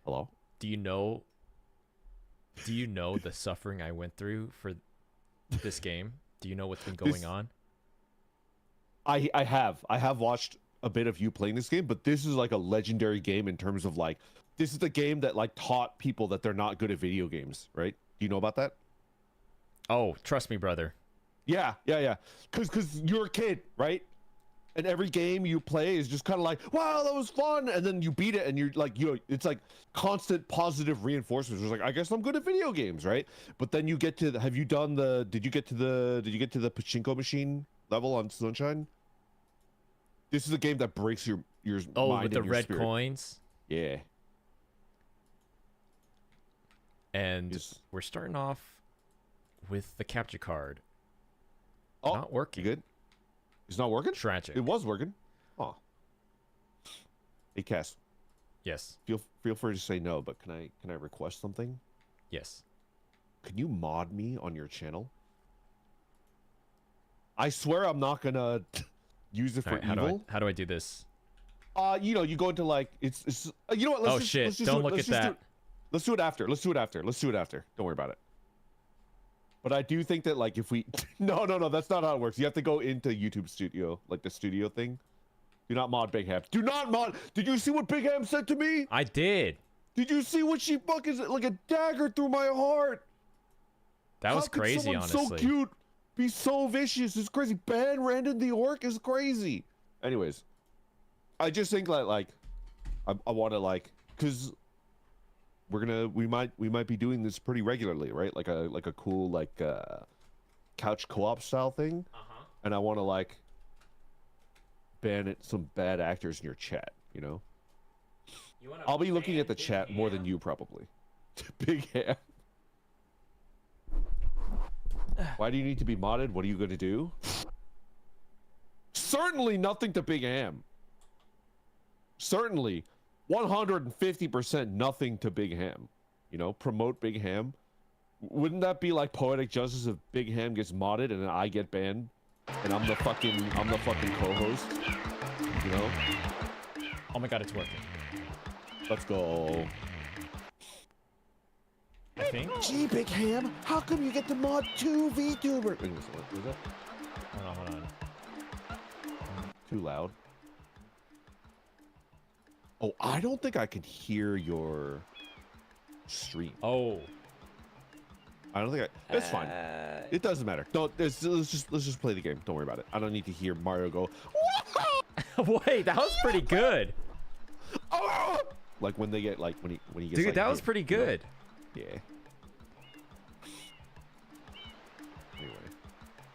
Hello? Do you know the suffering I went through for this game? Do you know what's been going on? I have watched a bit of you playing this game, but this is like a legendary game in terms of like, this is the game that like taught people that they're not good at video games, right? Do you know about that? Oh, trust me, brother. Yeah. Cause you're a kid, right? And every game you play is just kind of like, wow, that was fun, and then you beat it, and you're like, it's like constant positive reinforcements. It's like, I guess I'm good at video games, right? But then you get to the, did you get to the pachinko machine level on Sunshine? This is a game that breaks your mind with the and your red spirit. coins. Yeah. And we're starting off with the capture card. Oh, not working. You good? It's not working? Tragic. It was working. Oh. Hey, Cass. Yes. Feel free to say no, but can I request something? Yes. Can you mod me on your channel? I swear I'm not gonna use it for evil. How do I do this? You know, you go into like it's you know what? Let's just don't look at that. Let's do it after. Let's do it after. Don't worry about it. But I do think that like if we no, that's not how it works. You have to go into YouTube Studio, like the studio thing. Do not mod Big Ham. Do not mod. Did you see what Big Ham said to me? I did. Did you see what she fucking like a dagger through my heart? That was crazy, honestly. So cute, be so vicious. It's crazy. Ban Randon the Orc is crazy. Anyways, I just think that like I want to like because we might be doing this pretty regularly, right? Like a cool like couch co-op style thing. And I want to like ban some bad actors in your chat, you know? I'll be looking at the chat more than you probably. Big Ham. Why do you need to be modded? What are you going to do? Certainly nothing to Big Ham. Certainly 150% nothing to Big Ham. You know, promote Big Ham. Wouldn't that be like poetic justice if Big Ham gets modded and then I get banned? And I'm the fucking co-host, you know? Oh my god, it's working. Let's go. I think. Gee, Big Ham, how come you get to mod 2 VTubers? Wait, was that? Hold on. Too loud. Oh, I don't think I can hear your stream. Oh. I don't think it's fine. It doesn't matter. Don't. Let's just play the game. Don't worry about it. I don't need to hear Mario go. Wait, that was pretty good. Oh! Like when they get like when he gets. Dude, like, that was pretty good. Yeah. Anyway,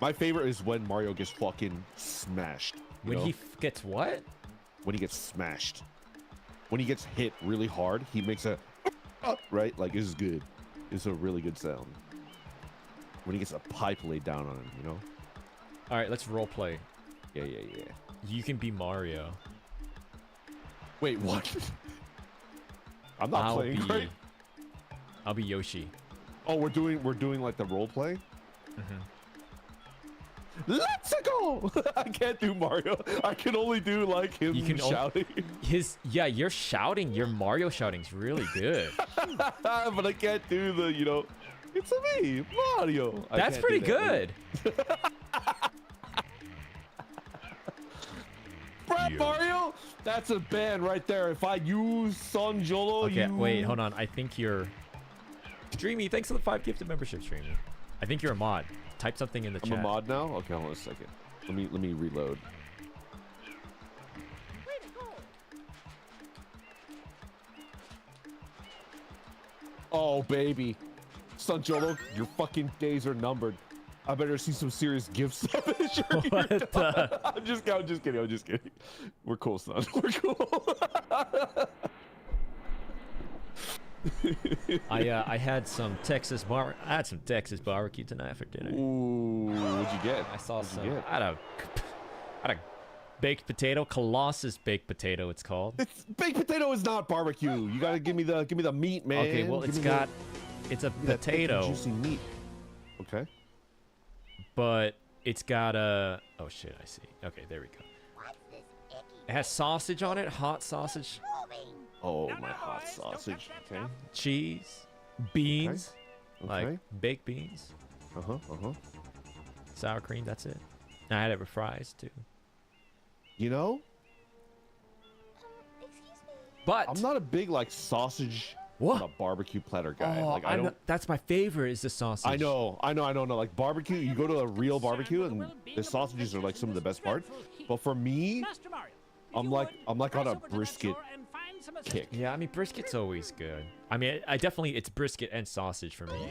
my favorite is when Mario gets fucking smashed. When he gets what? When he gets smashed. When he gets hit really hard, he makes a right. Like this is good. It's a really good sound. When he gets a pipe laid down on him, you know? Alright, let's role play. Yeah. You can be Mario. Wait, what? I'm not playing, right? I'll be Yoshi. Oh, we're doing like the role play? Let's go! I can't do Mario. I can only do like him shouting. Your shouting, your Mario shouting's really good. But I can't do the, you know, it's a me, Mario. That's pretty good. Brad Mario? That's a ban right there. If I use Sonjolo, okay, wait, hold on. I think you're... Streamy, thanks for the 5 gifted membership, Streamy. I think you're a mod. Type something in the chat. I'm a mod now? Okay, hold on a second. Let me reload. Oh, baby. Sonjolo, your fucking days are numbered. I better see some serious gifts. What the? I'm just kidding. We're cool, son. We're cool. I had some Texas barbecue tonight for dinner. Ooh, what'd you get? I saw some. I had a baked potato, Colossus baked potato. It's called. Baked potato is not barbecue. You gotta give me the meat, man. Okay, well it's a potato. Juicy meat. Okay. But it's got a. Oh shit! I see. Okay, there we go. It has sausage on it, hot sausage. Oh, my hot sausage. Okay. Cheese, beans, Okay. like baked beans, sour cream. That's it. And I had it with fries too. You know, But I'm not a big like sausage on a barbecue platter guy. Oh, Like I don't. that's my favorite is the sausage. I know. Like barbecue, you go to a real barbecue and the sausages are like some of the best parts. But for me, I'm like on a brisket kick. Yeah, I mean brisket's always good. I mean, it's brisket and sausage for me.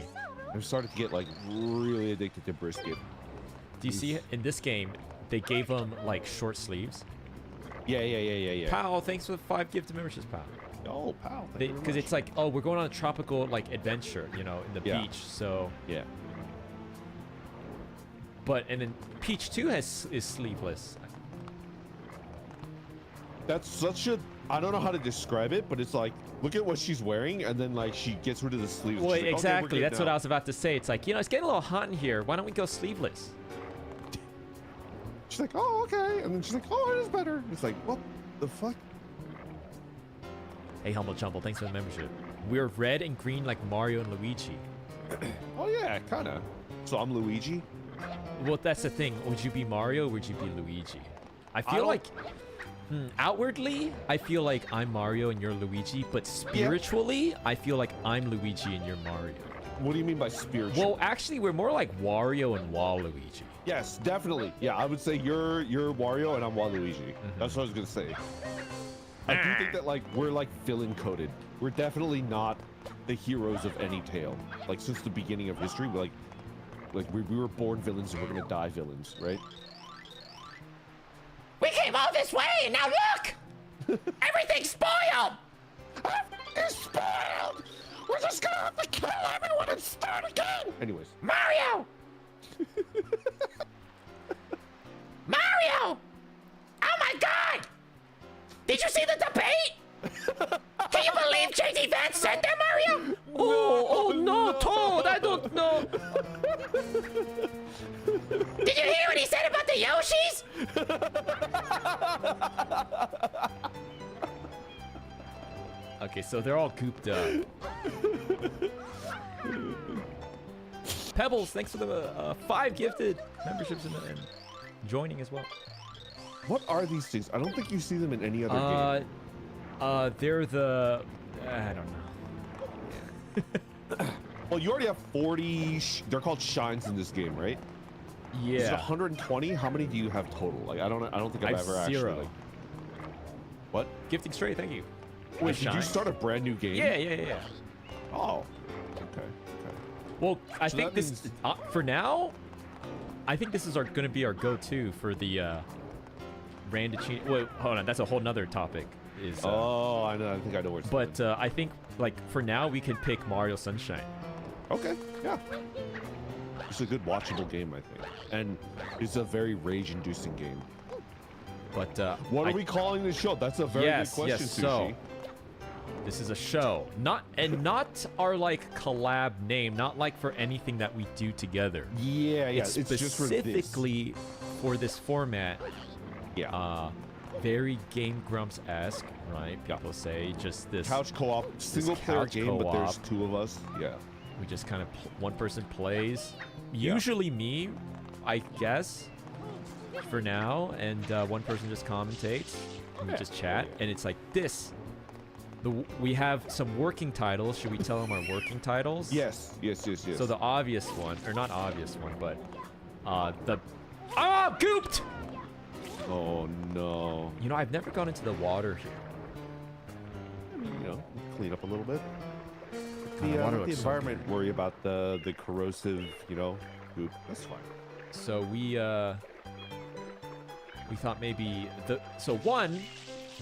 I've started to get like really addicted to brisket. Do you see in this game they gave them like short sleeves? Yeah. Pal, thanks for the 5 gifted memberships, pal. Oh, pal. Because it's like, oh, we're going on a tropical like adventure, you know, in the beach. So yeah. But and then Peach 2 is sleeveless. That's such a, I don't know how to describe it, but it's like, look at what she's wearing, and then like she gets rid of the sleeves. Well, like, exactly. okay, That's what I was about to say. It's like, you know, it's getting a little hot in here. Why don't we go sleeveless? She's like, oh, okay. And then she's like, oh, it is better. It's like, what the fuck? Hey, Humble Jumble, thanks for the membership. We're red and green like Mario and Luigi. Oh, yeah, kind of. So I'm Luigi? Well, that's the thing. Would you be Mario or would you be Luigi? I feel like... outwardly, I feel like I'm Mario and you're Luigi, but spiritually, I feel like I'm Luigi and you're Mario. What do you mean by spiritual? Well, actually, we're more like Wario and Waluigi. Yes, definitely. Yeah, I would say you're Wario and I'm Waluigi. That's what I was gonna say. I do think that like we're like villain coded. We're definitely not the heroes of any tale. Like since the beginning of history, we were born villains and we're gonna die villains, right? We came all this way, and now look! Everything's spoiled! Everything's spoiled! We're just gonna have to kill everyone and start again! Anyways. Mario! Mario! Oh my god! Did you see the debate? Can you believe JD Vance said that, Mario? Oh no, Toad! I don't know! Did you hear what he said about the Yoshis? Okay, so they're all cooped up. Pebbles, thanks for the 5 gifted memberships and joining as well. What are these things? I don't think you see them in any other game. They're the... I don't know. Well, you already have 40... they're called shines in this game, right? Yeah. Is it 120? How many do you have total? Like, I don't think I've ever 0. actually... Like, what? Gifting straight, thank you. Wait, did you start a brand new game? Yeah. Oh. Okay. Well, I So think that this... means- for now, I think this is going to be our go-to for the... Randucini... Wait, hold on. That's a whole nother topic. Oh, I know. I think I know where it's going. But I think, like, for now, we can pick Mario Sunshine. Okay, yeah. It's a good watchable game, I think. And it's a very rage-inducing game. But what are we calling this show? That's a very good question, Sushi. So this is a show, not our like collab name, not like for anything that we do together. Yeah. It's just for this. specifically for this format. Yeah. Very Game Grumps-esque, right? People say just this couch co-op, single-player couch game, but there's 2 of us. Yeah. We just kind of one person plays. Usually me, I guess, for now, and one person just commentates. And we just chat, and it's like this. We have some working titles. Should we tell them our working titles? Yes. So the obvious one, or not obvious one, but gooped! Oh no. You know, I've never gone into the water here. I mean, you know, clean up a little bit. The water Let the looks so environment worry about the corrosive, you know, goop. That's fine. So we thought maybe one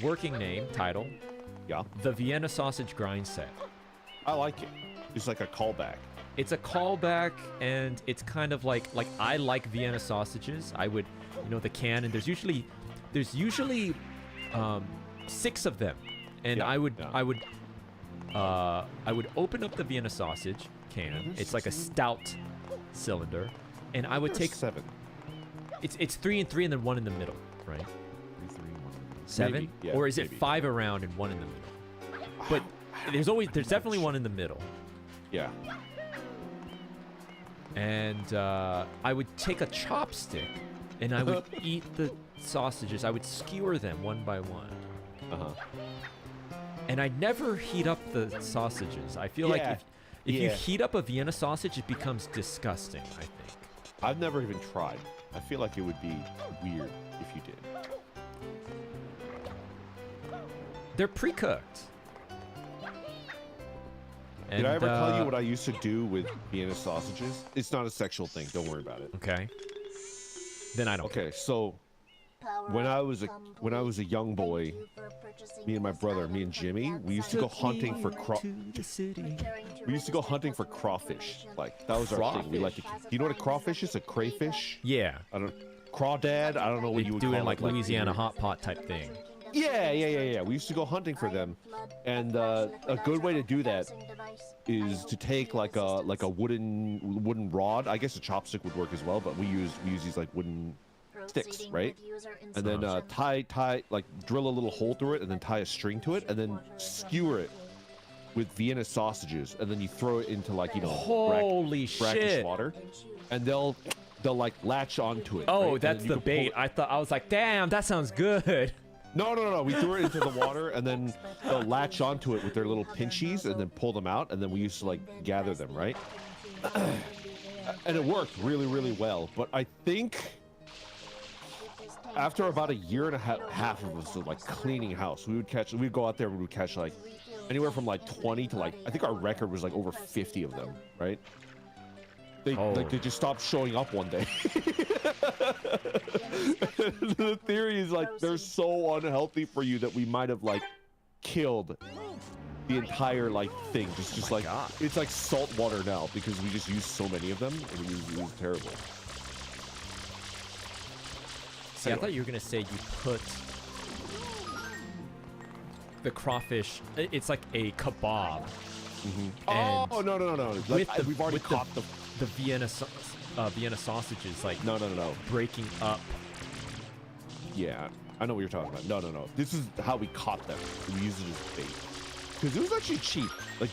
working name title. Yeah. The Vienna Sausage Grind Set. I like it. It's like a callback. It's a callback, and it's kind of like I like Vienna sausages. I would, the can, and there's usually 6 of them, and Yeah, I would open up the Vienna sausage can. It's like a stout cylinder, and I would take 7. It's 3 and 3, and then 1 in the middle, right? 3, 3, 1. 7, Maybe, yeah, or is it maybe. 5 around and 1 in the middle? but there's definitely one in the middle. Yeah. And I would take a chopstick, and I would eat the sausages. I would skewer them one by one. And I'd never heat up the sausages. I feel like if you heat up a Vienna sausage, it becomes disgusting, I think. I've never even tried. I feel like it would be weird if you did. They're pre-cooked. Did I ever tell you what I used to do with Vienna sausages? It's not a sexual thing. Don't worry about it. Okay. Then I don't. Okay, so when I was a young boy, me and my brother, me and Jimmy, we used to go hunting for crawfish. Like that was our thing. We like to. You know what a crawfish is? A crayfish? Yeah. I don't. Crawdad? I don't know what you would do call it like Louisiana here. hot pot type thing. Yeah. We used to go hunting for them, and a good way to do that is to take like a wooden rod. I guess a chopstick would work as well, but we use these like wooden sticks, right? And then tie like drill a little hole through it, and then tie a string to it, and then skewer it with Vienna sausages, and then you throw it into like holy brackish shit water, and they'll like latch onto it. Oh, right? that's the bait. I was like, damn, that sounds good. No. We threw it into the water, and then they'll latch onto it with their little pinchies, and then pull them out, and then we used to like gather them, right? And it worked really, really well. But I think after about a year and a half of us like cleaning house, we'd go out there and we would catch like anywhere from like 20 to like, I think our record was like over 50 of them, right? They just stopped showing up one day. The theory is like they're so unhealthy for you that we might have like killed the entire like thing. Just like God. It's like salt water now because we just used so many of them, and it was terrible. See, I thought you were gonna say you put the crawfish. It's like a kebab. Oh no! Like, we've already caught the Vienna sausages, like no. breaking up. Yeah, I know what you're talking about. No. This is how we caught them. We used it as bait because it was actually cheap. Like,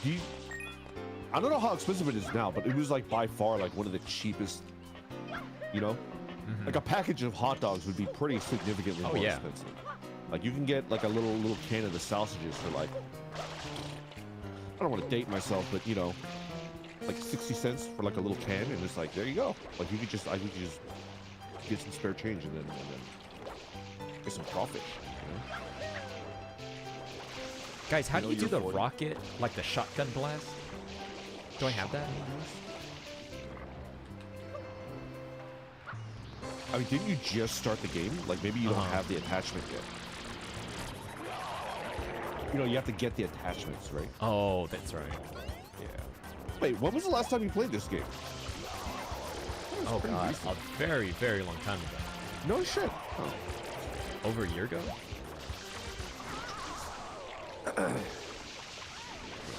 I don't know how expensive it is now, but it was like by far like one of the cheapest. You know, like a package of hot dogs would be pretty significantly more expensive. Like you can get like a little can of the sausages for like, I don't want to date myself, but you know, like 60 cents for like a little can, and it's like, there you go. Like I could just get some spare change and then get some crawfish. You know? Guys, how do you do the rocket, like the shotgun blast? Do I have that? I mean, didn't you just start the game? Like maybe you don't have the attachment yet. You know, you have to get the attachments, right? Oh, that's right. Yeah. Wait, when was the last time you played this game? Oh god, a very, very long time ago. No shit. Oh. Over a year ago?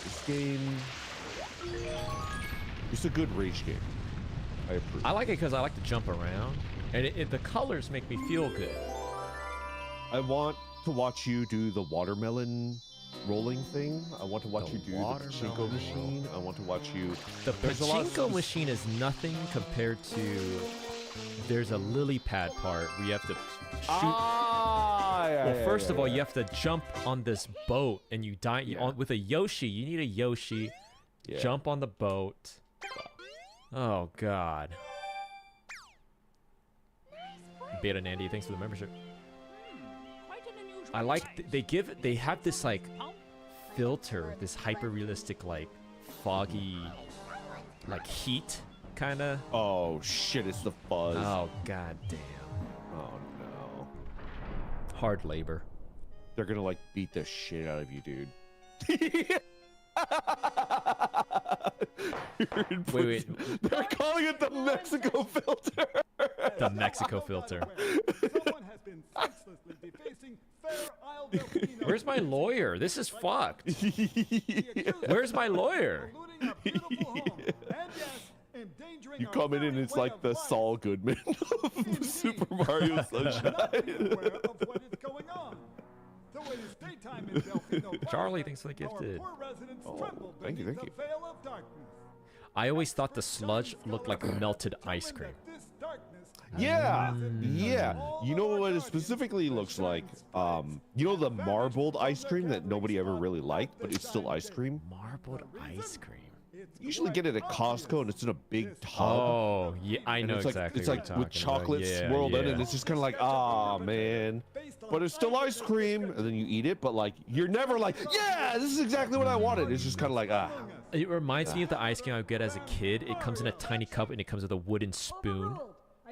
This game... It's a good rage game. I approve. I like it because I like to jump around, and the colors make me feel good. I want to watch you do the watermelon rolling thing. I want to watch you do the pachinko machine. I want to watch you... The pachinko machine is nothing compared to... There's a lily pad part where you have to shoot... First of all, you have to jump on this boat, and you die with a Yoshi. You need a Yoshi. Yeah. Jump on the boat. Oh, God. Beta Nandy, thanks for the membership. I like they have this like filter, this hyper realistic like foggy like heat kind of. Oh shit, it's the fuzz. Oh god damn. Oh no. Hard labor. They're gonna like beat the shit out of you, dude. Wait. They're calling it the Mexico filter. The Mexico filter. Where's my lawyer? This is fucked. Where's my lawyer? You come in and it's like the Saul Goodman of Super Mario Sunshine. So in his daytime in Delfino Charlie Plaza, thinks they our gifted. poor residents Oh, trembled thank you, beneath thank the veil of darkness. I always thought the sludge looked like melted ice cream. Yeah, yeah. You know what it specifically looks like? You know the marbled ice cream that nobody ever really liked, but it's still ice cream? Marbled ice cream. You usually get it at Costco and it's in a big tub. Oh, yeah, I And know it's like, exactly it's what like you're with talking chocolate about. Yeah, swirled in yeah. it, and it's just kind of like, ah, man. But it's still ice cream, and then you eat it, but like, you're never like, yeah, this is exactly what I wanted. It's just kind of like, ah. It reminds me of the ice cream I would get as a kid. It comes in a tiny cup and it comes with a wooden spoon.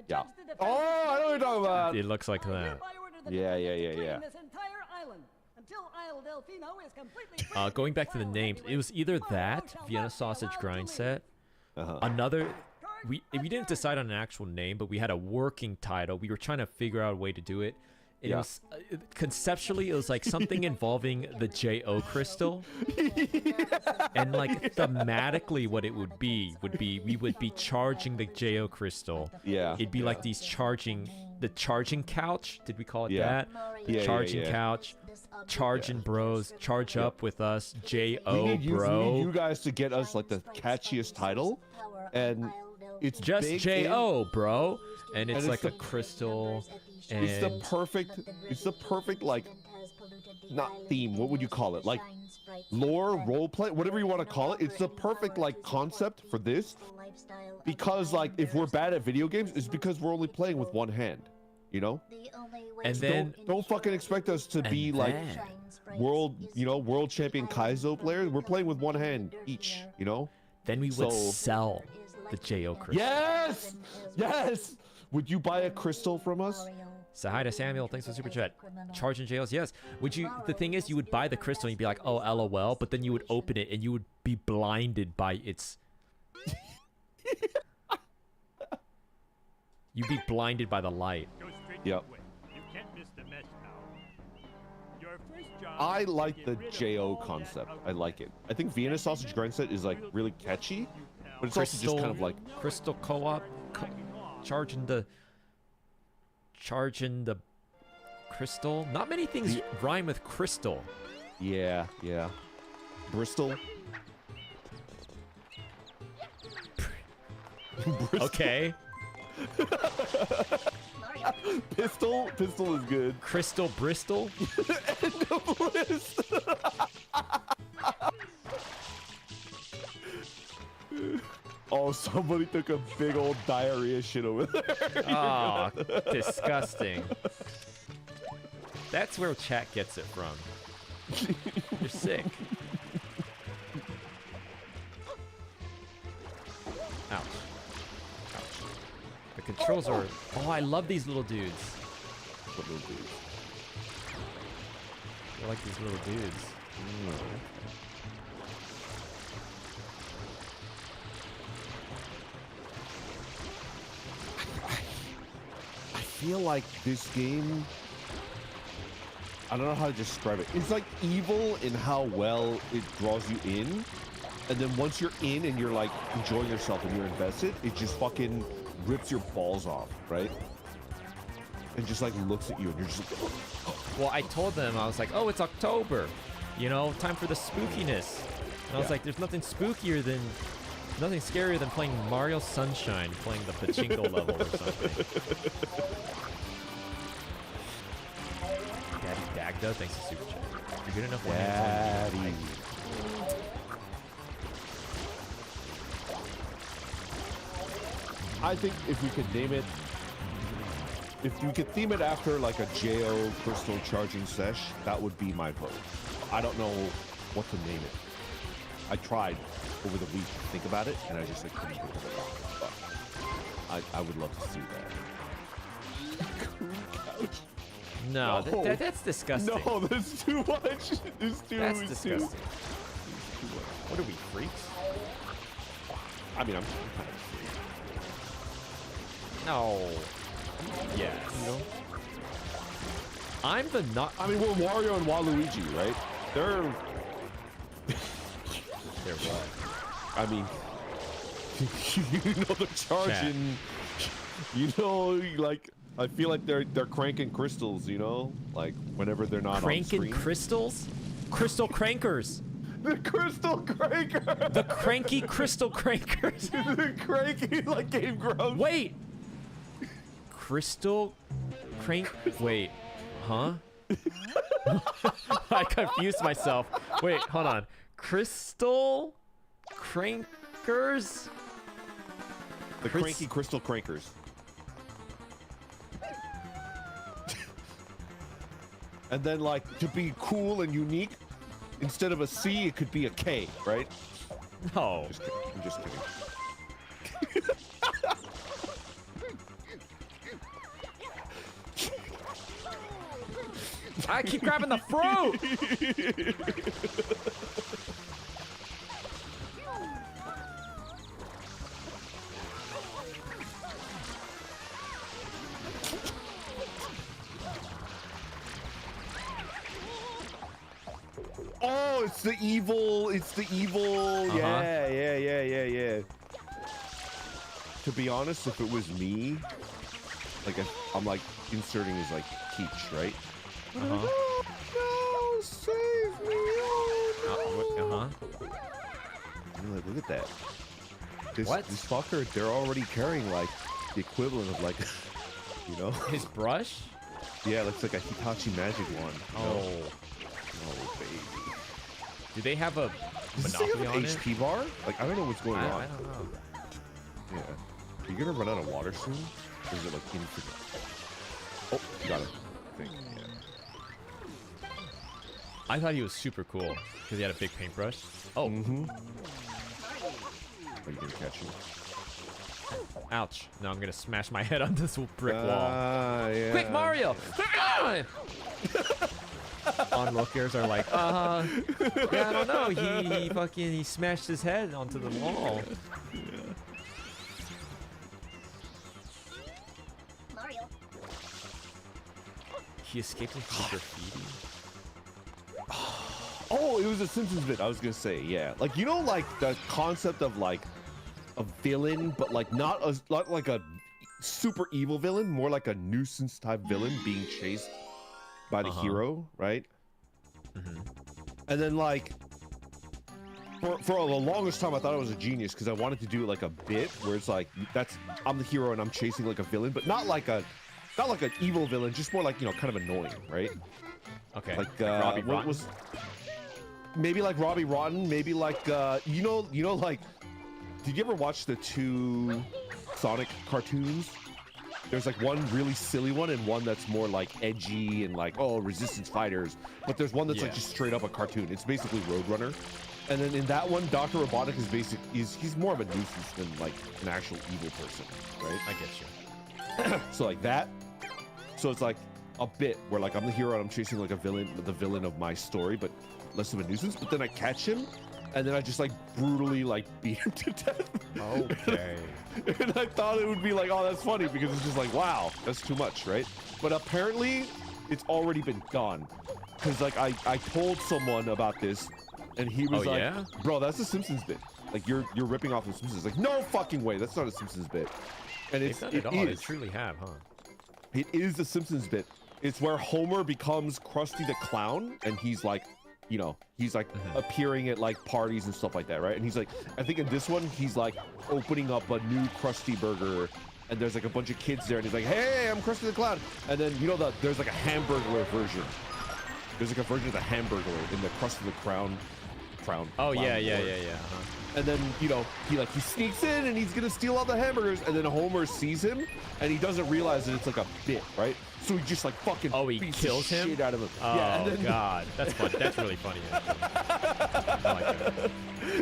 Yeah. Oh, I know what you're talking about. It looks like that. Yeah. Going back to the names, it was either that Vienna sausage grind set, Uh-huh. another. We didn't decide on an actual name, but we had a working title. We were trying to figure out a way to do it. It Yeah. was conceptually, it was like something involving the JO crystal, and like thematically, what it would be we would be charging the JO crystal. Yeah. It'd be like these the charging couch. Did we call it Yeah. that? Yeah, Charging yeah. couch. Charging bros, charge up with us, We JO need you bro. guys to get us like the catchiest title, and it's Just baked JO bro, and it's it's like the- a crystal. in. It's the And perfect like, not theme. What would you call it? Like lore, roleplay, whatever you want to call it. It's the perfect like concept for this, because like if we're bad at video games, it's because we're only playing with one hand. You know? And then Don't fucking expect us to be like world champion Kaizo players. We're playing with one hand each, you know? then we would So- sell the JO crystal. Yes. Would you buy a crystal from us? So hi to Samuel, thanks for the super chat. Charging JOs, yes. Would you? The thing is, you would buy the crystal and you'd be like, oh, LOL, but then you would open it and you would be blinded by its. You'd be blinded by the light. Yep. I like the JO concept. I like it. I think Vienna sausage grind set is like really catchy, but it's also just kind of like crystal co-op, charging the crystal. Not many things rhyme with crystal. yeah. Bristol. Bristol. Okay. Pistol is good. Crystal Bristol. Oh, somebody took a big old diarrhea shit over there. Ah, disgusting. That's where chat gets it from. You're sick. Ouch. Ouch. The controls are... Oh, I love these little dudes. What little dudes? I like these little dudes. I feel like this game, I don't know how to describe it. It's like evil in how well it draws you in. And then once you're in and you're like enjoying yourself and you're invested, it just fucking rips your balls off, right? And just like looks at you and you're just like, Well, I told them, I was like, oh, it's October. You know, time for the spookiness. And I was Yeah. like, there's nothing spookier than... Nothing scarier than playing Mario Sunshine, playing the pachinko level or something. Daddy Dagda, thanks for super chat. You're good enough when Daddy. I think if we could name it, if we could theme it after like a JO crystal charging sesh, that would be my vote. I don't know what to name it. I tried over the week to think about it, and I just like couldn't think of it. But I would love to see that. No, No. that's disgusting. No, there's too much. There's too. That's it's disgusting. Too, What are we, freaks? I mean, I'm kind of a freak. No. Yes. You know? I'm the not... I mean, we're Wario and Waluigi, right? They're what? I mean, you know, they're charging. You know, like I feel like they're cranking crystals, you know, like whenever they're not on Cranking screen. crystals? Crystal crankers. The crystal cranker. The cranky crystal crankers. The cranky like Game Grumps. Wait. Crystal crank. Wait. Huh? I confused myself. Wait, hold on. Crystal crankers? The cranky crystal crankers. And then, like, to be cool and unique, instead of a C, it could be a K, right? No. Just kidding. I'm just kidding. I keep grabbing the fruit. Oh, it's the evil. It's the evil. Yeah. To be honest, if it was me, like I'm like inserting his like teach, right? Oh, no, save me! Oh, no. You're like, look at that. This fucker, they're already carrying like the equivalent of like, you know, His brush? yeah, looks like a Hitachi Magic one. Oh. Oh, baby. Do they have a Does this thing monopoly have on an it? HP bar? Like, I don't know what's going on. I don't know. Yeah. Are you gonna run out of water soon? Or is it like infinite? Oh, you got it. I think, yeah. I thought he was super cool because he had a big paintbrush. Oh. Mm-hmm. Are you gonna catch him? Ouch. No, I'm gonna smash my head on this brick wall. Yeah. Quick, Mario! Onlookers are like, yeah, I don't know. He smashed his head onto the wall. He escaped into the graffiti. Oh, it was a Simpsons bit. I was gonna say, yeah. Like, you know, like the concept of like a villain, but like not like a super evil villain, more like a nuisance type villain being chased by the hero, right? And then like for the longest time, I thought I was a genius because I wanted to do like a bit where it's like I'm the hero and I'm chasing like a villain, but not like an evil villain, just more like, you know, kind of annoying, right? Okay. Like Robbie what Rotten? was maybe like Robbie Rotten, maybe like you know like, did you ever watch the two Sonic cartoons? There's like one really silly one and one that's more like edgy and like, oh, resistance fighters, but there's one that's like just straight up a cartoon. It's basically Roadrunner. And then in that one, Dr. Robotnik he's more of a nuisance than like an actual evil person, right? I get you. So like that. So it's like a bit where like I'm the hero and I'm chasing like the villain of my story, but less of a nuisance. But then I catch him, and then I just like brutally like beat him to death. Okay. And I thought it would be like, oh, that's funny because it's just like, wow, that's too much, right? But apparently, it's already been done. Because like I told someone about this, and he was like, yeah? bro, that's a Simpsons bit. Like you're ripping off the Simpsons. Like, no fucking way, that's not a Simpsons bit. And They've done it all. They truly have, huh? It is a Simpsons bit. It's where Homer becomes Krusty the Clown, and he's like, you know, he's like appearing at like parties and stuff like that, right? And he's like, I think in this one, he's like opening up a new Krusty Burger, and there's like a bunch of kids there, and he's like, hey, I'm Krusty the Clown. And then, you know, there's like a Hamburglar version. There's like a version of the Hamburglar in the Krusty the Crown. Oh, yeah. And then, you know, he sneaks in and he's gonna steal all the hamburgers, and then Homer sees him and he doesn't realize that it's like a bit, right? So he just like fucking beats kills the him? shit out of him. Oh, yeah, and then, God. That's fun. That's really funny, actually. I like that.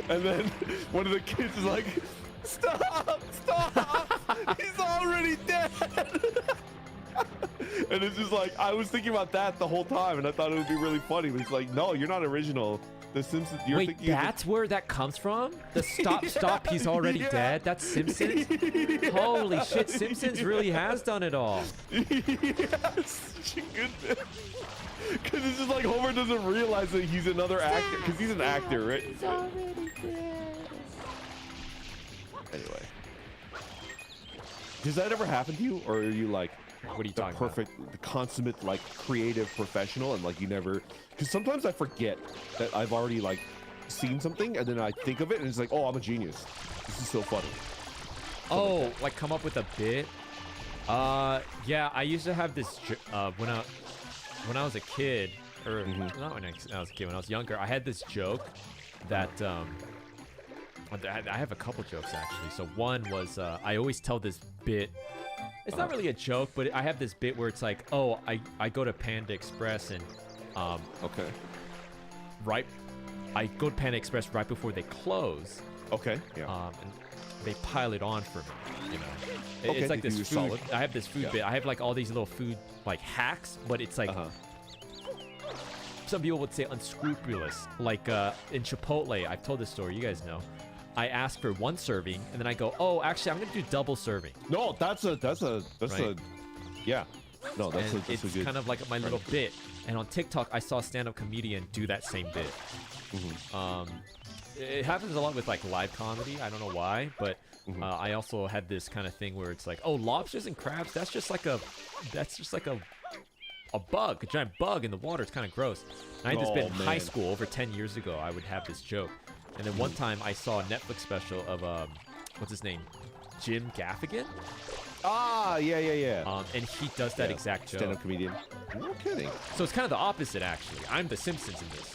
And then one of the kids is like, stop, he's already dead. And it's just like, I was thinking about that the whole time, and I thought it would be really funny, but it's like, no, you're not original. The Simpsons, you're Wait, thinking that's where that comes from? The stop, he's already dead? That's Simpsons? Holy shit, Simpsons really has done it all. Yes, such a good bit. Because it's just like Homer doesn't realize that he's another actor, because he's an actor, right? He's already dead. Anyway. Does that ever happen to you? Or are you like, What are you the talking perfect, the consummate like creative professional, and like you never, because sometimes I forget that I've already like seen something, and then I think of it, and it's like, oh, I'm a genius. This is so funny. about? Oh, like come up with a bit? Yeah, I used to have this when I was a kid, or not when I was a kid, when I was younger, I had this joke that I have a couple jokes actually. So one was I always tell this bit. It's not really a joke, but I have this bit where it's like, oh, I go to Panda Express and Okay. I go to Panda Express right before they close. Okay. Yeah. And they pile it on for me, you know. Okay, It's like they this do food. solid. I have this food bit. I have like all these little food like hacks, but it's like some people would say unscrupulous. Like in Chipotle, I've told this story. You guys know. I ask for one serving, and then I go, oh, actually, I'm gonna do double serving. No, that's a Right. yeah. No, that's And a it's good. kind of like my little bit. And on TikTok, I saw a stand-up comedian do that same bit. It happens a lot with like live comedy. I don't know why, but I also had this kind of thing where it's like, oh, lobsters and crabs. That's just like a bug, a giant bug in the water. It's kind of gross. And I had this bit in high man. school over 10 years ago. I would have this joke, and then one time I saw a Netflix special of what's his name, Jim Gaffigan. Ah, yeah. And he does that exact joke. Stand-up comedian. No kidding. So it's kind of the opposite, actually. I'm the Simpsons in this.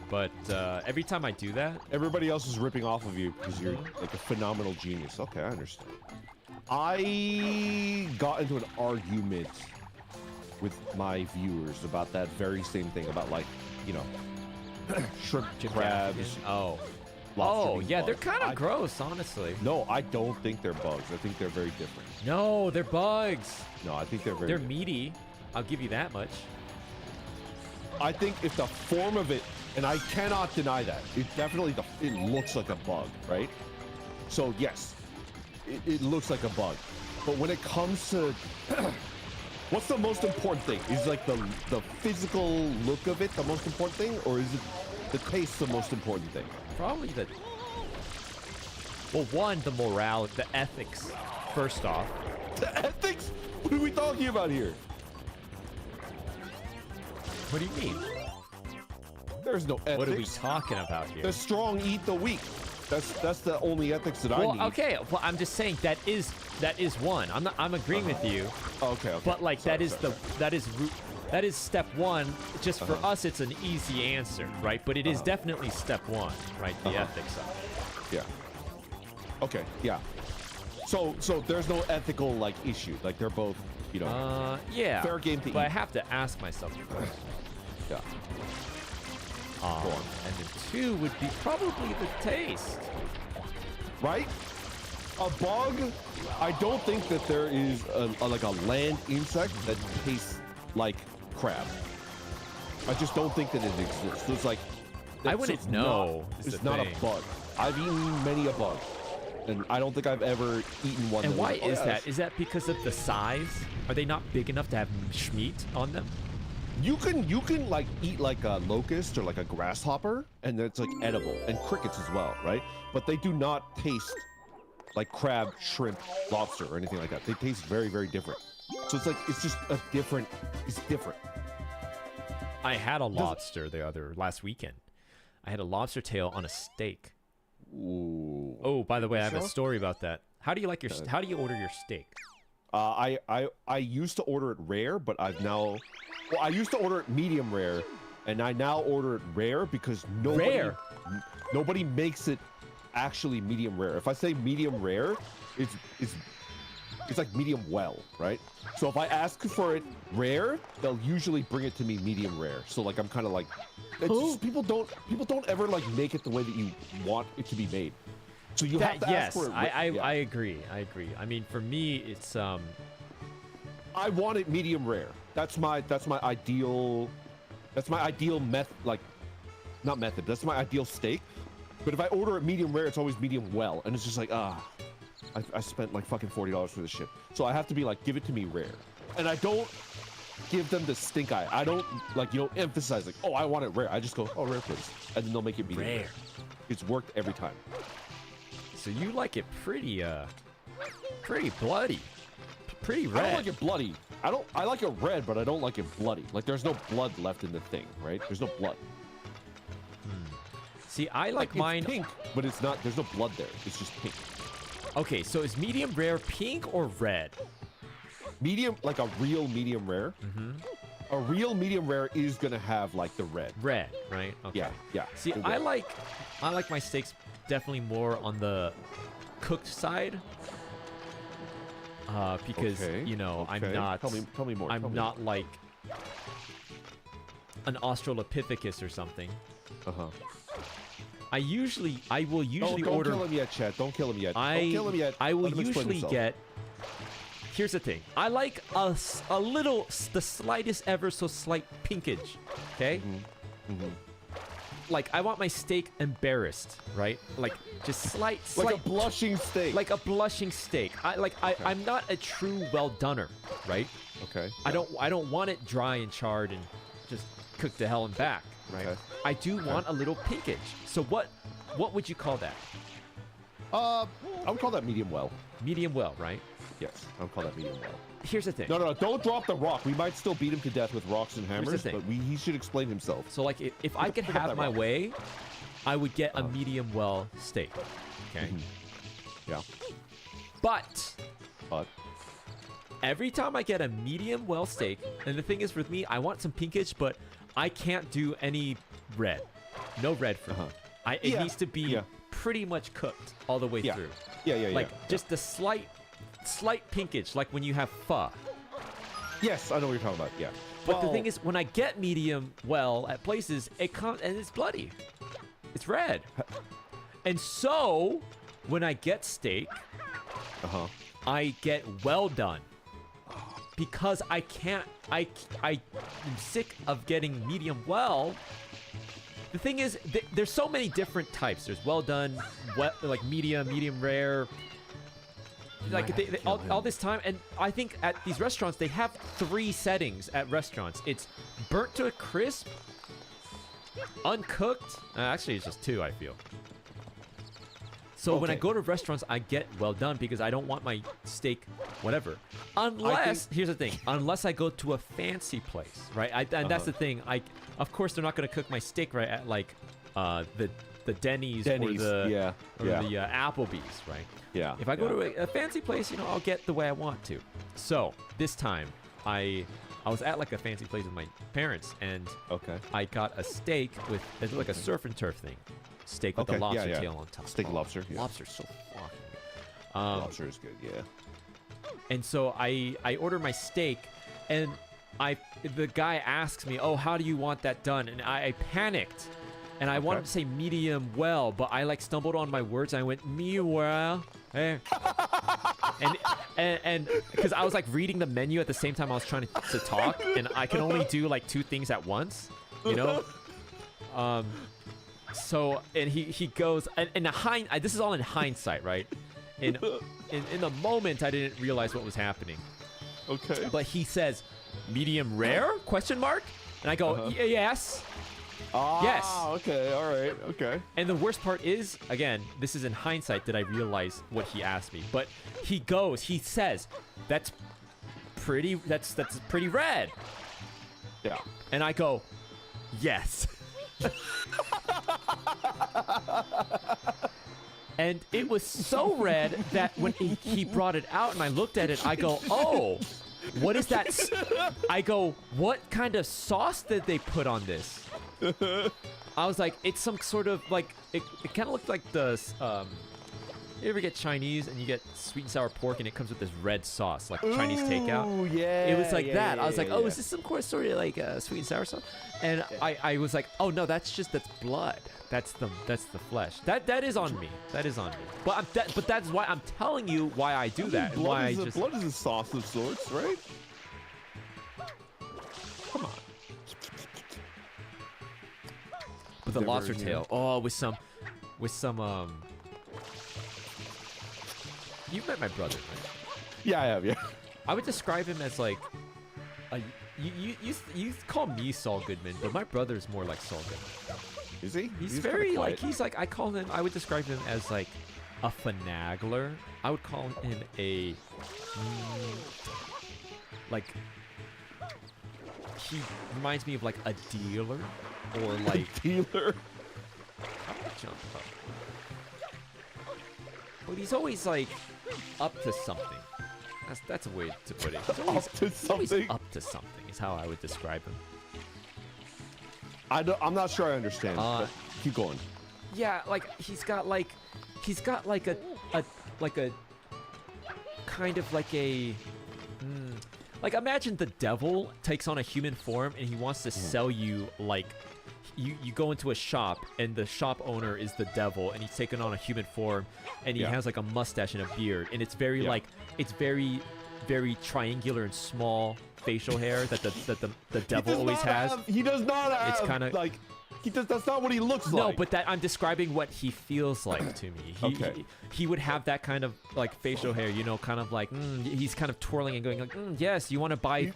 But every time I do that, Everybody else is ripping off of you because you're like a phenomenal genius. Okay, I understand. I got into an argument with my viewers about that very same thing, about like, you know, shrimp, Jim crabs. Gaffigan. Oh, lobster being yeah, they're bugs. kind of gross, honestly. No, I don't think they're bugs. I think they're very different. No, they're bugs. No, I think they're very They're different. meaty. I'll give you that much. I think if the form of it, and I cannot deny that, it definitely, it looks like a bug, right? So yes, it looks like a bug. But when it comes to, what's the most important thing? Is like the physical look of it the most important thing? Or is it the taste the most important thing? Probably the... Well, one, the morale, the ethics, first off. The ethics? What are we talking about here? What do you mean? There's no ethics. What are we talking about here? The strong eat the weak. That's the only ethics that I need. Well, okay. Well, I'm just saying that is one. I'm agreeing with you. Okay. But like Sorry, that is step one. Just for us, it's an easy answer, right? But it is definitely step one, right? The ethics of it. Yeah. Okay. Yeah. So there's no ethical like issue. Like they're both, you know. Yeah. Fair game to but I eat. have to ask myself the question. Yeah. Go on. And then two would be probably the taste. Right? A bug. I don't think that there is like a land insect that tastes like crab. I just don't think that it exists. It's like I wouldn't know. is It's the not thing. a bug. I've eaten many a bug, and I don't think I've ever eaten one. And that why was like, oh, is yeah, that? Is that because of the size? Are they not big enough to have meat on them? You can like eat like a locust or like a grasshopper, and it's like edible, and crickets as well, right? But they do not taste like crab, shrimp, lobster, or anything like that. They taste very, very different. So it's like it's just a different. It's different. I had a lobster last weekend. I had a lobster tail on a steak. Ooh. Oh, by the way, I have a Sure. story about that. How do you like your? How do you order your steak? I used to order it rare, but I've now. Well, I used to order it medium rare, and I now order it rare because nobody makes it actually medium rare. If I say medium rare, it's like medium well, right? So if I ask for it rare, they'll usually bring it to me medium rare. So like I'm kind of like, it's just, people don't ever like make it the way that you want it to be made. So you have to ask for it. I agree. I agree. I mean, for me, it's I want it medium rare. That's my ideal. That's my ideal not method. That's my ideal steak. But if I order it medium rare, it's always medium well, and it's just like I spent like fucking $40 for this shit. So I have to be like, give it to me rare, and I don't give them the stink eye. I don't like emphasize like, oh, I want it rare. I just go, oh, rare please, and then they'll make it medium rare. It's worked every time. So you like it pretty bloody. pretty I red. don't like it bloody. I like it red, but I don't like it bloody. Like there's no blood left in the thing, right? There's no blood. See, I like It's mine pink, but it's not. There's no blood there. It's just pink. Okay, so is medium rare pink or red? Medium, like a real medium rare. A real medium rare is gonna have like the red. Red, right? Okay. Yeah, yeah. See, the I red. like my steaks definitely more on the cooked side. Because Okay, you know, I'm okay. not. Tell me more. I'm tell me not like an Australopithecus or something. more. I will usually Don't order. kill him yet, Chet. Don't kill him yet. I Don't kill him yet. I will Let him explain usually himself. get. Here's the thing. I like a little, the slightest ever so slight pinkage. Okay. Like I want my steak embarrassed, right? Like just slight, like a blushing steak. like a blushing steak. I'm not a true well doner, right? Okay. I don't want it dry and charred and just cooked to hell and back, right? Okay. I do want a little pinkage. So what would you call that? I would call that medium well. Medium well, right? Yes, I would call that medium well. Here's the thing. No, don't drop the rock. We might still beat him to death with rocks and hammers, thing. but he should explain himself. So like if I could Pick up have that my rock. way, I would get a medium well steak. Okay. Yeah. But But every time I get a medium well steak, and the thing is with me, I want some pinkage, but I can't do any red. No red for me. It Yeah, needs to be yeah. pretty much cooked all the way Yeah. through. yeah. Like just the slight pinkage, like when you have pho. Yes, I know what you're talking about. Yeah. But the thing is, when I get medium well at places, it comes and it's bloody. It's red. And so, when I get steak, I get well done. Because I can't, I'm sick of getting medium well. The thing is, there's so many different types. There's well done, like medium rare. Like all this time, and I think at these restaurants they have 3 settings at restaurants. It's burnt to a crisp, uncooked. Actually, it's just 2. I feel. So when I Okay. go to restaurants, I get well done because I don't want my steak, whatever. Unless here's the thing, unless I go to a fancy place, right? And that's the thing. Of course, they're not gonna cook my steak right at like the Denny's or the Applebee's, right? Yeah. If I go to a fancy place, you know, I'll get the way I want to. So this time, I was at like a fancy place with my parents, and I got a steak with it's like a surf and turf thing, steak with the lobster tail on top. Steak lobster. Yeah. Lobster's so fucking good. Lobster is good. Yeah. And so I order my steak, and the guy asks me, "Oh, how do you want that done?" And I panicked. And I wanted to say medium well, but I like stumbled on my words. And I went medium well, and because I was like reading the menu at the same time I was trying to talk, and I can only do like 2 things at once, you know. So and he goes, and this is all in hindsight, right? In the moment I didn't realize what was happening. Okay. But he says, medium rare? Question mark? And I go, yes. Yes. Okay. All right. Okay. And the worst part is, again, this is in hindsight that I realize what he asked me. But he says, that's pretty red. Yeah. And I go, yes. And it was so red that when he brought it out and I looked at it, I go, oh, what is that? I go, what kind of sauce did they put on this? I was like, it's some sort of like, it kind of looked like the, you ever get Chinese and you get sweet and sour pork and it comes with this red sauce, like Chinese takeout? Oh, yeah. It was like that. I was like, oh, yeah. is this some sort of like sweet and sour sauce? And I was like, oh no, that's blood. That's the flesh. That is on me. That is on me. But that's why I'm telling you why I do that. And why Blood is a sauce of sorts, right? Come on. With the Never, lobster you tail. know. Oh, with some You've met my brother, right? Yeah, I have. Yeah. I would describe him as like you call me Saul Goodman, but my brother's more like Saul Goodman. Is he? He's kinda very quiet. like I would describe him as like a finagler. I would call him a like he reminds me of like a dealer or like Dealer. jump up. But he's always like up to something. That's a way to put it. He's always, Up to he's always something? up to something is how I would describe him. I'm not sure I understand. But keep going. Yeah, like he's got like a kind of like a like imagine the devil takes on a human form and he wants to sell you like you go into a shop and the shop owner is the devil and he's taken on a human form and he has like a mustache and a beard and it's very like it's very triangular and small facial hair that the devil always has. He does not have. It's kind of like that's not what he looks like. No, but that I'm describing what he feels like to me. He would have that kind of like facial hair, you know, kind of like he's kind of twirling and going like, yes, you want to buy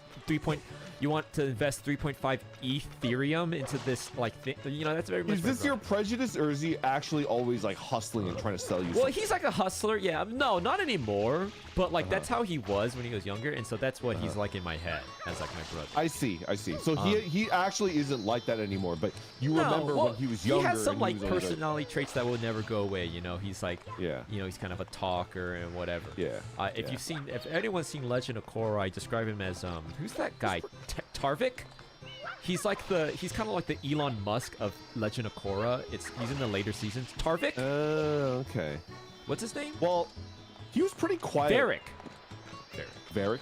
you want to invest 3.5 Ethereum into this like you know, that's very much. Is this your prejudice, or is he actually always like hustling and trying to sell you? Well, something? he's like a hustler. Yeah, no, not anymore. But like that's how he was when he was younger, and so that's what he's like in my head as like my brother. I see. So he actually isn't like that anymore. But you remember when he was younger? He has some and like he was always personality traits that will never go away. You know, he's like, Yeah. you know, he's kind of a talker and whatever. Yeah. If anyone's seen Legend of Korra, I describe him as who's that guy? Tarvik. He's kind of like the Elon Musk of Legend of Korra. He's in the later seasons. Tarvik. Okay. What's his name? Well, he was pretty quiet. Varric.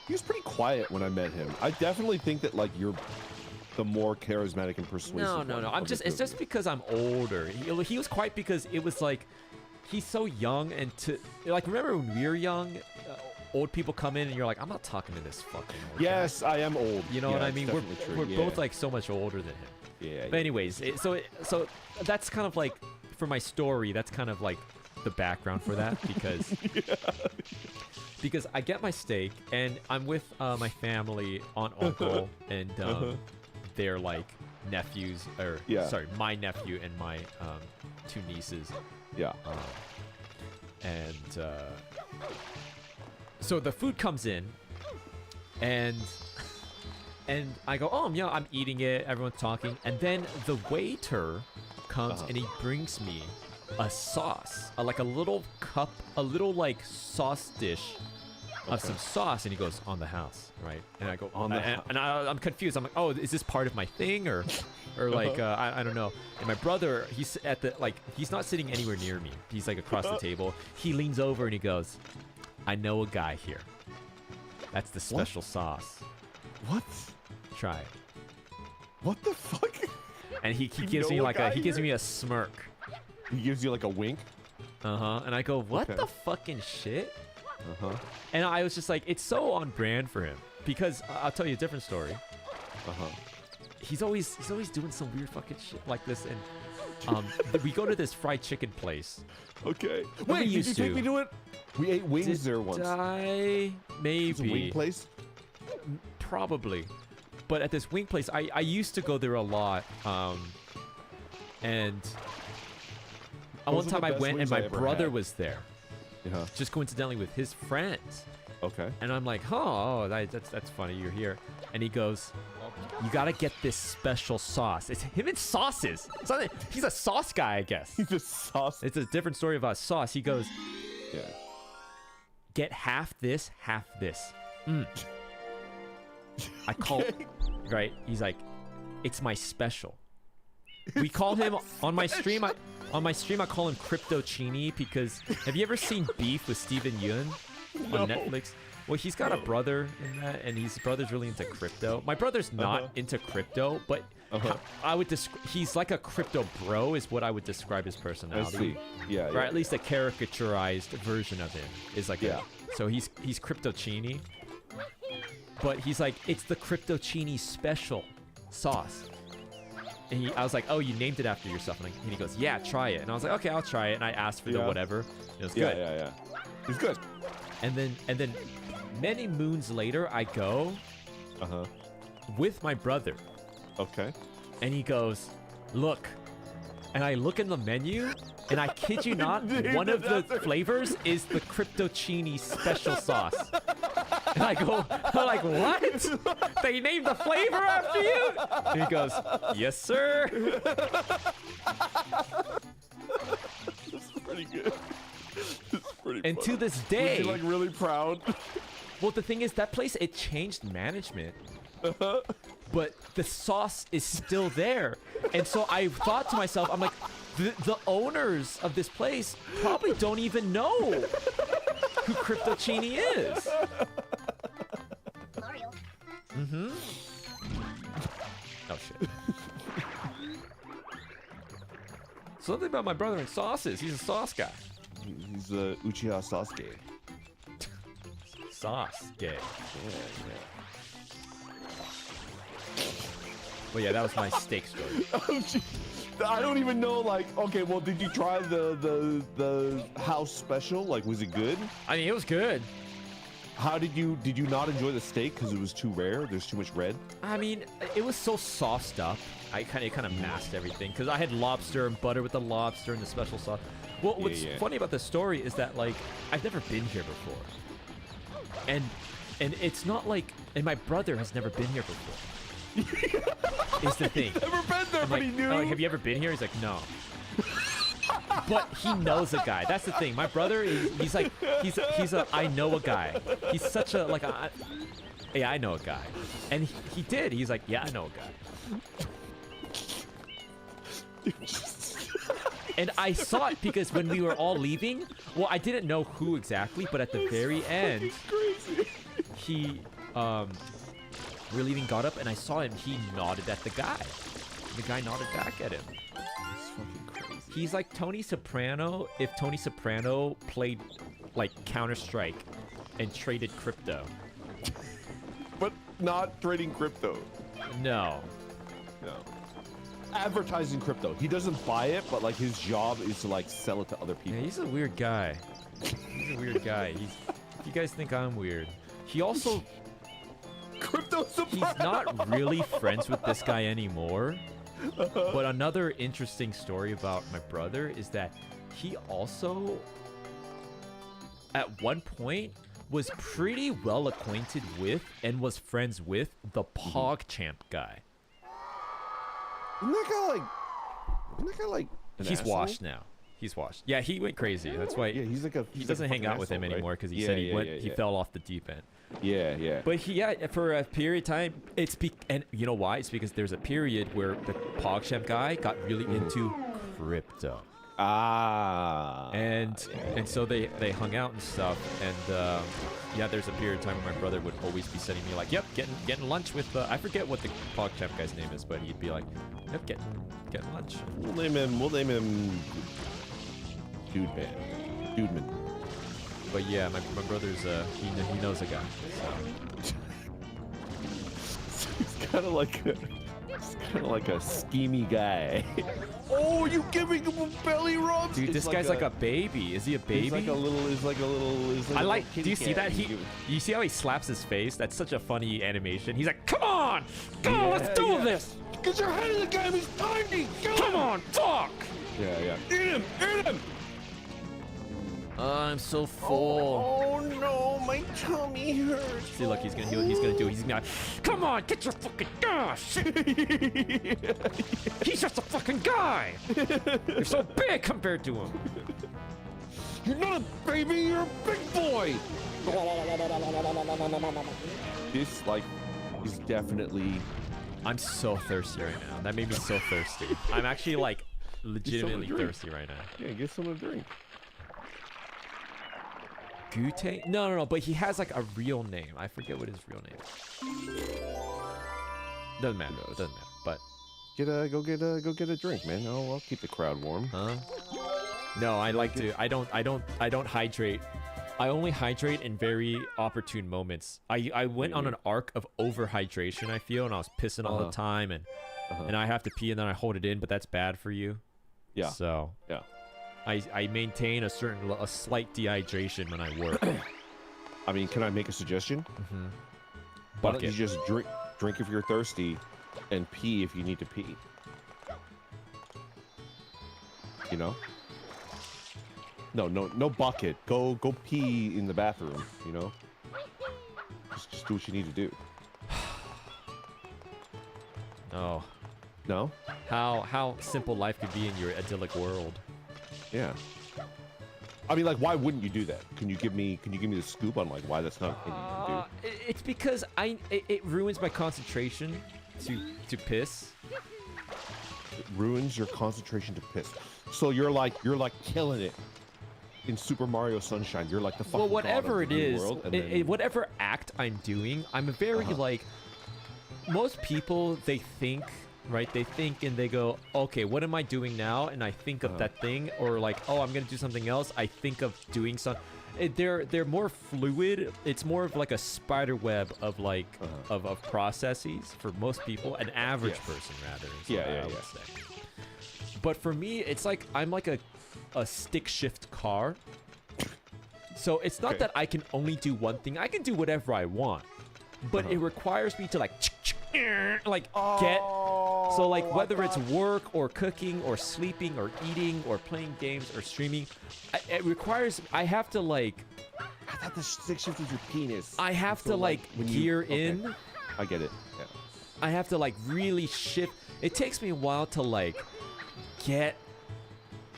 He was pretty quiet when I met him. I definitely think that like you're the more charismatic and persuasive. No. It's just because I'm older. He was quiet because it was like he's so young and like remember when we were young, old people come in and you're like, I'm not talking to this fucking old Yes, guy. I am old. You know Yeah, what I it's mean? definitely true. We're both like so much older than him. Yeah. But anyways, so that's kind of like for my story. That's kind of like the background for that because because I get my steak and I'm with my family, aunt, uncle, and their like nephews or sorry, my nephew and my two nieces. Yeah. And so the food comes in and I go, oh yeah, I'm eating it, everyone's talking, and then the waiter comes and he brings me a sauce, like a little cup, a little like sauce dish of some sauce, and he goes, on the house, right? And I go, on the house. And I'm confused. I'm like, oh, is this part of my thing or like I don't know. And my brother, he's at the he's not sitting anywhere near me. He's like across the table. He leans over and he goes, I know a guy here. That's the special sauce. What? Try it. What the fuck? And he gives me like he gives me a smirk. He gives you like a wink. And I go, what the fucking shit? And I was just like, it's so on brand for him because I'll tell you a different story. He's always doing some weird fucking shit like this, and we go to this fried chicken place. Okay. We Wait, used did you take me to it? We ate wings there once. Maybe. It's a wing place? Probably. But at this wing place, I used to go there a lot. And one time I went and my brother was there. Just coincidentally with his friends. Okay. And I'm like, that's funny. You're here. And he goes, you gotta get this special sauce. It's him and sauces. He's a sauce guy, I guess. He's a sauce. It's a different story about sauce. He goes, yeah. Get half this, half this. I call, right? He's like, it's my special. We call him on my stream. On my stream, I call him CaspurrCatacini because have you ever seen Beef with Steven Yeun on Netflix? Well, he's got a brother in that, and his brother's really into crypto. My brother's not into crypto, but I would he's like a crypto bro is what I would describe his personality. I see. Yeah. Or at least a caricaturized version of him is like so he's CaspurrCatacini, but he's like, it's the CaspurrCatacini special sauce. And I was like, oh, you named it after yourself. And he goes, yeah, try it. And I was like, okay, I'll try it. And I asked for the whatever. It was good. Yeah. It's good. And then many moons later, I go with my brother. Okay. And he goes, look, and I look in the menu, and I kid you not, one of the flavors is the Caspurrtfolio special sauce. And I go, I'm like, what? They named the flavor after you? And he goes, yes, sir. That's pretty good. It's pretty And funny. to this Was day, he, like, really proud? well, the thing is, that place, it changed management. But the sauce is still there. And so I thought to myself, I'm like, the owners of this place probably don't even know who Caspurrtfolio is. Mario. Mm-hmm. Oh, shit. Something about my brother and sauces. He's a sauce guy. He's Uchiha Sasuke. Sauce gay. Yeah. Well, yeah, that was my steak story. Oh, gee. I don't even know, like, okay, well, did you try the house special? Like, was it good? I mean, it was good. How did you not enjoy the steak because it was too rare? There's too much red? I mean, it was so sauced up. It kind of masked everything because I had lobster and butter with the lobster and the special sauce. Well, what's funny about the story is that, like, I've never been here before. And it's not like, and my brother has never been here before. Is the thing. Never been there, I'm but like, he knew. oh, have you ever been here? He's like, no. But he knows a guy. That's the thing. My brother he's a I know a guy. He's such a like a yeah, I know a guy. And he did. He's like, yeah, I know a guy. And I saw it because when we were all leaving, well, I didn't know who exactly, but at the very end, he we're leaving, got up, and I saw him. He nodded at the guy. The guy nodded back at him. It's fucking crazy. He's like Tony Soprano if Tony Soprano played like Counter-Strike and traded crypto. But not trading crypto. No. No. Advertising crypto. He doesn't buy it, but like his job is to like sell it to other people. Yeah, he's a weird guy. He's a weird guy. You guys think I'm weird. He also Crypto Soprano. he's not really friends with this guy anymore. But another interesting story about my brother is that he also, at one point, was pretty well acquainted with and was friends with the PogChamp guy. Isn't that guy like an He's asshole? washed now. He's washed. Yeah, he went crazy. That's why Yeah, he's like a. he he's doesn't like a hang out fucking with him asshole, anymore right? because he Yeah, said yeah, he fell off the deep end. Yeah. But for a period of time, and you know why? It's because there's a period where the PogChamp guy got really into crypto. Ah. And so they hung out and stuff, and yeah, there's a period of time where my brother would always be sending me like, yep, getting lunch with I forget what the PogChamp guy's name is, but he'd be like, yep, getting lunch. We'll name him Dude Man. Dudeman. But yeah, my brother's he knows a guy. So. He's kind of like a schemy guy. Oh, you giving him a belly rub? Dude, this guy's like a baby. Is he a baby? He's like a little. I like. kitty Do you see cat. that? You see how he slaps his face? That's such a funny animation. He's like, "Come on, Yeah, let's do yeah. this. Get your head in the game. He's tiny. Come on, fuck." Yeah. Eat him. I'm so full. Oh no, my tummy hurts. See, look, he's gonna do it. He's gonna. Come on, get your fucking gosh. He's just a fucking guy. You're so big compared to him. You're not a baby. You're a big boy. This is definitely. I'm so thirsty right now. That made me so thirsty. I'm actually like legitimately thirsty right now. Yeah, get someone a drink. Gute? No, but he has like a real name. I forget what his real name is. Doesn't matter. It doesn't matter. But Go get a drink, man. I'll keep the crowd warm. huh? No, I like to. I don't hydrate. I only hydrate in very opportune moments. I went on an arc of overhydration, I feel, and I was pissing all the time, and I have to pee and then I hold it in, but that's bad for you. Yeah. So Yeah. I maintain a slight dehydration when I work. I mean, can I make a suggestion? Mm-hmm. Why don't you just drink if you're thirsty, and pee if you need to pee? You know? No bucket. Go pee in the bathroom. You know? Just do what you need to do. Oh. No? How simple life could be in your idyllic world. Yeah. I mean, like, why wouldn't you do that? Can you give me the scoop on like why that's not a thing you can do? It's because it ruins my concentration to piss. It ruins your concentration to piss. So you're like killing it in Super Mario Sunshine. You're like the fucking Well, whatever god of it the new is, world, and then... whatever act I'm doing, I'm a very like. Most people, they think, right? They think and they go, okay, what am I doing now? And I think of that thing, or like, oh, I'm gonna do something else. I think of doing something. They're more fluid. It's more of like a spider web of like of processes for most people, an average person rather. Is what I would say. But for me, it's like I'm like a stick shift car. So it's not that I can only do one thing. I can do whatever I want, but it requires me to like get. So like whether it's work or cooking or sleeping or eating or playing games or streaming, it requires I have to like. I thought the stick shift was your penis. I have to like gear in. I get it. Yeah. I have to like really shift. It takes me a while to like get.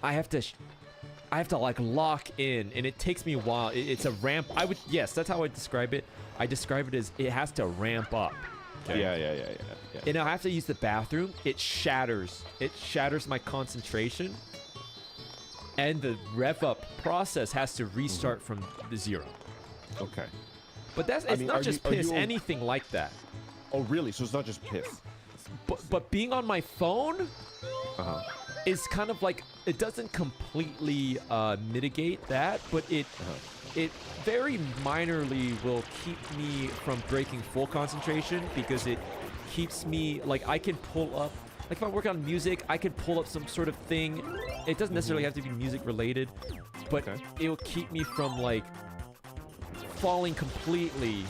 I have to like lock in, and it takes me a while. It's a ramp. Yes, that's how I describe it. I describe it as it has to ramp up. Okay? Yeah. And I have to use the bathroom. It shatters my concentration, and the rev up process has to restart from the zero. Okay. But it's not just piss. Anything like that. Oh, really? So it's not just piss. But being on my phone is kind of like it doesn't completely mitigate that, but it very minorly will keep me from breaking full concentration because it keeps me like I can pull up. Like if I work on music, I can pull up some sort of thing. It doesn't necessarily have to be music related, but it'll keep me from like falling completely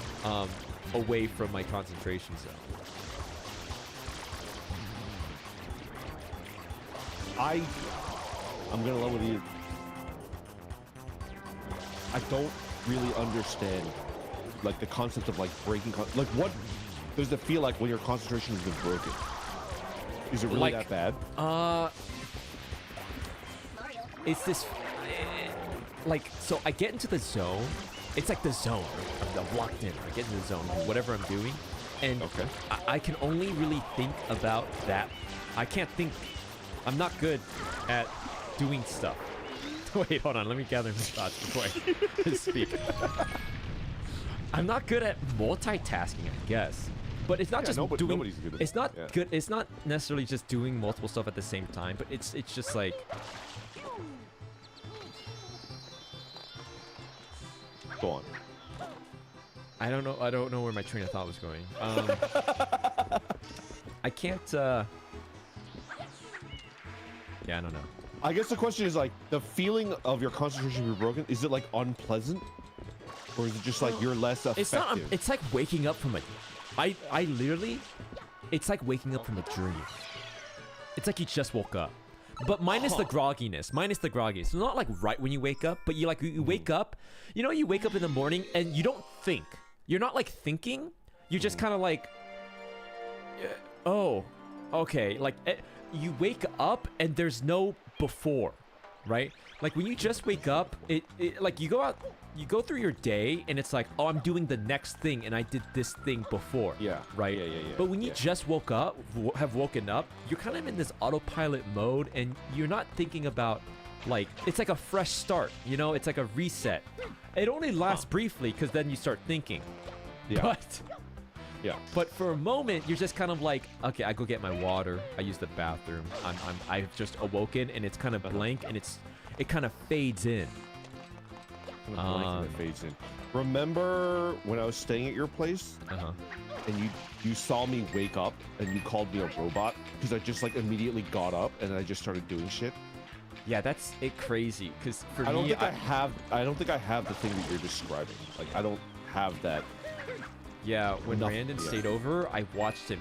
away from my concentration zone. I'm gonna level with you. I don't really understand like the concept of like breaking like what does it feel like when your concentration has been broken? Is it really that bad? It's this like so I get into the zone. It's like the zone. I'm locked in. I get into the zone, whatever I'm doing, and I can only really think about that. I can't think. I'm not good at doing stuff. Wait, hold on. Let me gather my thoughts before I speak. I'm not good at multitasking, I guess. But it's not just doing. Nobody's good at it's not good. It's not necessarily just doing multiple stuff at the same time. But it's just like. Go on. I don't know where my train of thought was going. I can't. Yeah, I don't know. I guess the question is like the feeling of your concentration being broken. Is it like unpleasant, or is it just like you're less effective? It's not. It's like waking up from a. I literally. It's like waking up from a dream. It's like you just woke up, but minus the grogginess. Minus the grogginess. So not like right when you wake up, but you wake up. You know, you wake up in the morning and you don't think. You're not like thinking. You're just kind of like. Oh, okay. Like. You wake up and there's no before, right? Like when you just wake up, it like you go out, you go through your day and it's like, oh, I'm doing the next thing and I did this thing before. Yeah. Right? Yeah. But when you just woke up, have woken up, you're kind of in this autopilot mode and you're not thinking about like, it's like a fresh start, you know? It's like a reset. It only lasts briefly because then you start thinking. Yeah. But for a moment, you're just kind of like, okay, I go get my water. I use the bathroom. I've just awoken, and it's kind of blank, and it kind of fades in. It fades in. Remember when I was staying at your place, and you saw me wake up, and you called me a robot because I just like immediately got up and I just started doing shit. Yeah, that's crazy. Because for me, I don't think I have the thing that you're describing. Like I don't have that. Yeah, when Brandon stayed over, I watched him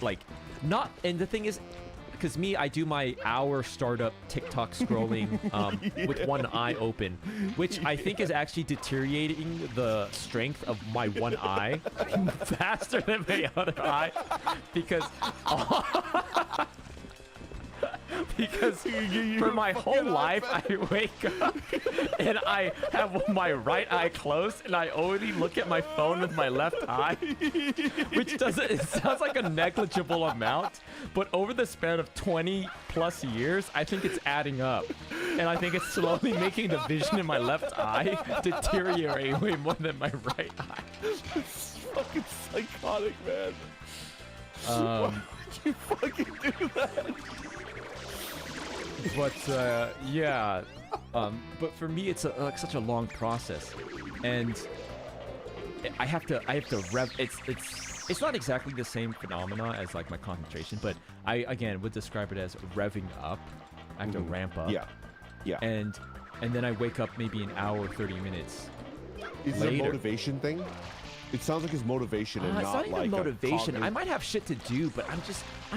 like, not, and the thing is, because me, I do my hour startup TikTok scrolling with one eye open, which I think is actually deteriorating the strength of my one eye faster than my other eye, because because for my whole life I wake up and I have my right eye closed and I only look at my phone with my left eye, which doesn't, it sounds like a negligible amount, but over the span of 20 plus years I think it's adding up, and I think it's slowly making the vision in my left eye deteriorate way more than my right eye. It's fucking psychotic, man. Why would you fucking do that? But yeah, but for me it's like such a long process, and I have to rev. It's not exactly the same phenomena as like my concentration, but I again would describe it as revving up. I have to ramp up. Yeah. And then I wake up maybe an hour, 30 minutes. Is it a motivation thing? It sounds like it's motivation and it's not not even like motivation. I might have shit to do, but I'm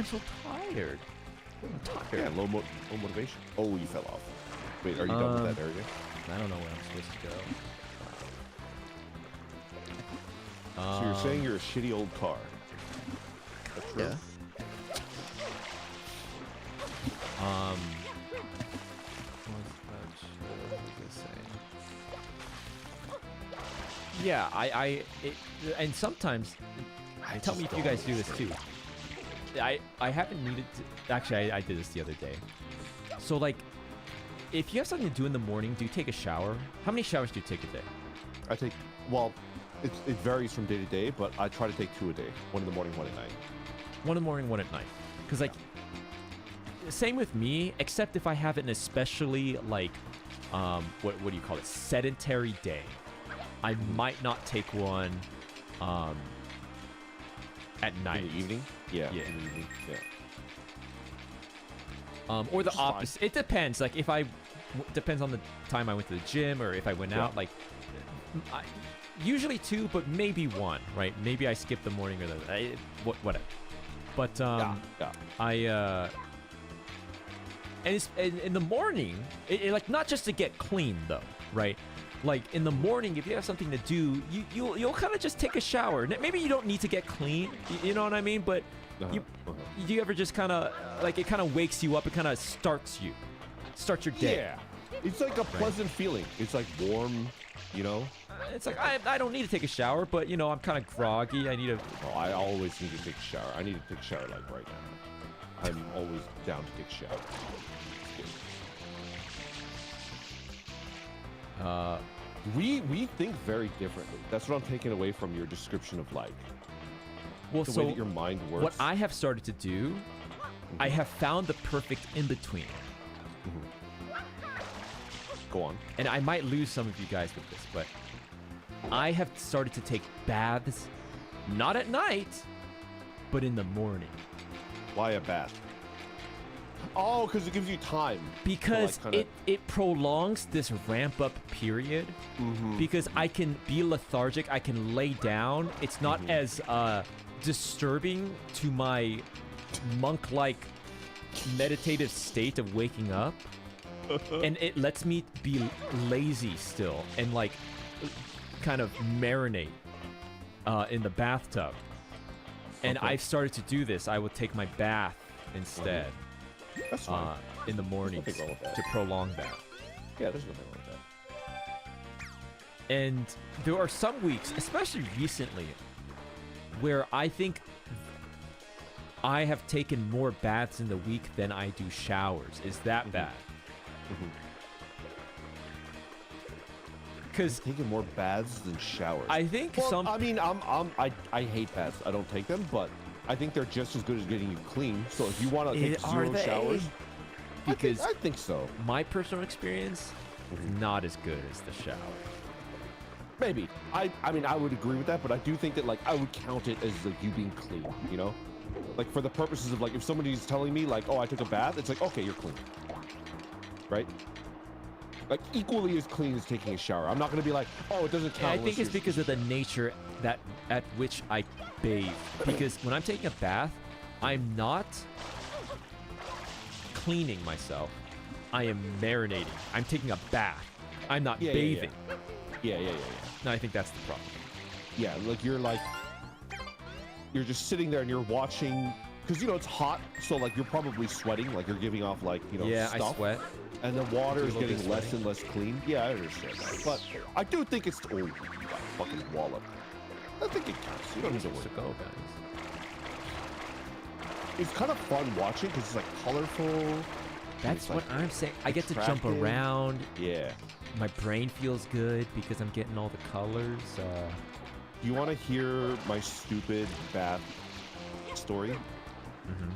so tired. I'm tired. Yeah, low motivation. Oh, you fell off. Wait, are you done with that area? I don't know where I'm supposed to go. So you're saying you're a shitty old car? That's true. Yeah. What was I saying? Yeah, and sometimes, tell me if you guys do this too. I haven't needed to, actually I did this the other day. So like, if you have something to do in the morning, do you take a shower? How many showers do you take a day? I take, well, it varies from day to day, but I try to take 2 a day. 1 in the morning, 1 at night. 1 in the morning, 1 at night. Because like, same with me, except if I have an especially like, what do you call it? Sedentary day. I might not take one at night. In the evening? Yeah. Yeah. In the evening. Yeah. Or the opposite. It depends. Like if depends on the time I went to the gym or if I went out. Like, usually 2, but maybe 1. Right? Maybe I skip the morning or the whatever. But and it's in the morning. Like not just to get clean though, right? Like in the morning, if you have something to do, you'll kind of just take a shower. Maybe you don't need to get clean, you know what I mean? But you ever just kind of like it kind of wakes you up. It kind of starts your day. Yeah, it's like a pleasant feeling. It's like warm, you know. It's like I don't need to take a shower, but you know I'm kind of groggy. I need to. Oh, I always need to take a shower. I need to take a shower like right now. I'm always down to take a shower. We think very differently. That's what I'm taking away from your description of like the way that your mind works. What I have started to do, I have found the perfect in between. Go on. And I might lose some of you guys with this, but I have started to take baths, not at night, but in the morning. Why a bath? Oh, because it gives you time. Because to, like, it prolongs this ramp up period. Because I can be lethargic, I can lay down. It's not as disturbing to my monk-like meditative state of waking up. And it lets me be lazy still and like kind of marinate in the bathtub. And I've started to do this. I will take my bath instead. That's fine. In the mornings to prolong that. Yeah, there's nothing wrong with that. And there are some weeks, especially recently, where I think I have taken more baths in the week than I do showers. Is that bad? Because taking more baths than showers. I think I mean, I hate baths. I don't take them, but I think they're just as good as getting you clean. So if you want to take 0 showers, because I think so. My personal experience is not as good as the shower. Maybe. I mean, I would agree with that, but I do think that like I would count it as like you being clean. You know, like for the purposes of like if somebody's telling me like, oh, I took a bath, it's like okay, you're clean, right? Like equally as clean as taking a shower. I'm not gonna be like, oh, it doesn't count. I think it's because of the nature that at which I bathe. Because when I'm taking a bath, I'm not cleaning myself. I am marinating. I'm taking a bath. I'm not Yeah, bathing. Yeah. No, I think that's the problem. Yeah, you're just sitting there and you're watching, because it's hot, so like you're probably sweating, like you're giving off like Yeah, stuff, I sweat. and the water is Do a little getting bit less sweaty. and less clean. Yeah, I understand that, but I do think it's fucking wallop. I think it counts. You don't need to worry. So go, guys. It's kind of fun watching because it's like colorful. That's it's, what like, I'm saying. I get to jump attractive. around. Yeah. My brain feels good because I'm getting all the colors. Do you want to hear my stupid bath story? Mhm.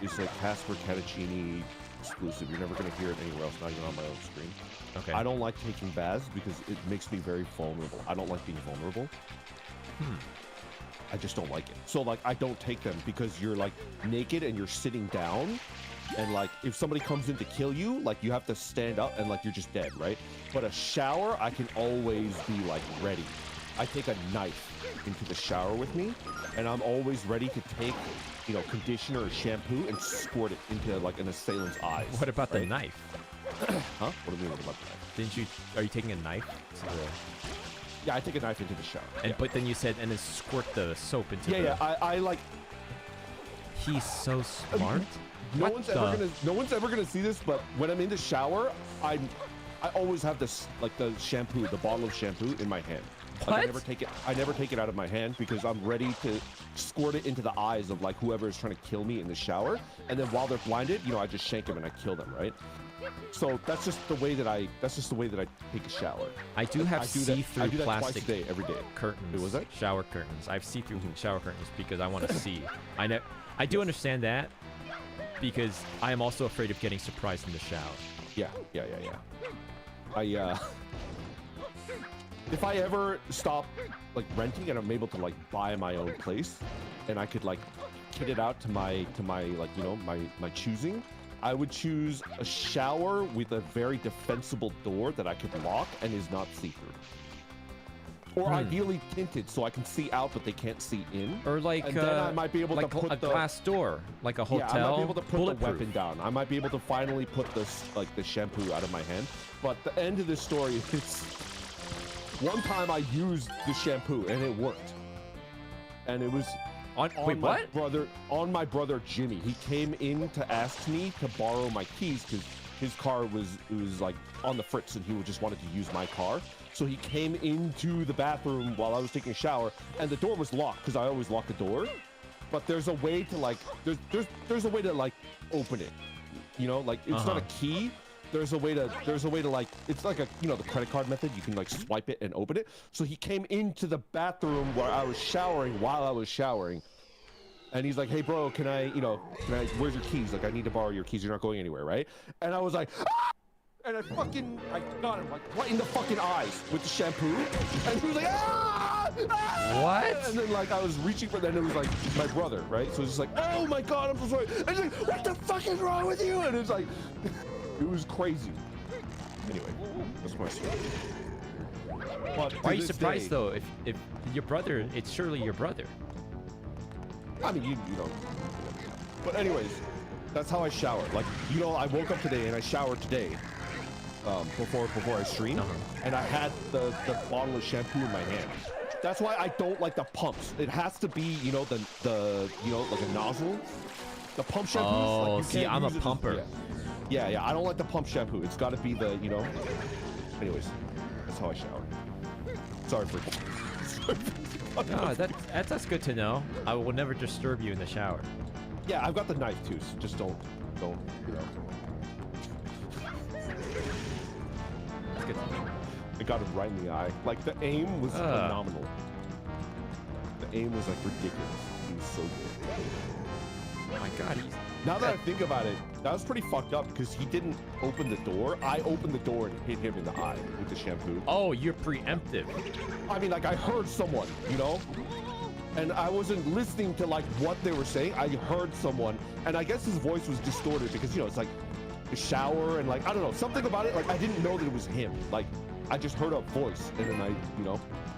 It's a Caspurr Catacini exclusive. You're never gonna hear it anywhere else, not even on my own screen. Okay. I don't like taking baths because it makes me very vulnerable. I don't like being vulnerable. I just don't like it. So like I don't take them because you're like naked and you're sitting down, and like if somebody comes in to kill you, like you have to stand up and like you're just dead, right? But a shower, I can always be like ready. I take a knife into the shower with me, and I'm always ready to take, conditioner or shampoo and squirt it into like an assailant's eyes. What about the right? knife? Huh? What do you mean what about the knife? Didn't you? Are you taking a knife? To the, Yeah, I take a knife into the shower. and yeah. but then you said and then squirt the soap into the. Yeah. I like. He's so smart. No What one's ever gonna see this, but when I'm in the shower, I always have this like the shampoo, the bottle of shampoo in my hand. Like, I What? never take it out of my hand because I'm ready to squirt it into the eyes of like whoever is trying to kill me in the shower, and then while they're blinded, I just shank them and I kill them, right? So that's just the way that I take a shower. I do have I do see-through that twice plastic a day, every day. curtains. Wait, was that? Shower curtains. I have see-through shower curtains because I want to see. I do understand that because I am also afraid of getting surprised in the shower. Yeah. If I ever stop like renting and I'm able to like buy my own place, and I could like kit it out to my like my choosing, I would choose a shower with a very defensible door that I could lock and is not see-through. Or ideally tinted so I can see out but they can't see in. Or like and then I might be able like to put a glass door, like a hotel. Yeah, I might be able to put the bulletproof. weapon down. I might be able to finally put this like the shampoo out of my hand. But the end of this story is one time I used the shampoo and it worked. And it was Wait, what? on my brother Jimmy. He came in to ask me to borrow my keys because his car was like on the fritz and he just wanted to use my car. So he came into the bathroom while I was taking a shower, and the door was locked because I always lock the door. But there's a way to like there's a way to like open it. Like it's not a key. There's a way to like, it's like the credit card method. You can like swipe it and open it. So he came into the bathroom where I was showering while I was showering. And he's like, hey bro, can I, where's your keys? Like I need to borrow your keys. You're not going anywhere, right? And I was like, ah! And I got him like right in the fucking eyes with the shampoo. And he was like, ah! Ah! What? And then like I was reaching for, then it was like my brother, right? So it's just like, oh my God, I'm so sorry. And he's like, what the fuck is wrong with you? And it's like, it was crazy. Anyway, that's my story. But Why are you surprised though? If your brother, it's surely your brother. I mean, you don't. But anyways, that's how I shower. Like, I woke up today and I showered today. Before I streamed, and I had the bottle of shampoo in my hand. That's why I don't like the pumps. It has to be, the like a nozzle. The pump shampoo. Oh, like, see, I'm a pumper. Yeah. I don't like the pump shampoo. It's got to be the, Anyways, that's how I shower. Sorry for. No, that's good to know. I will never disturb you in the shower. Yeah, I've got the knife too. So just don't. That's good to know. I got him right in the eye. Like the aim was phenomenal. The aim was like ridiculous. He was so good. Oh my God, Now that I think about it, that was pretty fucked up because he didn't open the door. I opened the door and hit him in the eye with the shampoo. Oh, you're preemptive. I mean, like I heard someone, and I wasn't listening to like what they were saying. I heard someone, and I guess his voice was distorted because it's like the shower and like I don't know, something about it. Like I didn't know that it was him. Like I just heard a voice, and then I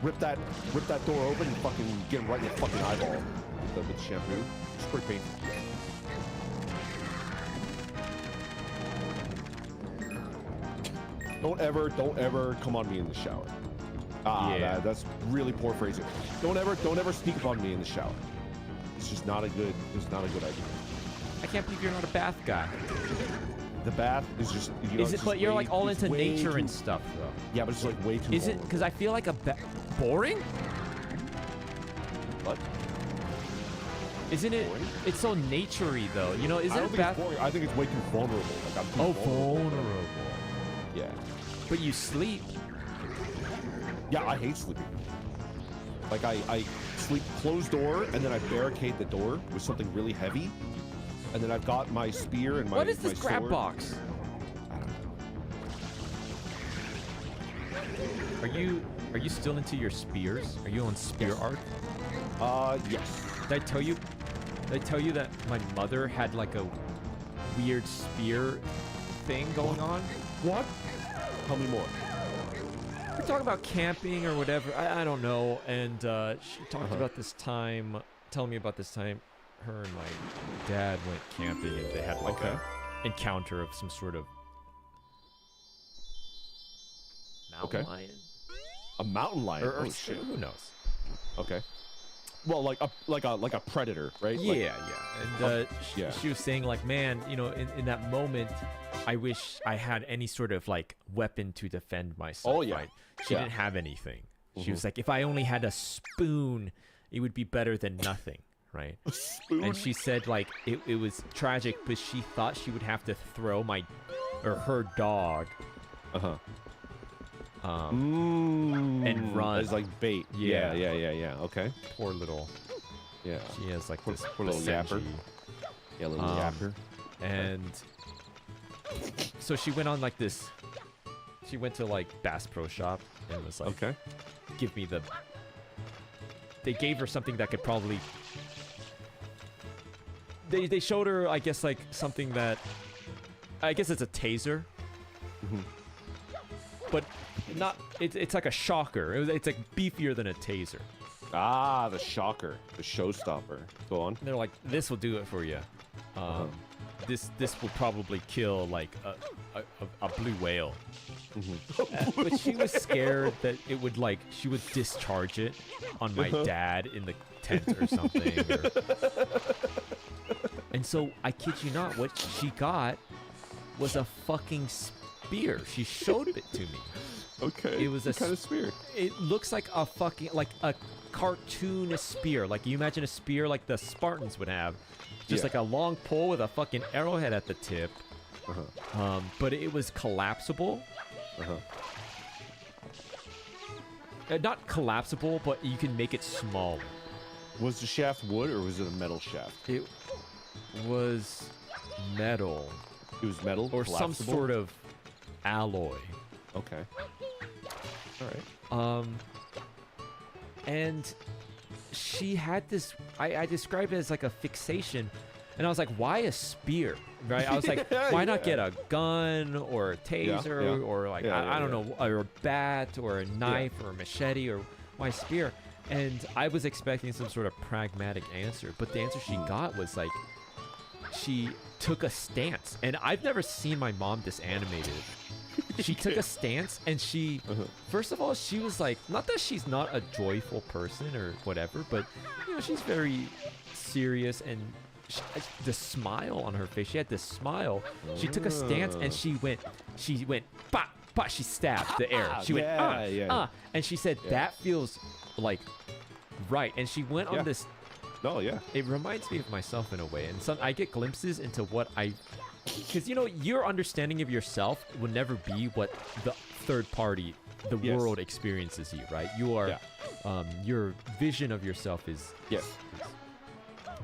rip that door open and fucking get him right in the fucking eyeball with the shampoo. It's pretty painful. Don't ever come on me in the shower. Yeah. That's really poor phrasing. Don't ever sneak up on me in the shower. It's just not a good idea. I can't believe you're not a bath guy. The bath is just. You know, Is it? But you're like all into nature and stuff, though. Yeah, but it's like way too. Is it? Because I feel like boring. What? Isn't it? Boring? It's so naturey, though. You know, I isn't don't it think bath? it's boring. I think it's way too vulnerable. Like I'm too Vulnerable. Yeah. But you sleep. Yeah, I hate sleeping. Like I sleep closed door and then I barricade the door with something really heavy, and then I've got my spear and my. What is this my grab sword. box? I don't know. Are you still into your spears? Are you on spear art? Yes. Did I tell you that my mother had like a weird spear thing going on? What? Tell me more. We're talking about camping or whatever. I don't know. And she talked about this time, telling me about this time her and my dad went camping and they had like a encounter of some sort of mountain lion. A mountain lion. Or Oh, shit. who knows? Okay. Well, like a predator, right? Yeah, Like, And she was saying like, man, you know, in that moment, I wish I had any sort of like weapon to defend myself. Oh, yeah. Right? She Yeah. didn't have anything. She was like, if I only had a spoon, it would be better than nothing, right? A spoon. And she said like it was tragic, but she thought she would have to throw her dog. And run. As like bait. Yeah. Yeah. Okay. Poor little. Yeah. She has like this poor little yapper. Basenji. Yeah, little yapper. And so she went on like this. She went to like Bass Pro Shop and was like, Okay. give me the. They gave her something that could probably. They showed her, I guess, like something that. I guess it's a taser. But not. It's like a shocker. It's like beefier than a taser. Ah, the shocker, the showstopper. Go on. And they're like, this will do it for you. This will probably kill like a blue whale. But she was scared that it would like she would discharge it on my dad in the tent or something. And so I kid you not, what she got was a fucking spear. She showed it to me. Okay. It was what kind of spear? It looks like a fucking like a cartoon spear. Like you imagine a spear like the Spartans would have. Just like a long pole with a fucking arrowhead at the tip. But it was collapsible. Not collapsible, but you can make it smaller. Was the shaft wood or was it a metal shaft? It was metal. It was metal Or some collapsible? sort of alloy. Okay. All right. And she had this, I described it as like a fixation. And I was like, why a spear? Right? I was like, why not get a gun or a taser or like, I don't know, or a bat or a knife or a machete or why spear? And I was expecting some sort of pragmatic answer. But the answer she got was like, she took a stance. And I've never seen my mom this animated. She took a stance and she, first of all, she was like, not that she's not a joyful person or whatever, but, you know, she's very serious and the smile on her face, she had this smile. She took a stance and she went, bah, bah, she stabbed the air. She went, and she said, that feels like right. And she went on this. Oh, yeah. It reminds me of myself in a way. And I get glimpses into what because, you know, your understanding of yourself will never be what the third party, the world experiences you, right? You are, your vision of yourself is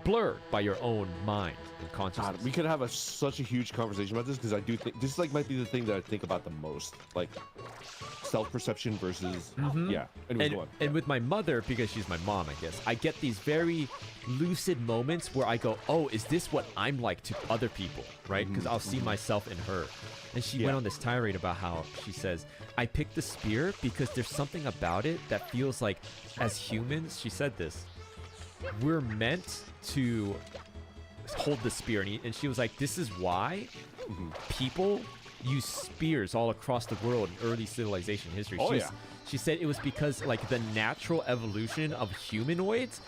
blurred by your own mind and consciousness. God, we could have such a huge conversation about this because I do think this like might be the thing that I think about the most, like self-perception versus Anyways, go on. And with my mother, because she's my mom, I guess, I get these very lucid moments where I go, oh, is this what I'm like to other people, right? Because I'll see myself in her. And she went on this tirade about how she says, I picked the spear because there's something about it that feels like, as humans, she said this, we're meant to hold the spear. And she was like, this is why people use spears all across the world in early civilization history. Oh, yeah. She said it was because like the natural evolution of humanoids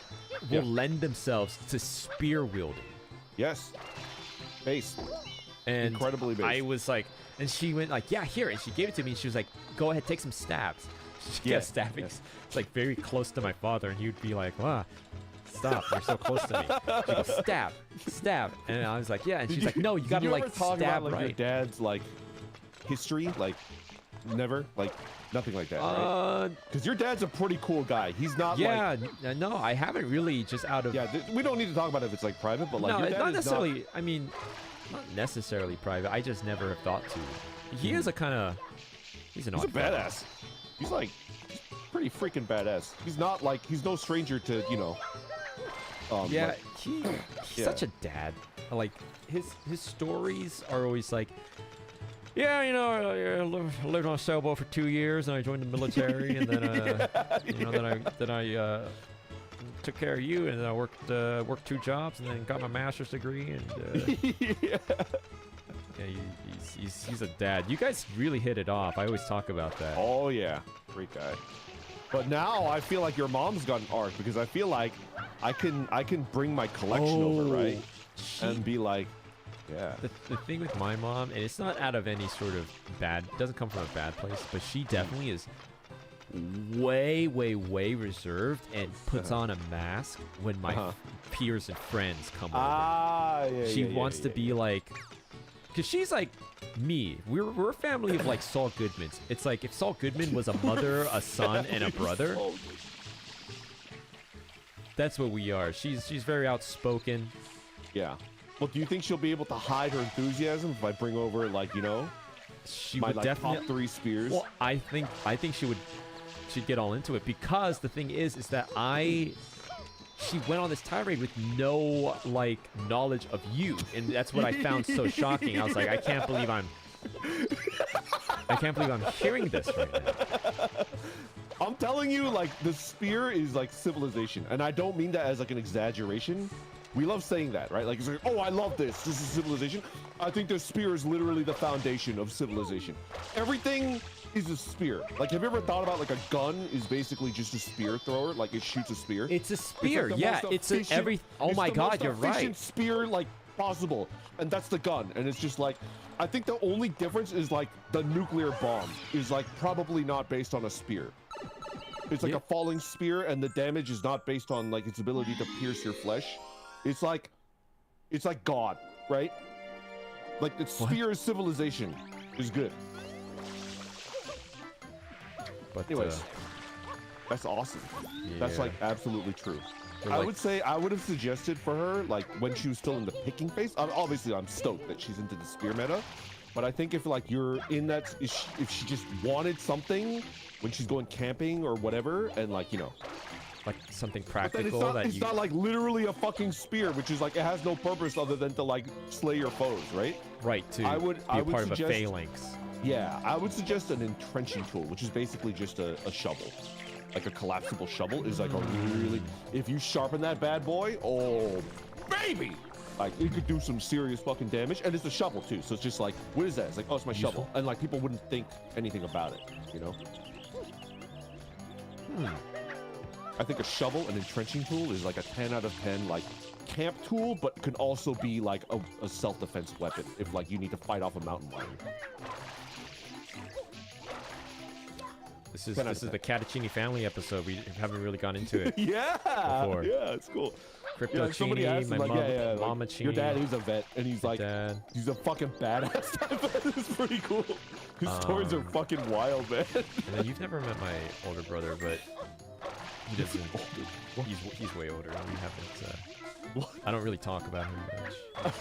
will lend themselves to spear wielding. Yes. Base. And Incredibly based. I was like, and she went like, yeah, here, and she gave it to me, and she was like, go ahead, take some stabs. She Yeah, kept stabbing. yes. It's like very close to my father, and he would be like, wow, stop, you're so close to me. She goes, stab, stab, and I was like, yeah, and she's like, no, you gotta Did like ever talk stab about, like, right. your dad's like history? Like, never? Like, nothing like that, right? Because your dad's a pretty cool guy. He's not yeah, no, I haven't really just out of. Yeah, we don't need to talk about it if it's like private, but like no, your dad not is necessarily. I mean, not necessarily private. I just never have thought to. He is a kind of. He's an He's a odd fellow. badass. He's like pretty freaking badass. He's not like he's no stranger to Yeah, like, he's Yeah. such a dad. Like his stories are always like, yeah, you know, I lived on a sailboat for 2 years, and I joined the military, and then you know, then I took care of you, and then I worked 2 jobs, and then got my master's degree, and yeah. yeah, he's a dad. You guys really hit it off. I always talk about that. Oh yeah, great guy. But now I feel like your mom's got an arc because I feel like I can bring my collection over, right? And be like, yeah. The thing with my mom, and it's not out of any sort of bad, doesn't come from a bad place, but she definitely is way reserved and puts on a mask when my peers and friends come over. Yeah. She wants to be like, because she's like me. We're a family of like Saul Goodmans. It's like if Saul Goodman was a mother, a son, and a brother. That's what we are. She's very outspoken. Yeah. Well, do you think she'll be able to hide her enthusiasm if I bring over like She my would like definitely. top 3 spears? Well, I think she'd get all into it because the thing is that she went on this tirade with no like knowledge of you, and that's what I found so shocking. I was like, I can't believe I'm hearing this right now. I'm telling you, like, the spear is like civilization, and I don't mean that as like an exaggeration. We love saying that, right? Like, it's like, oh, I love this. This is civilization. I think the spear is literally the foundation of civilization. Everything is a spear. Like, have you ever thought about like a gun is basically just a spear thrower? Like, it shoots a spear. It's a spear, like the yeah. most It's a efficient- every. Oh it's my the God, most you're efficient right. spear like possible, and that's the gun. And it's just like, I think the only difference is like the nuclear bomb is like probably not based on a spear. It's like a falling spear, and the damage is not based on like its ability to pierce your flesh. It's like God, right? Like the spear is civilization is good. But Anyways, that's awesome. That's yeah. like absolutely true. We're I like- would say I would have suggested for her like when she was still in the picking phase. Obviously, I'm stoked that she's into the spear meta, but I think if like you're in that, if she just wanted something when she's going camping or whatever, and like like something but then practical it's not like literally a fucking spear, which is like it has no purpose other than to like slay your foes, right? right to I would be a part of a suggest- phalanx. Yeah, I would suggest an entrenching tool, which is basically just a shovel. Like a collapsible shovel is like a really, if you sharpen that bad boy, oh baby, like it could do some serious fucking damage, and it's a shovel too. So it's just like, what is that? It's like, oh, it's my shovel, and like people wouldn't think anything about it, I think a shovel, an entrenching tool, is like a 10 out of 10 like camp tool, but can also be like a self-defense weapon if like you need to fight off a mountain lion. This is 10 out of the 10. Catacini family episode. We haven't really gone into it. Yeah, Before. yeah, it's cool. Crypto like somebody asked my him, like, mama like, your dad is a vet, and he's like, dad. he's a fucking badass type vet. It's pretty cool. His stories are fucking wild, man. And then you've never met my older brother, but he doesn't. He's way older. We haven't. I don't really talk about him much.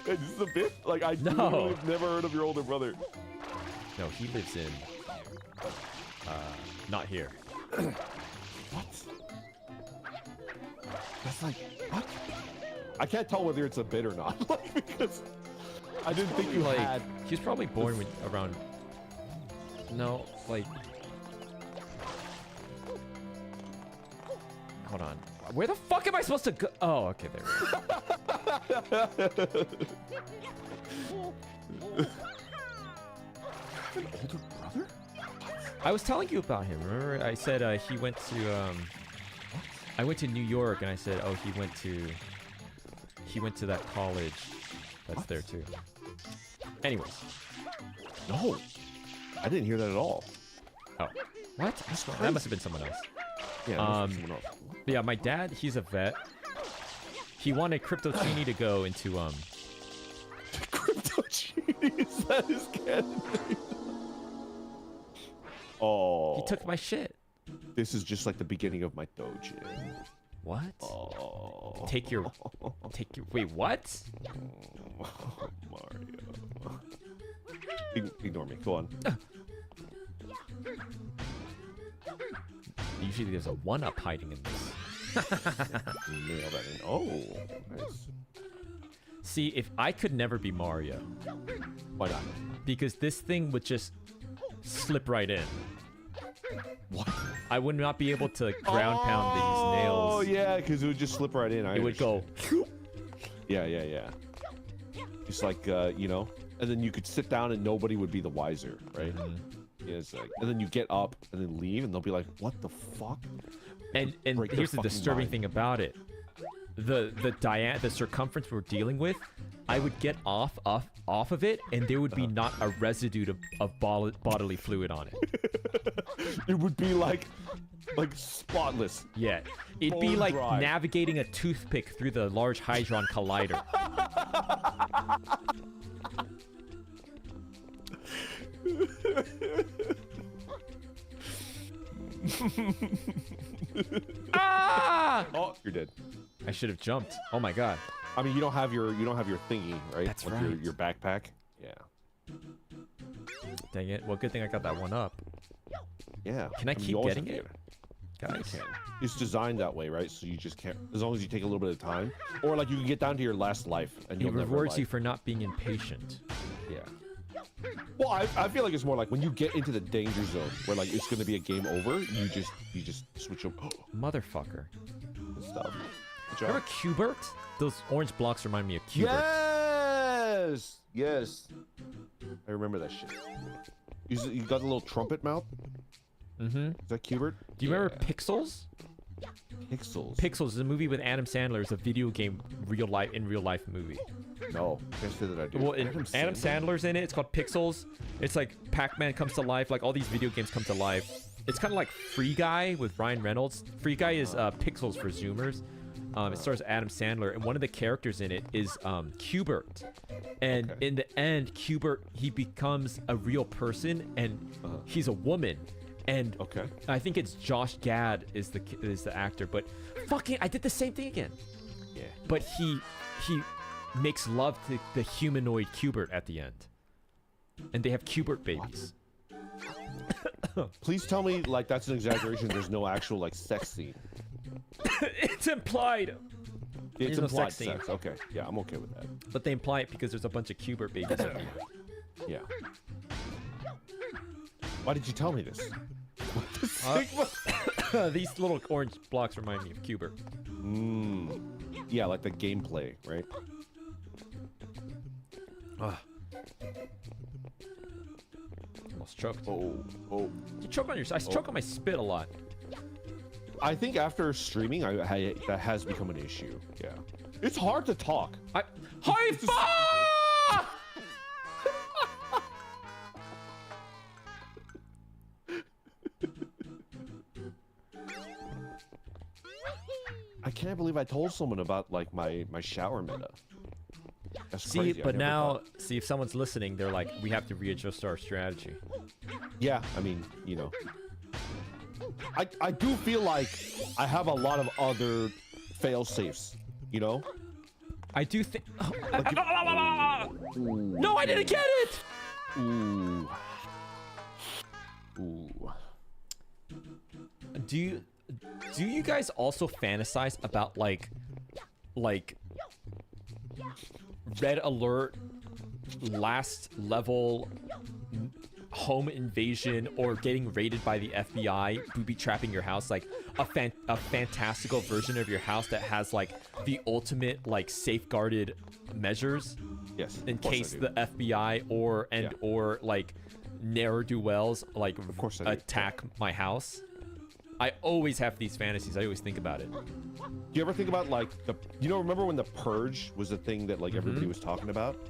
Hey, this is a bit like I No. literally have never heard of your older brother. No, he lives in. Not here. What? That's like what? I can't tell whether it's a bit or not, like, because I didn't think you Like had. he was probably born with around. No, like. Hold on. Where the fuck am I supposed to go? Oh, okay, there we go. have an older brother? I was telling you about him. Remember, I said he went to. I went to New York, and I said, oh, he went to that college. That's there too. Anyways. No, I didn't hear that at all. Oh, what? That must have been someone else. Yeah, that must have been someone else. Yeah, my dad, he's a vet. He wanted Cryptocini to go into Cryptocini, is that his canon name? Oh. He took my shit. This is just like the beginning of my dojo. What? Oh. Take your. Wait, what? Mario. Ignore me. Go on. Usually there's a 1-up hiding in this. Nail that in. Oh, nice. See, if I could never be Mario. Why not? Because this thing would just slip right in. What? I would not be able to ground pound these nails. Oh, yeah, because it would just slip right in. It would go. Yeah. Just like, you know, and then you could sit down and nobody would be the wiser, right? Yeah, it's like, and then you get up and then leave and they'll be like, what the fuck? And here's the disturbing thing about it. The circumference we're dealing with, I would get off of it and there would be not a residue of bodily fluid on it. It would be like spotless. Yeah. It'd be Bone like dry. navigating a toothpick through the Large Hadron Collider. Ah! Oh, you're dead. I should have jumped. Oh my god. I mean, you don't have your thingy, right? That's like right. Your backpack. Yeah. Dang it. Well, good thing I got that 1-up. Yeah. Can I mean, keep you always getting have to it? get Guys. You can. It's designed that way, right? So you just can't, as long as you take a little bit of time, or like you can get down to your last life and It you'll never rewards like, you for not being impatient. Yeah. Well, I feel like it's more like when you get into the danger zone where like it's gonna be a game over, you just switch up. Motherfucker. Good stuff. Good job. Remember Cubert? Those orange blocks remind me of Cubert. Yes. I remember that shit. You got the little trumpet mouth. Mm-hmm. Is that Cubert? Do you remember Pixels? Pixels? Pixels is a movie with Adam Sandler. It's a video game real life movie. No, can't say that I do. Well, Adam Sandler's in it. It's called Pixels. It's like Pac-Man comes to life. Like all these video games come to life. It's kind of like Free Guy with Ryan Reynolds. Free Guy is Pixels for Zoomers. It stars Adam Sandler, and one of the characters in it is Cubert. And in the end, Cubert, he becomes a real person, and he's a woman. And I think it's Josh Gad is the actor, but fucking, I did the same thing again. Yeah. But he makes love to the humanoid Cubert at the end, and they have Cubert babies. Please tell me like that's an exaggeration. There's no actual like sex scene. It's implied. It's There's no implied sex scene. sex. Okay, yeah, I'm okay with that. But they imply it because there's a bunch of Cubert babies. At the end. Yeah. Why did you tell me this? What the Sigma? These little orange blocks remind me of Cubert. Yeah, like the gameplay, right? Almost choked. Oh. You choke on your. I choke on my spit a lot. I think after streaming, that has become an issue. Yeah. It's hard to talk. High five! I can't believe I told someone about like my shower meta. That's See, crazy. I but never now, thought. see if someone's listening, they're like, we have to readjust our strategy. Yeah, I mean, you know. I do feel like I have a lot of other fail safes, you know? I do think. Ooh. No, I didn't get it. Ooh. Do you guys also fantasize about like red alert, last level home invasion, or getting raided by the FBI, booby trapping your house, like a fantastical version of your house that has like the ultimate like safeguarded measures Yes. in of course I case do. the FBI or like ne'er-do-wells like course I do. attack my house. I always have these fantasies. I always think about it. Do you ever think about like remember when the purge was the thing that like everybody was talking about?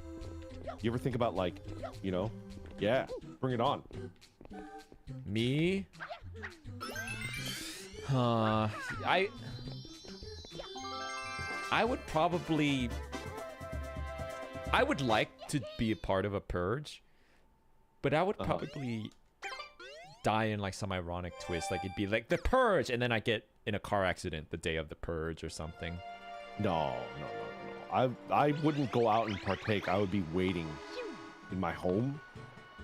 You ever think about like, yeah, bring it on. Me? I would probably... I would like to be a part of a purge, but I would probably die in like some ironic twist. Like it'd be like the purge, and then I get in a car accident the day of the purge or something. No. I wouldn't go out and partake. I would be waiting in my home,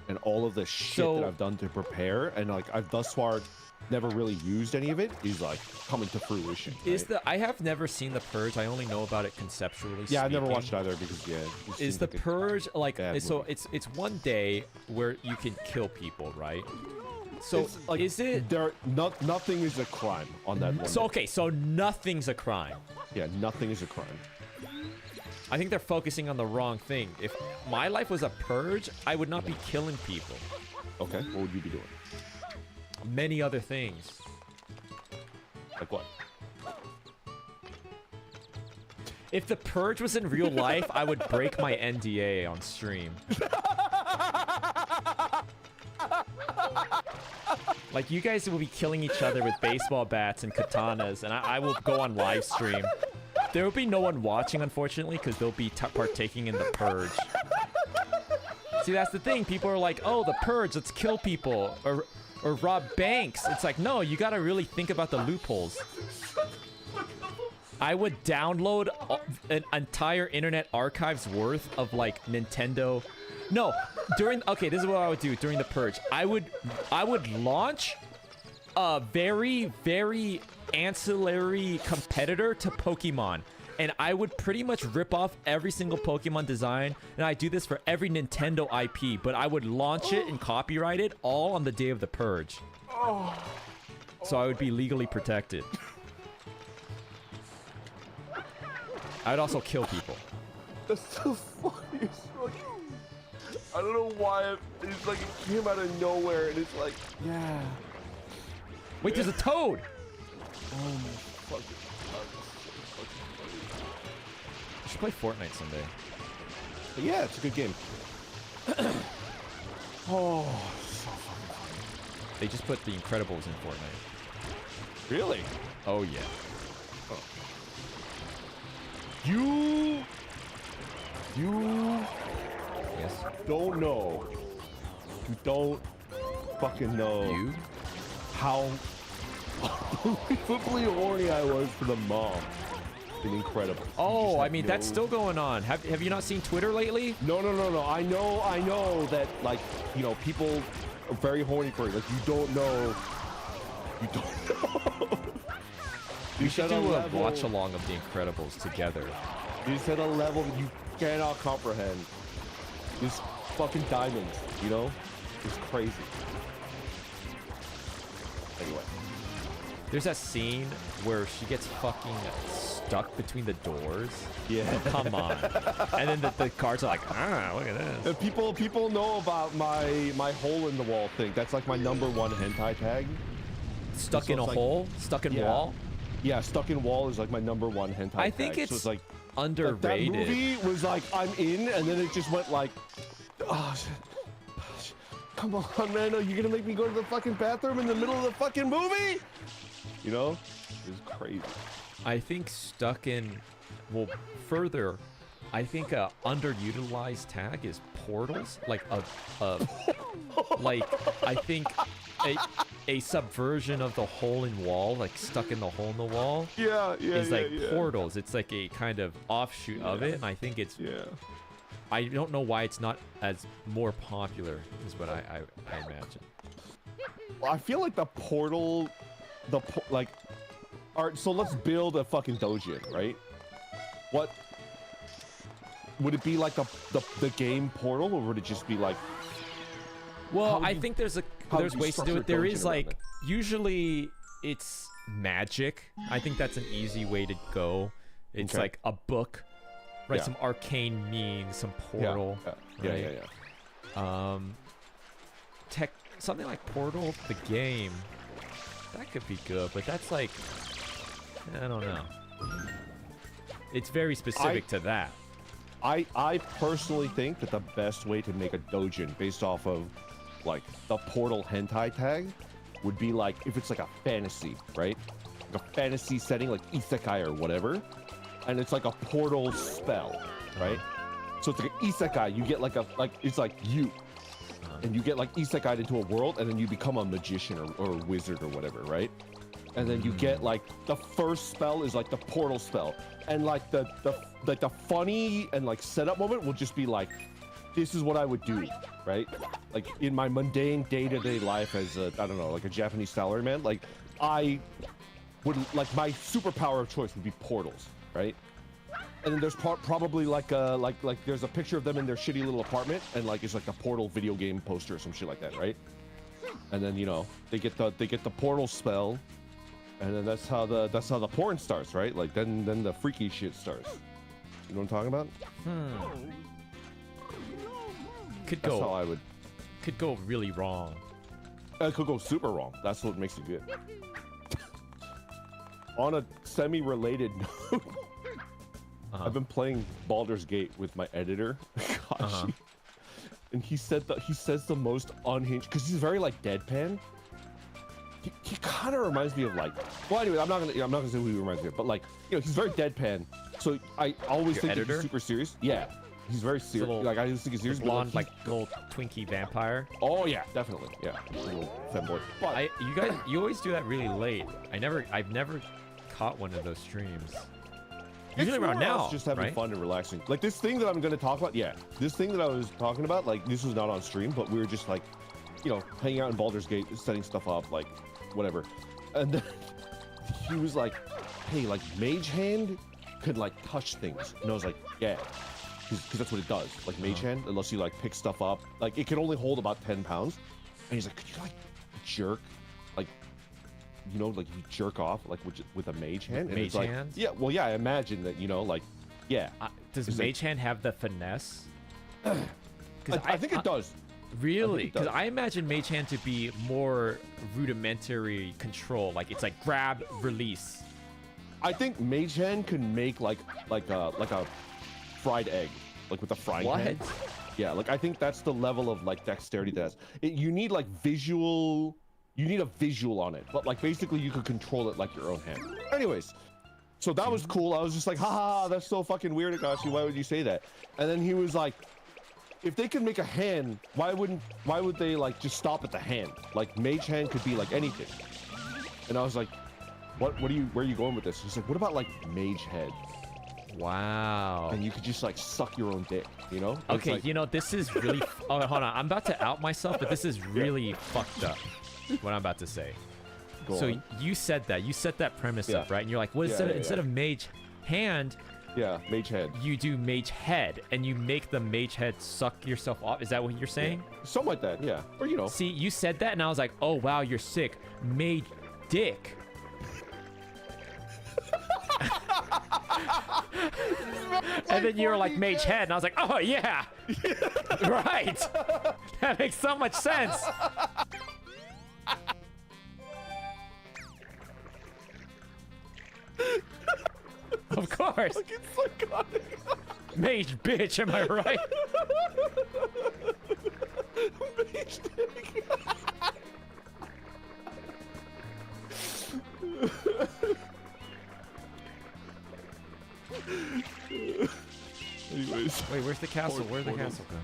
and all of the shit that I've done to prepare, and like I've thus far never really used any of it, is like coming to fruition. Right? I have never seen the purge. I only know about it conceptually. Yeah, I've never watched it either because is the purge like so? movie. It's one day where you can kill people, right? So like, is it nothing is a crime on that one? So day. okay, so nothing's a crime. Yeah, nothing is a crime. I think they're focusing on the wrong thing. If my life was a purge, I would not be killing people. Okay, what would you be doing? Many other things. Like what? If the purge was in real life, I would break my NDA on stream. Like, you guys will be killing each other with baseball bats and katanas, and I will go on live stream. There will be no one watching, unfortunately, because they'll be partaking in the purge. See, that's the thing. People are like, oh, the purge, let's kill people. Or rob banks. It's like, no, you gotta really think about the loopholes. I would download an entire internet archive's worth of, like, Nintendo... No, okay, this is what I would do during the purge. I would launch a very, very ancillary competitor to Pokemon. And I would pretty much rip off every single Pokemon design. And I do this for every Nintendo IP. But I would launch it and copyright it all on the day of the purge. So I would be legally protected. I would also kill people. That's so funny. I don't know why it's like it came out of nowhere, and it's like, yeah. Wait, there's a toad! Oh my fucking god. We should play Fortnite someday. But yeah, it's a good game. Oh, so fucking funny. They just put The Incredibles in Fortnite. Really? Oh, yeah. Oh. You Yes. don't know. You don't fucking know You? how unbelievably horny I was for the mom. It's incredible. Oh, I mean, that's still going on. Have you not seen Twitter lately? No. I know that, like, people are very horny for it. Like, you don't know. We should do a watch-along of The Incredibles together. You said a level that you cannot comprehend. This fucking diamonds, It's crazy. Anyway. There's that scene where she gets fucking stuck between the doors. Yeah. Come on. And then the cards are like, look at this. And people know about my hole in the wall thing. That's like my #1 hentai tag. Stuck in a like, hole? Stuck in wall? Yeah, stuck in wall is like my #1 hentai tag. I think So it's like underrated. That movie was like, I'm in, and then it just went like, oh, come on, man, are you gonna make me go to the fucking bathroom in the middle of the fucking movie? It was crazy. I think stuck in, well, further, I think a underutilized tag is portals. Like I think a subversion of the hole in wall, like stuck in the hole in the wall. Yeah. Is like portals. It's like a kind of offshoot of it, and I think it's. Yeah. I don't know why it's not as more popular, is what I imagine. Well, I feel like the portal, all right, so let's build a fucking doujin, right? What would it be, like the game Portal, or would it just be like? Well, I think there's ways to do it. There is like, it? usually it's magic. I think that's an easy way to go. It's like a book, right? Yeah. Some arcane means, some portal. Yeah. something like Portal the game. That could be good, but that's like, I don't know. It's very specific to that. I personally think that the best way to make a dojin based off of like the Portal hentai tag would be like if it's like a fantasy, right? Like a fantasy setting like isekai or whatever, and it's like a Portal spell, right? So it's like an isekai. You get like it's like you, and you get like isekai into a world, and then you become a magician or a wizard or whatever, right? And then you get like the first spell is like the Portal spell, and like the funny and like setup moment will just be like, this is what I would do, right? Like in my mundane day-to-day life as a, I don't know, like a Japanese salaryman, like I would like my superpower of choice would be portals, right? And then there's probably like there's a picture of them in their shitty little apartment, and like it's like a Portal video game poster or some shit like that, right? And then you know they get the Portal spell, and then that's how the porn starts, right? Like then the freaky shit starts. You know what I'm talking about? That's how I would. Could go really wrong. It could go super wrong. That's what makes it good. On a semi-related note, I've been playing Baldur's Gate with my editor, Kashi, and he says the most unhinged, because he's very like deadpan. He kind of reminds me of like, well, anyway, I'm not gonna say who he reminds me of, but like, you know, he's very deadpan. So I always think that he's super serious. Yeah, he's very serious. Like I just think he's serious. Blonde, like little Twinkie vampire. Oh yeah, definitely. Yeah, little femboy. But you always do that really late. I've never caught one of those streams. Usually around now, just having fun and relaxing. Like this thing that I'm gonna talk about. Yeah, this thing that I was talking about. Like this was not on stream, but we were just like, you know, hanging out in Baldur's Gate, setting stuff up, like whatever. And then he was like, "Hey, like Mage Hand could like touch things," and I was like, "Yeah." Because that's what it does. Like Mage Hand, unless you like pick stuff up, like it can only hold about 10 pounds. And he's like, could you like jerk, like, you know, like you jerk off like with a Mage Hand? And Mage Hand? Yeah, well, yeah, I imagine that, you know, like, yeah. Does Mage Hand have the finesse? I think it does. Really? Because I imagine Mage Hand to be more rudimentary control. Like it's like grab, release. I think Mage Hand can make like a fried egg, like with a frying pan. Yeah, like I think that's the level of like dexterity that's you need like visual, you need a visual on it, but like basically you could control it like your own hand. Anyways, so that was cool. I was just like, haha, that's so fucking weird, Akashi, why would you say that? And then he was like, if they could make a hand, why would they like just stop at the hand? Like Mage Hand could be like anything. And I was like, where are you going with this? He's like, what about like Mage Head? Wow. And you could just like suck your own dick, you know? Okay, like... you know, this is really oh, hold on. I'm about to out myself, but this is really fucked up what I'm about to say. Go so on. you said that. You set that premise up, right? And you're like, well, instead of Mage Hand, Mage Head. You do Mage Head, and you make the Mage Head suck yourself off. Is that what you're saying? Yeah. Something like that, yeah. Or you know. See, you said that, and I was like, oh wow, you're sick. Mage Dick. And then you were like Mage Head, and I was like, oh yeah, right. That makes so much sense. Of course. Mage bitch, am I right? Mage dick. Anyways. Wait, where's the castle? Where'd the castle go?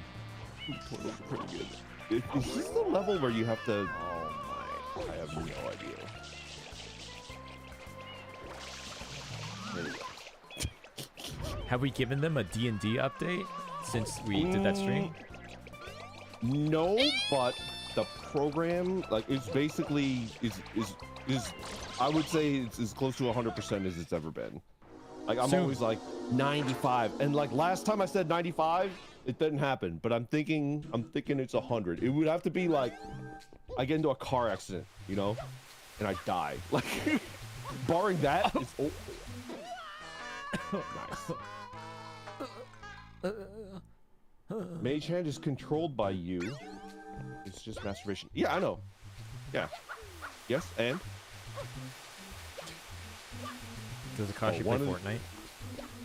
Portal's pretty good. Is this the level where you have to... Oh my... I have no idea. There we go. Have we given them a D&D update since we did that stream? No, but the program, like, it's basically is I would say it's as close to 100% as it's ever been. Like I'm always like 95, and like last time I said 95, it didn't happen. But I'm thinking it's 100. It would have to be like I get into a car accident, you know, and I die. Like, barring that, it's nice. Mage Hand is controlled by you. It's just masturbation. Yeah, I know. Yeah. Yes, and Does Akashi play one of the- Fortnite?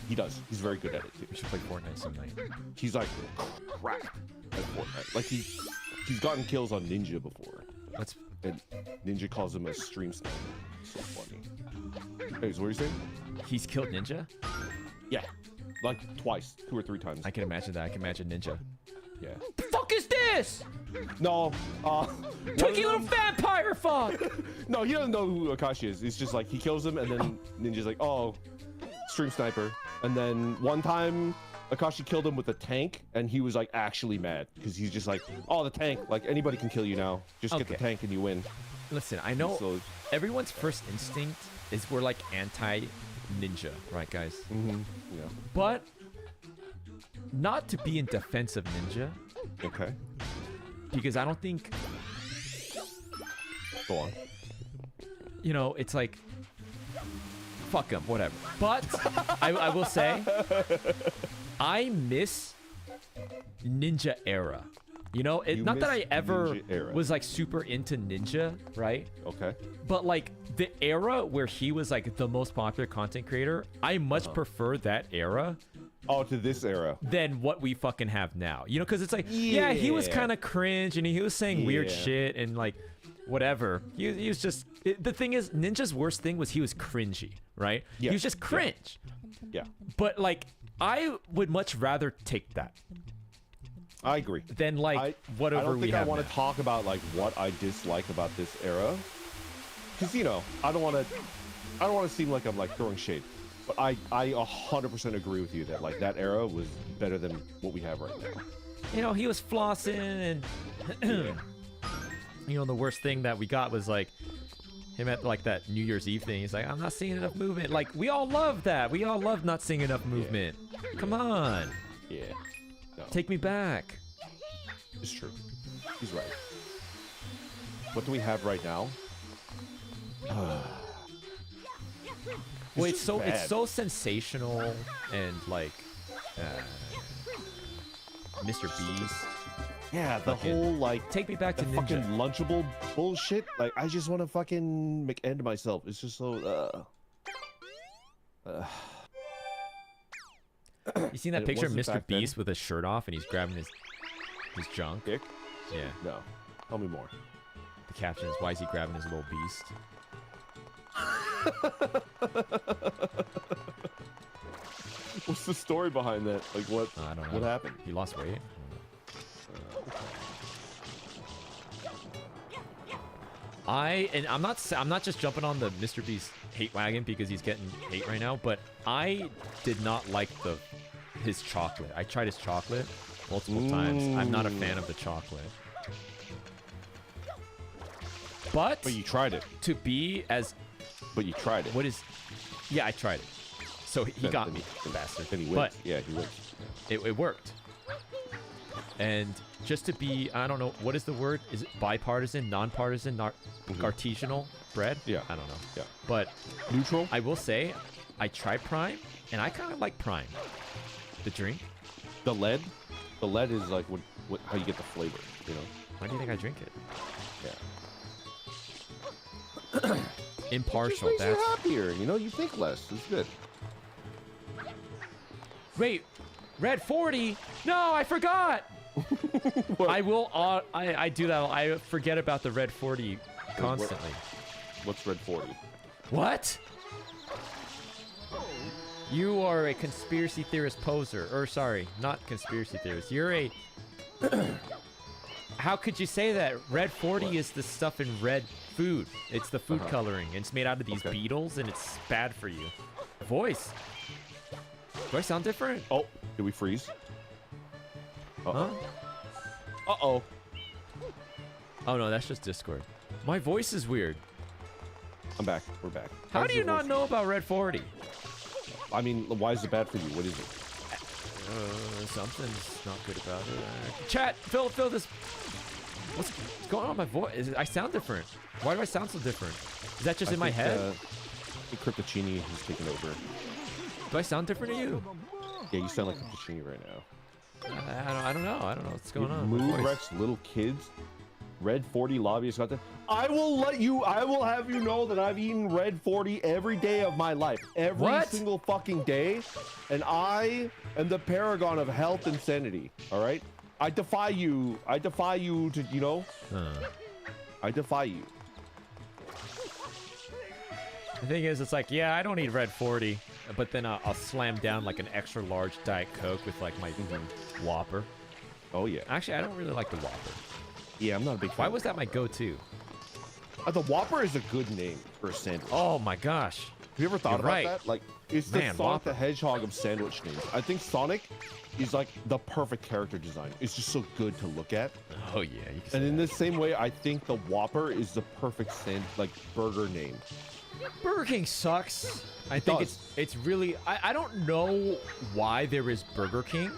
he does. He's very good at it too. We should play Fortnite some night. He's like crap at Fortnite. Like he's gotten kills on Ninja before. Let's. And Ninja calls him a stream sniper. So funny. Hey, so what are you saying? He's killed Ninja. Yeah. Like twice, 2 or 3 times. I can imagine that. I can imagine Ninja. Yeah. The fuck is this? No, Twinkie little vampire fuck! no, he doesn't know who Akashi is. It's just like he kills him and then Ninja's like, oh, stream sniper. And then one time Akashi killed him with a tank and he was like actually mad because he's just like, oh, the tank, like anybody can kill you now. Just get the Okay. tank and you win. Listen, I know So, everyone's first instinct is we're like anti-ninja, right, guys? yeah. But not to be in defense of Ninja, Okay. because I don't think, Go on. you know, it's like, fuck them, whatever. But I will say, I miss Ninja era. You know, You not that miss I ever Ninja era. was like super into Ninja, right? Okay. But like the era where he was like the most popular content creator, I much prefer that era Oh, to this era. than what we fucking have now. You know, because it's like, yeah, he was Yeah. kind of cringe and he was saying weird Yeah. shit and like whatever. He was just, the thing is, Ninja's worst thing was he was cringy, right? Yeah. He was just cringe. Yeah. But like, I would much rather take that I agree. than like I whatever don't we think I have want now. to talk about like what I dislike about this era, because you know I don't want to seem like I'm like throwing shade, but I 100% agree with you that like that era was better than what we have right now. You know, he was flossing and you know, the worst thing that we got was like him at like that New Year's Eve thing. He's like, I'm not seeing enough movement. Like, we all love that. We all love not seeing enough movement. Come on. Yeah, no, Take me back. it's true. He's right. What do we have right now? Well, just it's bad. so sensational and like Mr. Beast. Yeah, the Fucking- whole like Take me back the to fucking Ninja. lunchable bullshit. Like I just want to fucking make end myself. It's just so. You seen that And it picture of wasn't Mr. back then. Beast with his shirt off and he's grabbing his junk? Dick? Yeah. No. Tell me more. The caption is, why is he grabbing his little beast? What's the story behind that? Like what? I don't know. What happened? He lost weight? I'm not just jumping on the Mr. Beast hate wagon because he's getting hate right now, but I did not like his chocolate. I tried his chocolate multiple times. I'm not a fan of the chocolate. But But you tried it. to be as But you tried it. what is yeah, I tried it. So he Then- got then me, he- bastard. Then he wins. But Yeah, he wins. it worked. And just to be, I don't know, what is the word? Is it bipartisan, nonpartisan, artisanal bread? Yeah. I don't know. Yeah. But Neutral? I will say, I tried Prime, and I kind of like Prime. The drink. The lead? The lead is like what how you get the flavor, you know? Why do you think I drink it? Yeah. Impartial. It just makes That's you happier, you know? You think less. It's good. wait. Red 40. No, I forgot. What? I will. I do that. I forget about the Red 40 constantly. What's Red 40? What? You are a conspiracy theorist poser. Or sorry, not conspiracy theorist. You're a... How could you say that? Red 40 is the stuff in red food. It's the food coloring. It's made out of these Okay. beetles, and it's bad for you. Voice. Do I sound different? Oh, did we freeze? Huh? Uh-oh. Oh, no, that's just Discord. My voice is weird. I'm back. We're back. How How's do you your not voice? know about Red 40? I mean, why is it bad for you? What is it? Something's not good about it. Chat, fill this. What's going on with my voice? I sound different. Why do I sound so different? Is that just in my head? I think Cryptocini has taken over. Do I sound different to you? Yeah, you sound like Cryptocini right now. I don't know. I don't know what's going on. with my Mood voice. Rex little kids. Red 40 lobbyist got that. I will have you know that I've eaten Red 40 every day of my life. Every single fucking day. And I am the paragon of health and sanity. All right? I defy you to, you know? I defy you. The thing is, it's like, yeah, I don't need Red 40, but then I'll slam down like an extra large Diet Coke with like my Whopper. Oh yeah. Actually, I don't really like the Whopper. Yeah, I'm not a big fan. Why was that my go-to? The Whopper is a good name for a sandwich. Oh my gosh. Have you ever thought about that? Like, it's the Sonic Whopper. the Hedgehog of sandwich names. I think Sonic is like the perfect character design. It's just so good to look at. Oh yeah. You can And in the same way, I think the Whopper is the perfect burger name. Burger King sucks. I think it's really I don't know why there is Burger King.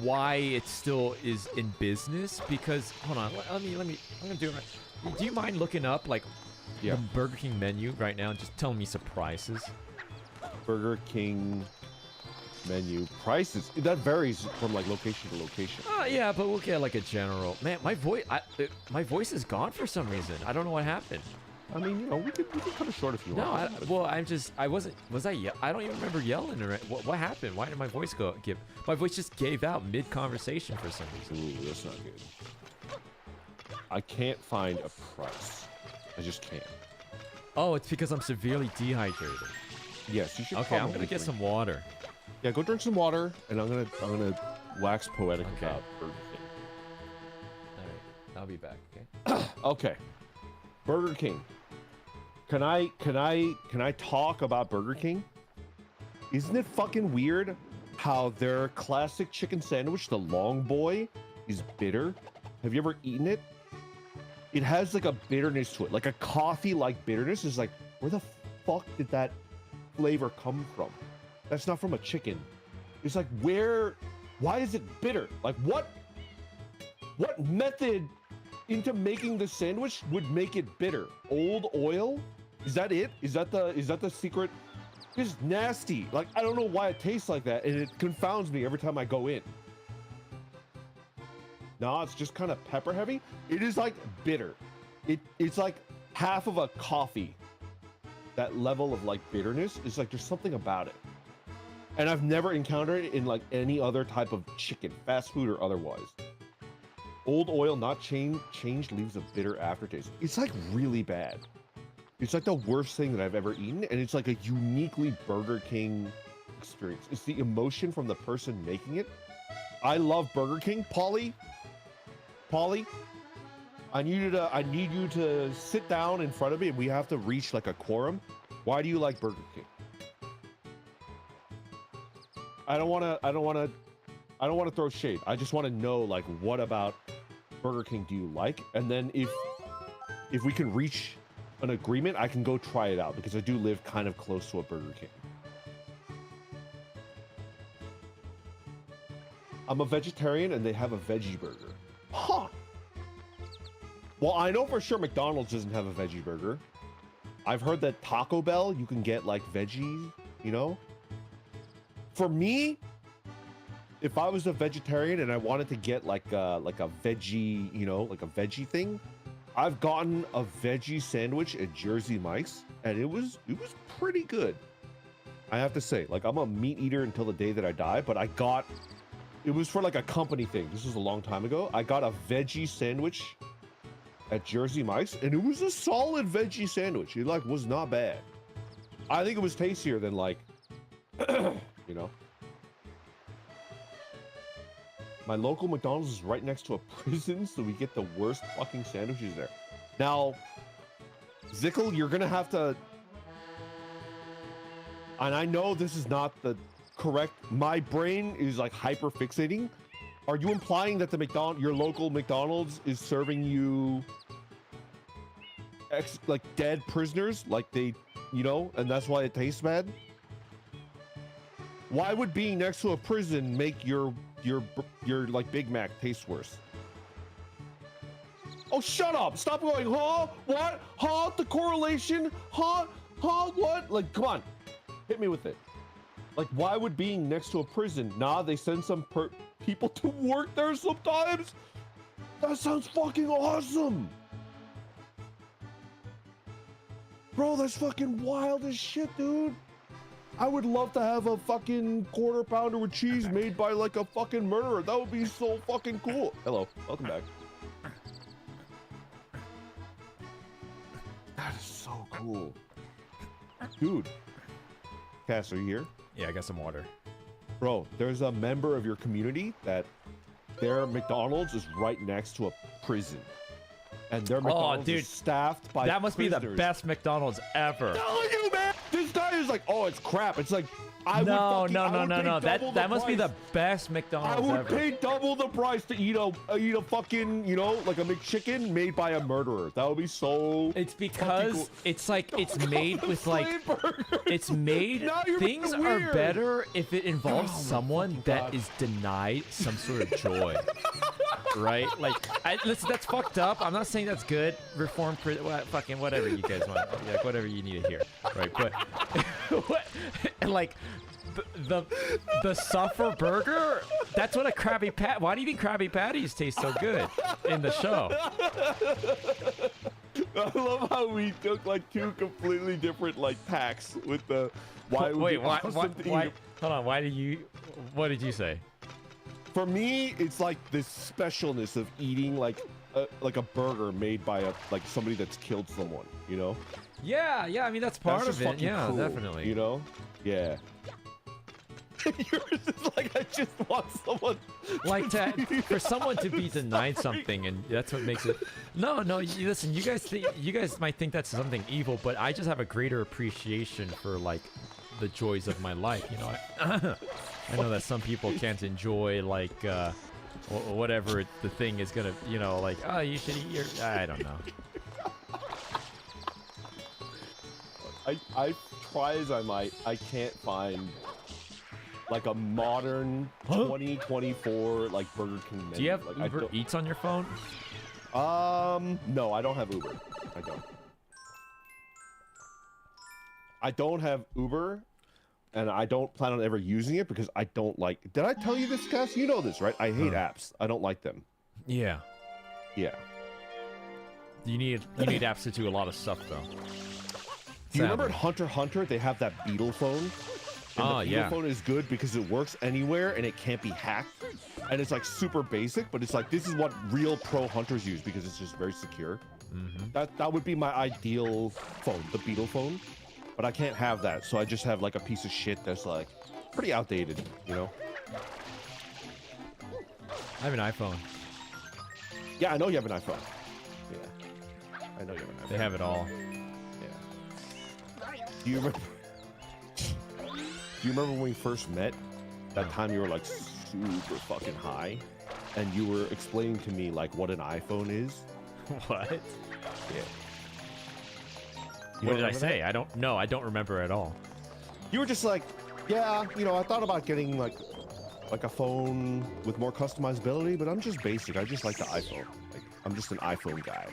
Why it still is in business, because hold on, let me I'm gonna do it right. Do you mind looking up like the Burger King menu right now and just telling me some prices? Burger King menu prices, that varies from like location to location. Yeah, but we'll get like a general. Man, my voice is gone for some reason. I don't know what happened. I mean, you know, we could cut it short if you want. Well, I don't even remember yelling or what happened. Why did my voice my voice just gave out mid-conversation for some reason. Ooh, that's not good. I can't find a price. I just can't. Oh, it's because I'm severely dehydrated. Yes, you should. Okay, I'm gonna get some water. Yeah, go drink some water, and I'm gonna wax poetic about Burger King. All right, I'll be back. Okay. Okay. Burger King. Can I talk about Burger King? Isn't it fucking weird how their classic chicken sandwich, the long boy, is bitter? Have you ever eaten it? It has like a bitterness to it, like a coffee-like bitterness. It's like, where the fuck did that flavor come from? That's not from a chicken. It's like, why is it bitter? Like what method into making the sandwich would make it bitter? Old oil? Is that it? Is that the secret? It's nasty. Like, I don't know why it tastes like that, and it confounds me every time I go in. No, it's just kind of pepper heavy. It is like bitter. It's like half of a coffee. That level of like bitterness is like, there's something about it. And I've never encountered it in like any other type of chicken, fast food or otherwise. Old oil not changed leaves a bitter aftertaste. It's like really bad. It's like the worst thing that I've ever eaten, and it's like a uniquely Burger King experience. It's the emotion from the person making it. I love Burger King. Polly, I need you to sit down in front of me, and we have to reach like a quorum. Why do you like Burger King? I don't want to throw shade. I just want to know, like, what about Burger King do you like? And then if we can reach an agreement, I can go try it out, because I do live kind of close to a Burger King. I'm a vegetarian and they have a veggie burger. Huh. Well, I know for sure McDonald's doesn't have a veggie burger. I've heard that Taco Bell, you can get like veggies, you know? For me, if I was a vegetarian and I wanted to get like a veggie, you know, like a veggie thing, I've gotten a veggie sandwich at Jersey Mike's, and it was pretty good. I have to say, like, I'm a meat eater until the day that I die, but it was for like a company thing. This was a long time ago. I got a veggie sandwich at Jersey Mike's, and it was a solid veggie sandwich. It like was not bad. I think it was tastier than like, you know. My local McDonald's is right next to a prison, so we get the worst fucking sandwiches there. Now, Zickle, you're gonna have to, and I know this is not the correct, my brain is like hyper fixating. Are you implying that your local McDonald's is serving you like dead prisoners, like they, you know, and that's why it tastes bad? Why would being next to a prison make your like Big Mac taste worse? Oh, shut up! Stop going, huh? What? Huh? The correlation? Huh? Huh? What? Like, come on, hit me with it. Like, why would being next to a prison? Nah, they send some people to work there sometimes. That sounds fucking awesome. Bro, that's fucking wild as shit, dude. I would love to have a fucking quarter pounder with cheese made by like a fucking murderer. That would be so fucking cool. Hello, welcome back. That is so cool. Dude. Cass, are you here? Yeah, I got some water. Bro, there's a member of your community that their McDonald's is right next to a prison. And their McDonald's dude, is staffed by That must be the prisoners. best McDonald's ever. I'm telling you, man. This guy is like, oh, it's crap. It's like, I would No. pay double That must be the price. best I McDonald's would ever. pay double the price to eat a fucking, you know, like a McChicken made by a murderer. That would be so. It's because cool. it's like it's made with like Slave burger. it's made. Now you're Things being are weird. better if it involves Oh my someone fucking that God. is denied some sort of joy. Right? Like, listen, that's fucked up. I'm not saying that's good. Reform, fucking whatever you guys want. Like, whatever you need to hear. Right? But, and like, the suffer burger, that's what a Krabby Patty. Why do you think Krabby Patties taste so good in the show? I love how we took like two completely different like tacks with the. Why? Would Wait, be why? awesome to eat Why? Hold on. Why did you? What did you say? For me, it's like this specialness of eating like a burger made by somebody that's killed someone. You know. Yeah. I mean, that's part That's of just it. fucking Yeah, cool, definitely. You know. Yeah. Yours is like I just want someone. Like for someone to be denied something, and that's what makes it. No, listen, you guys might think that's something evil, but I just have a greater appreciation for like the joys of my life. You know, I know that some people can't enjoy like whatever the thing is gonna. You know, like oh, you should eat your. I don't know. I try as I might, I can't find like a modern 2024 like Burger King menu. Do you have like, Uber Eats on your phone? No, I don't have Uber. I don't have Uber, and I don't plan on ever using it because I don't like. Did I tell you this, Cass? You know this, right? I hate apps. I don't like them. Yeah. Yeah. You need apps to do a lot of stuff though. Do you remember at Sadly. Hunter x Hunter they have that beetle phone? And Oh, the beetle yeah. phone is good because it works anywhere and it can't be hacked. And it's like super basic, but it's like this is what real pro hunters use because it's just very secure. That would be my ideal phone, the beetle phone. But I can't have that, so I just have like a piece of shit that's like pretty outdated, you know? I have an iPhone. Yeah, I know you have an iPhone. Yeah. I know you have an iPhone. They have it all. Yeah. Do you remember when we first met? That time you were like super fucking high, and you were explaining to me like what an iPhone is. What? Yeah. You What don't did I remember say? that? I don't know. I don't remember at all. You were just like, yeah, you know, I thought about getting like a phone with more customizability, but I'm just basic. I just like the iPhone. Like, I'm just an iPhone guy.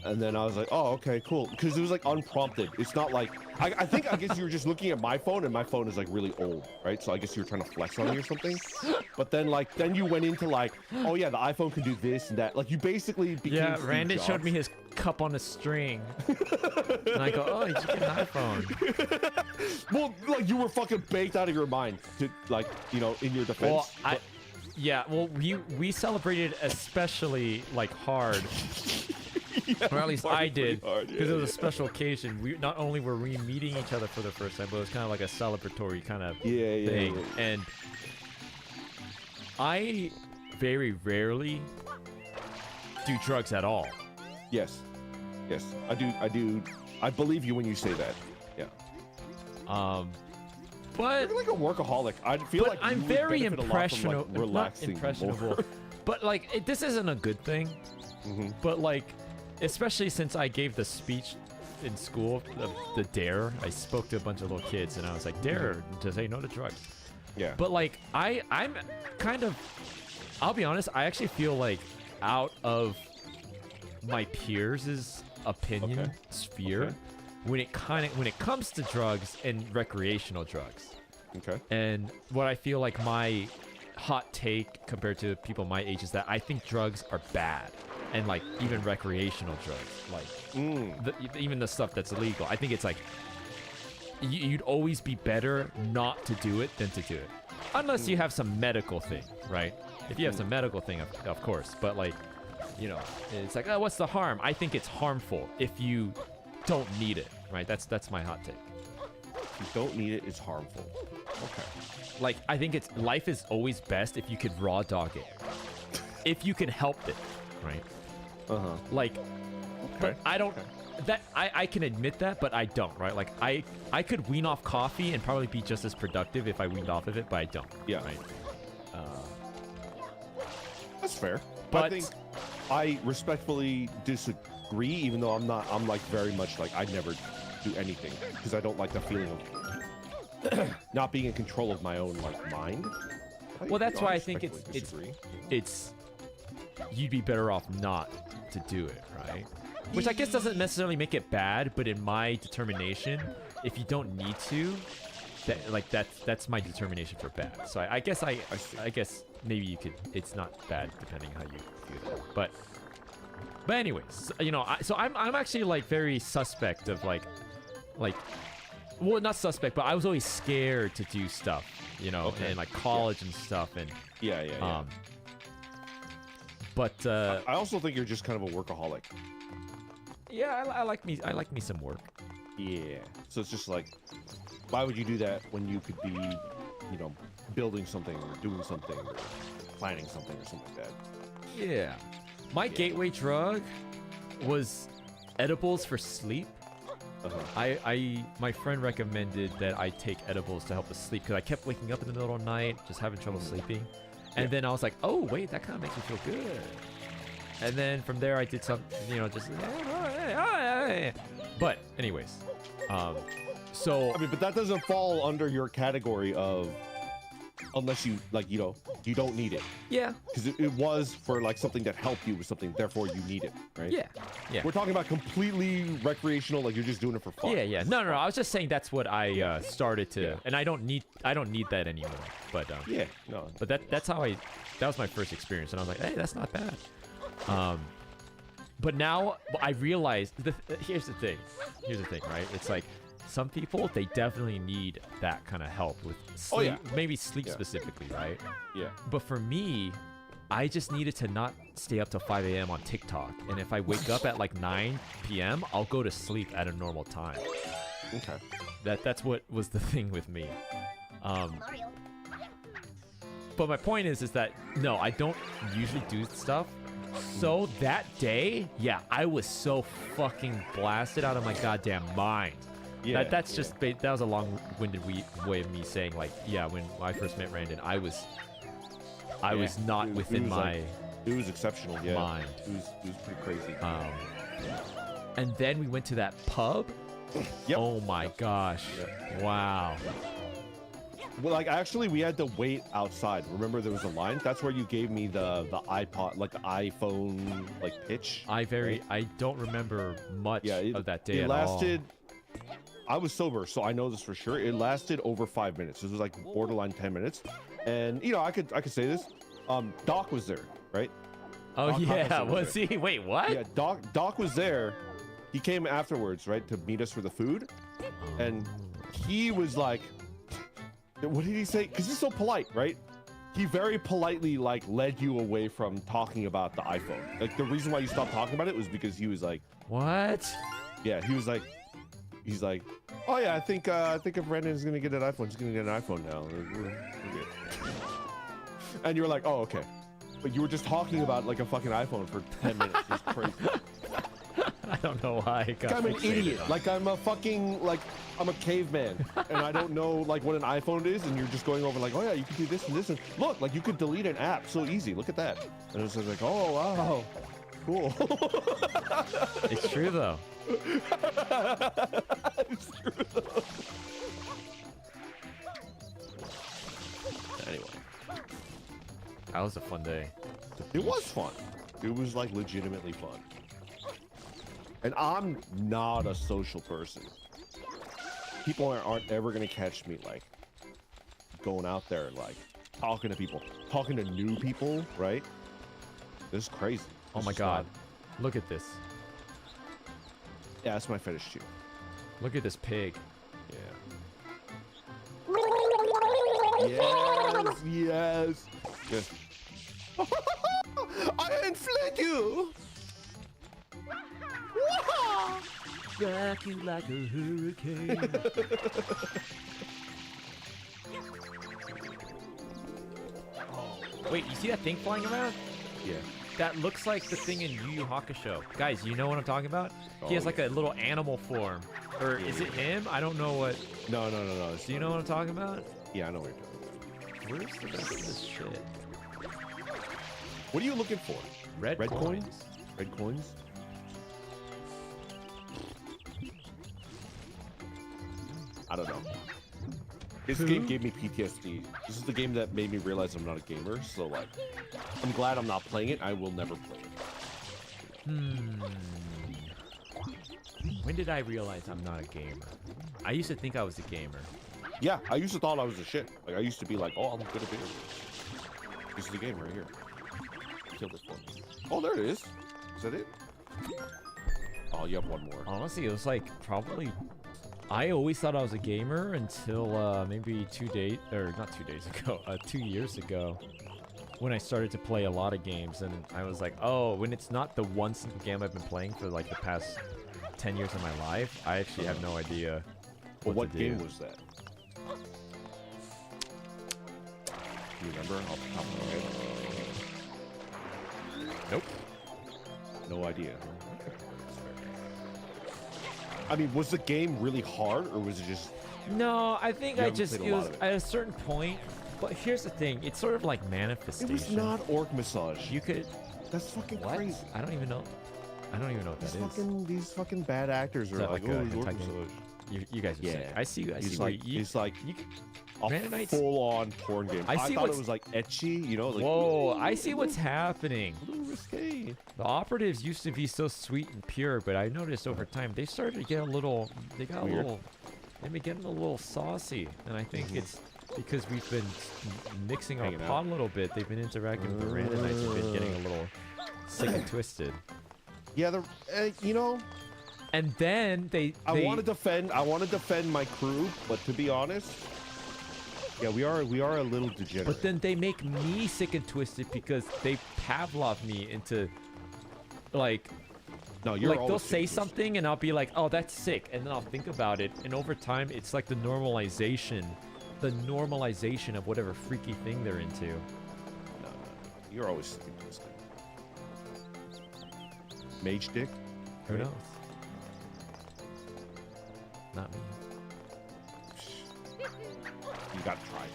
And then I was like, oh, okay, cool. Because it was like unprompted. It's not like, I guess you were just looking at my phone and my phone is like really old, right? So I guess you were trying to flex on me or something. But then then you went into like, oh yeah, the iPhone can do this and that. Like you basically became Yeah, Steve Randon Jobs. showed me his cup on a string. And I go, oh, you just get an iPhone. Well, like you were fucking baked out of your mind to like, you know, in your defense. Well, well, we celebrated especially like hard. Or at least I did, because it was a special occasion. We not only were we meeting each other for the first time, but it was kind of like a celebratory kind of thing. Yeah. And I very rarely do drugs at all. Yes. I do. I believe you when you say that. Yeah. But You're like a workaholic. I feel like I'm you would very benefit a lot from, like, impressionable. Not relaxing impressionable. more. But like, this isn't a good thing. Mm-hmm. But like, especially since I gave the speech in school, the dare. I spoke to a bunch of little kids, and I was like, dare to say no to drugs. Yeah. But like, I'm kind of, I'll be honest, I actually feel like out of my peers' opinion sphere Okay. when it comes to drugs and recreational drugs. Okay. And what I feel like my hot take compared to people my age is that I think drugs are bad, and like even recreational drugs, like even the stuff that's illegal. I think it's like you'd always be better not to do it than to do it, unless you have some medical thing, right? If you have some medical thing, of course. But like, you know, it's like, oh, what's the harm? I think it's harmful if you don't need it, right? That's my hot take. If you don't need it, it's harmful. Okay. Like, I think life is always best if you could raw dog it. If you can help it, right? Like, but I don't. That I can admit that, but I don't, right? Like, I could wean off coffee and probably be just as productive if I weaned off of it, but I don't. Yeah. Right. That's fair. But I think I respectfully disagree, even though I'm like very much like I never do anything because I don't like the feeling of not being in control of my own like mind. Well, that's why I think respectfully it's you'd be better off not to do it, right? Which I guess doesn't necessarily make it bad, but in my determination, if you don't need to, that's my determination for bad. So I guess I guess maybe you could. It's not bad depending how you do that. But anyways, you know, so I'm actually like very suspect of like, well, not suspect, but I was always scared to do stuff, you know, in like college and stuff, and yeah. But I also think you're just kind of a workaholic. Yeah, I like me some work. Yeah. So it's just like, why would you do that when you could be, you know, building something or doing something or planning something or something like that? Yeah. My gateway drug was edibles for sleep. My friend recommended that I take edibles to help us sleep because I kept waking up in the middle of the night, just having trouble sleeping. And then I was like, oh, wait, that kind of makes me feel good. And then from there, I did some, you know, just... But anyways, so... I mean, but that doesn't fall under your category of... Unless you, like, you know, you don't need it. Yeah. Because it was for, like, something that helped you with something, therefore you need it, right? Yeah. We're talking about completely recreational, like you're just doing it for fun. Yeah. No. I was just saying that's what I started to... And I don't need that anymore. But, yeah, no. But that's how that was my first experience. And I was like, hey, that's not bad. But now I realized here's the thing, right? It's like some people, they definitely need that kind of help with sleep, maybe sleep specifically, right? Yeah. But for me, I just needed to not stay up till 5 a.m. on TikTok. And if I wake up at like 9 p.m., I'll go to sleep at a normal time. Okay. That's what was the thing with me. But my point is that no, I don't usually do stuff. So that day, yeah, I was so fucking blasted out of my goddamn mind. Yeah. That was a long-winded way of me saying like, yeah, when I first met Randon, I was not within my it was exceptional, yeah. mind. It was pretty crazy. And then we went to that pub. Yep. Oh my gosh. Yep. Wow. Well, like actually, we had to wait outside. Remember, there was a line. That's where you gave me the iPod, like the iPhone, like pitch. I don't remember much of that day it at lasted. I was sober, so I know this for sure. It lasted over 5 minutes. This was like borderline 10 minutes, and you know, I could say this. Doc was there, right? Oh Doc yeah, was he? Wait, what? Yeah, Doc was there. He came afterwards, right, to meet us for the food, and he was like. What did he say? Because he's so polite, right? He very politely like led you away from talking about the iPhone. Like the reason why you stopped talking about it was because he was like, what? Yeah, he's like, oh yeah, I think if Brandon's gonna get an iPhone, he's gonna get an iPhone now. We're good. And you were like, oh okay, but you were just talking about like a fucking iPhone for 10 minutes. It's crazy. I don't know why I got I'm an idiot. Like I'm a fucking I'm a caveman, and I don't know like what an iPhone is, and you're just going over like, oh yeah, you can do this and this, and look, like you could delete an app so easy. Look at that. And it was like, oh wow, cool. It's true though. It's true though. Anyway, that was a fun day. It was fun. It was like legitimately fun. And I'm not a social person. People aren't ever gonna catch me like going out there like talking to people, talking to new people, right? This is crazy. Oh This my is god. fun. Look at this. Yeah, that's my fetish too. Look at this pig. Yeah. Yes. Yes. I inflate you. Rock you like a hurricane. Wait, you see that thing flying around? Yeah. That looks like the thing in Yu Yu Hakusho. Guys, you know what I'm talking about? He has like a little animal form. Or is it him? I don't know what. No. Do you know what I'm talking about? Yeah, I know what you're talking about. Where's the rest of this shit? What are you looking for? Red coins? Red coins? I don't know. This game gave me PTSD. This is the game that made me realize I'm not a gamer, so like, I'm glad I'm not playing it. I will never play it. When did I realize I'm not a gamer? I used to think I was a gamer. Yeah, I used to thought I was a shit. Like, I used to be like, oh, I'm good at video games. This is the game right here. Kill this one. Oh, there it is. Is that it? Oh, you have one more. Honestly, it was like probably. I always thought I was a gamer until maybe 2 days ago, 2 years ago, when I started to play a lot of games, and I was like, oh, when it's not the one single game I've been playing for like the past 10 years of my life, I actually have no idea. What game was that? Do you remember? Off the top of your head? Nope. No idea. I mean, was the game really hard, or was it just... No, I think You I haven't just, played it a lot was of it. at a certain point, but here's the thing, it's sort of like manifestation. It was not orc massage. You could, That's fucking what? crazy. I don't even know what that is. These fucking bad actors are that like, like a oh, it's orc hentai game? massage. You guys are sick. Yeah. I see you. I see He's where like, you, he's like you, a Mennonites- full-on porn game. I see thought what's- it was like etchy, you know? Like, whoa, I see what's happening. a little risque. The operatives used to be so sweet and pure, but I noticed over time they started to get a little. They got Weird. a little. They've been getting a little saucy, and I think it's because we've been mixing our Hanging out. pot a little bit. They've been interacting with the Randonites and been getting a little sick and twisted. Yeah, you know, And then they I want to defend my crew, but to be honest, yeah, we are a little degenerate. But then they make me sick and twisted because they Pavlov me into, like, no, you're like they'll always say sick and twisted. something and I'll be like, oh, that's sick, and then I'll think about it, and over time it's like the normalization of whatever freaky thing they're into. No, you're always sick and twisted. Mage dick. Who Right. knows? Not me. You gotta try it.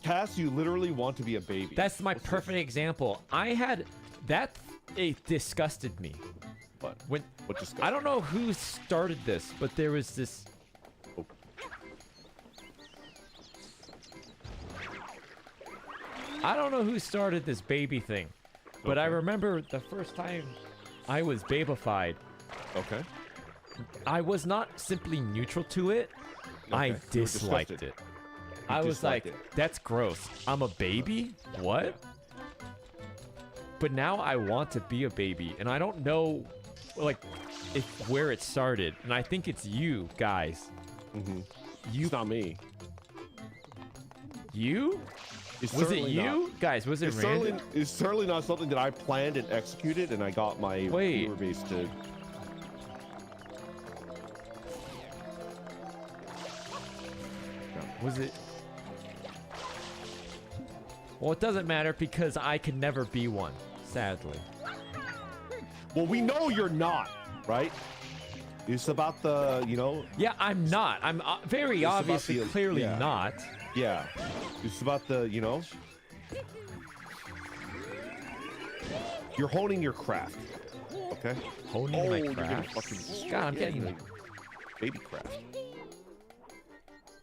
Cass, you literally want to be a baby. That's my perfect example. I had that. It disgusted me. What? When What disgusting? I don't know who started this, but there was this. Oh. I don't know who started this baby thing, but I Okay. remember the first time I was babified, Okay. I was not simply neutral to it. I Okay. You were disliked disgusted. it. I was like, disliked it. that's gross. I'm a baby? What? But now I want to be a baby, and I don't know, like, where it started. And I think it's you guys. Mm-hmm. You, It's not me. you? It's Was it certainly you? not. Guys, was it It's random? certainly not something that I planned and executed, and I got my Wait. viewer base to. Was it? Well, it doesn't matter because I can never be one, sadly. Well, we know you're not, right? It's about the, you know, Yeah, I'm not. I'm very about obviously, the- clearly yeah. not. yeah. It's about the, you know. You're honing your craft, okay? Honing my you're getting craft. fucking- God, I'm yeah, getting. you're baby craft.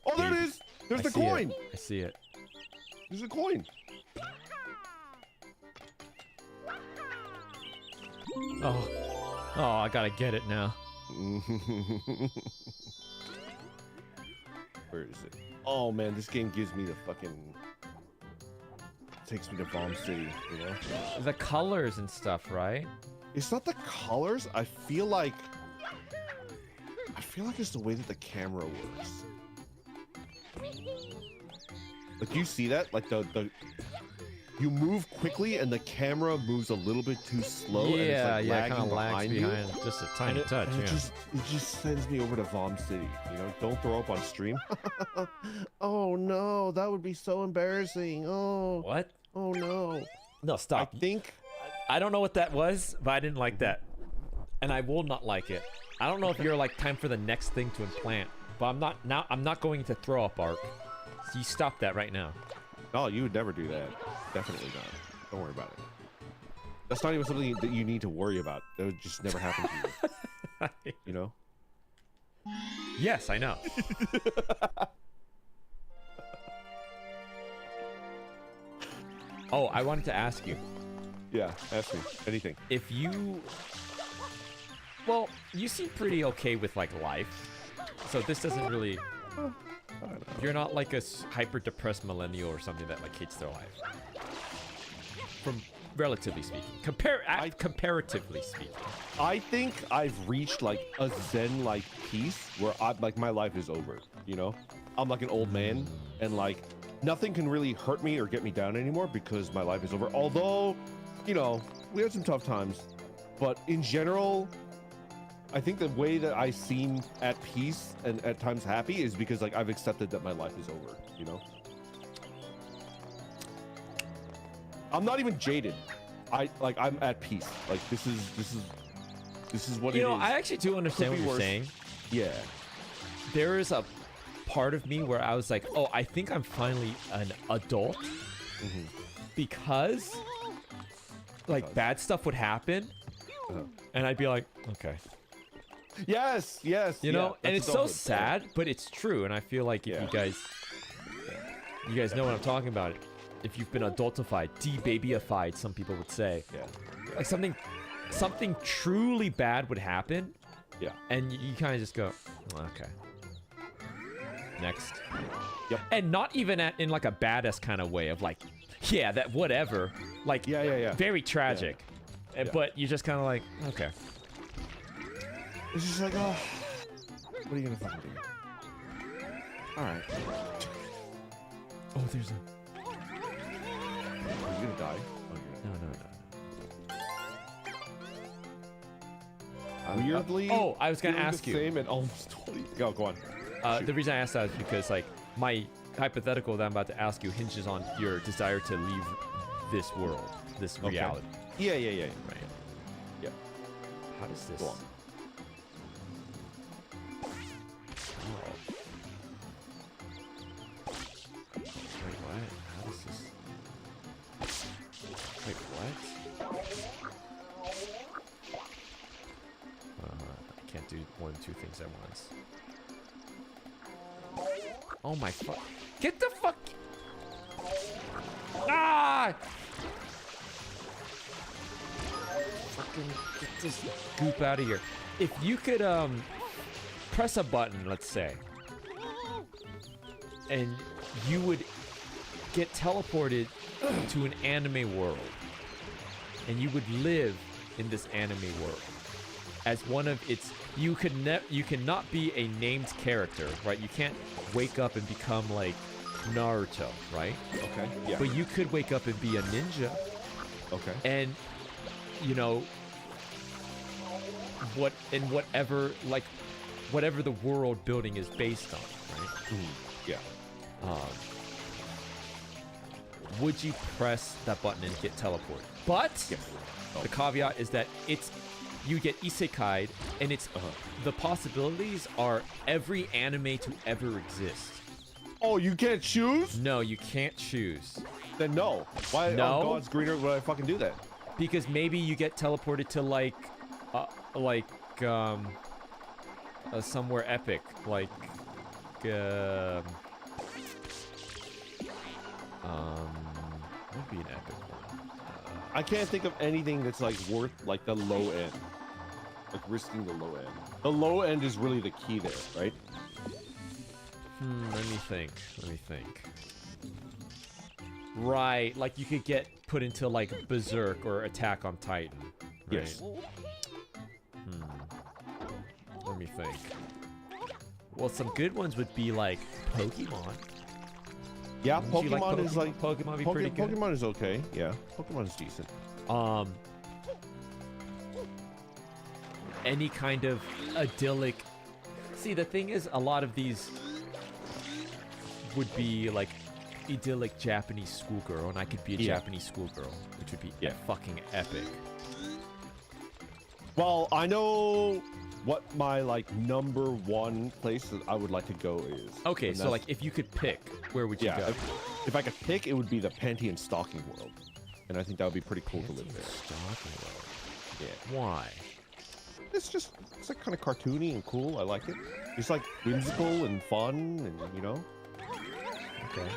Oh, there it Baby. is. There's I the see coin. It. I see it. There's a coin. Oh. Oh, I gotta get it now. Where is it? Oh man, this game gives me the fucking... Takes me to Bomb City, you know? The colors and stuff, right? It's not the colors. I feel like it's the way that the camera works. Like you see that? Like the you move quickly and the camera moves a little bit too slow. And it's like yeah, kind of lags you. behind just a tiny touch. And Yeah. it just sends me over to Vom City. You know, don't throw up on stream. Oh no, that would be so embarrassing. Oh. What? Oh no. No, stop. I think I don't know what that was, but I didn't like that, and I will not like it. I don't know if you're like time for the next thing to implant, but I'm not now. I'm not going to throw up, Ark. So you stop that right now. no, you would never do that. Definitely not. Don't worry about it. That's not even something that you need to worry about. That would just never happen to you. You know? Yes, I know. Oh, I wanted to ask you. Yeah, ask me anything. If you... Well, you seem pretty okay with, like, life. So this doesn't really... You're not like a hyper-depressed millennial or something that, like, hates their life. From relatively speaking. Comparatively speaking. I think I've reached like a zen-like peace where like my life is over, you know? I'm like an old man and like nothing can really hurt me or get me down anymore because my life is over. Although, you know, we had some tough times, but in general, I think the way that I seem at peace and at times happy is because like I've accepted that my life is over, you know? I'm not even jaded. I'm at peace. Like this is what it is. You know, I actually do understand what you're saying. Yeah. There is a part of me where I was like, oh, I think I'm finally an adult. Because like bad stuff would happen and I'd be like, okay. Yes, You know, and it's so sad, but it's true. And I feel like if you guys know what I'm talking about. If you've been adultified, de-babyified, some people would say. Yeah. Like something truly bad would happen. Yeah. And you kind of just go, oh, okay. Next. Yep. And not even in like a badass kind of way of like, yeah, that whatever. Like, yeah. very tragic. Yeah. But you're just kind of like, okay. It's just like, oh, what are you gonna fucking do? All right. Oh, there's a... Are you gonna die? No. Weirdly. Oh, I was gonna feeling ask the you. Same at almost 20. Go on. The reason I asked that is because like my hypothetical that I'm about to ask you hinges on your desire to leave this world, this reality. Yeah. Right. Yeah. How does this? Go on. Wait, what? How does this? Wait, what? I can't do more than two things at once. Oh my fuck! Get the fuck! Ah! Fucking get this goop out of here. If you could press a button, let's say, and you would get teleported to an anime world, and you would live in this anime world as one of its. You cannot be a named character, right? You can't wake up and become like Naruto, right? Okay. Yeah. But you could wake up and be a ninja, Okay. and you know whatever the world building is based on, right? Yeah. Would you press that button and get teleported? But Yes. the caveat is that you get isekai'd, and it's the possibilities are every anime to ever exist. Oh, you can't choose? No, you can't choose. Then no. Why No? on God's green earth would I fucking do that? Because maybe you get teleported to somewhere epic, like what would be an epic one? I can't think of anything that's like worth like the low end. like risking the low end. The low end is really the key there, right? Let me think. Let me think. Right, like you could get put into like Berserk or Attack on Titan. Right? Yes. Let me think. Well, some good ones would be like Pokemon. Yeah, Would you like Pokemon is like Pokemon be pretty good. Pokemon is okay. Yeah, Pokemon is decent. Any kind of idyllic. See, the thing is, a lot of these would be like idyllic Japanese schoolgirl, and I could be a Japanese schoolgirl, which would be fucking epic. Well, I know what my like number one place that I would like to go is. Okay, and so like if you could pick, where would you go? If I could pick, it would be the Panty and Stocking World, and I think that would be pretty cool to live there. Stocking World. Yeah. Why? It's like kind of cartoony and cool. I like it. It's like whimsical and fun, and you know. Okay.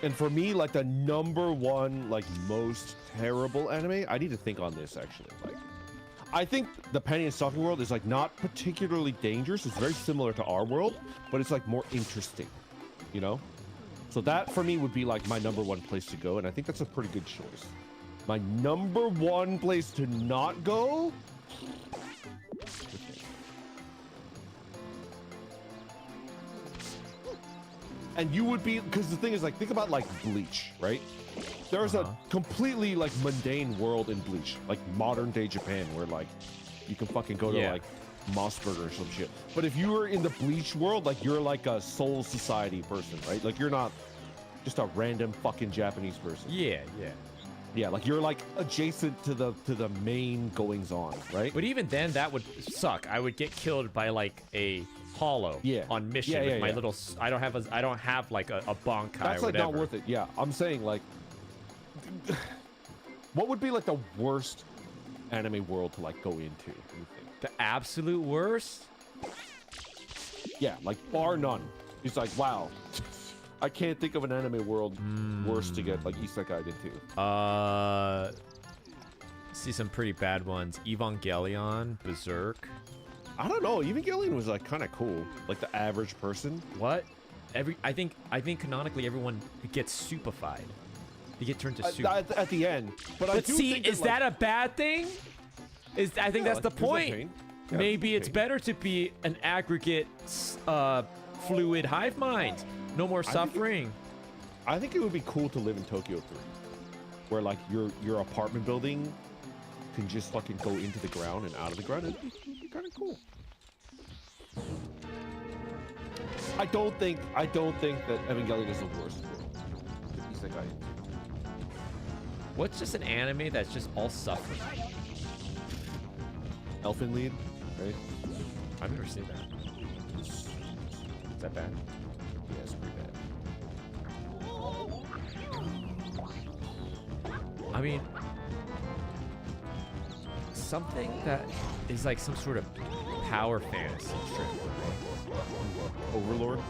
And for me, like the number one, like most terrible anime, I need to think on this actually. Like, I think the Panty and Stocking World is like not particularly dangerous. It's very similar to our world, but it's like more interesting, you know? So that for me would be like my number one place to go, and I think that's a pretty good choice. My number one place to not go. And you would be, because the thing is, like, think about like Bleach, right? There's a completely like mundane world in Bleach, like modern day Japan, where like you can fucking go to like Mossberg or some shit. But if you were in the Bleach world, like you're like a soul society person, right? Like you're not just a random fucking Japanese person. Yeah, yeah. Yeah, like you're like adjacent to the main goings on, right? But even then, that would suck. I would get killed by like a hollow on mission with my little. I don't have like a bonkai. That's or like whatever. not worth it. Yeah, I'm saying like, what would be like the worst anime world to like go into? You think? The absolute worst? Yeah, like bar none. He's like, wow, I can't think of an anime world worse to get like isekai into. See some pretty bad ones. Evangelion, Berserk. I don't know. Evangelion was like kind of cool. Like the average person. What? I think canonically everyone gets soupified. They get turned to soup. At the end. But I do see, think is that a bad thing? I think that's the point. Yeah, maybe it's better to be an aggregate fluid hive mind. No more suffering. I think it would be cool to live in Tokyo 3. Where like your apartment building can just fucking go into the ground and out of the ground. It'd be kind of cool. I don't think that Evangelion is the worst world. Isekai. What's just an anime that's just all suffering? Elfen Lied, right? I've never seen that. Is that bad? Yeah, it's pretty bad. I mean, something that is like some sort of power fantasy trip. Overlord?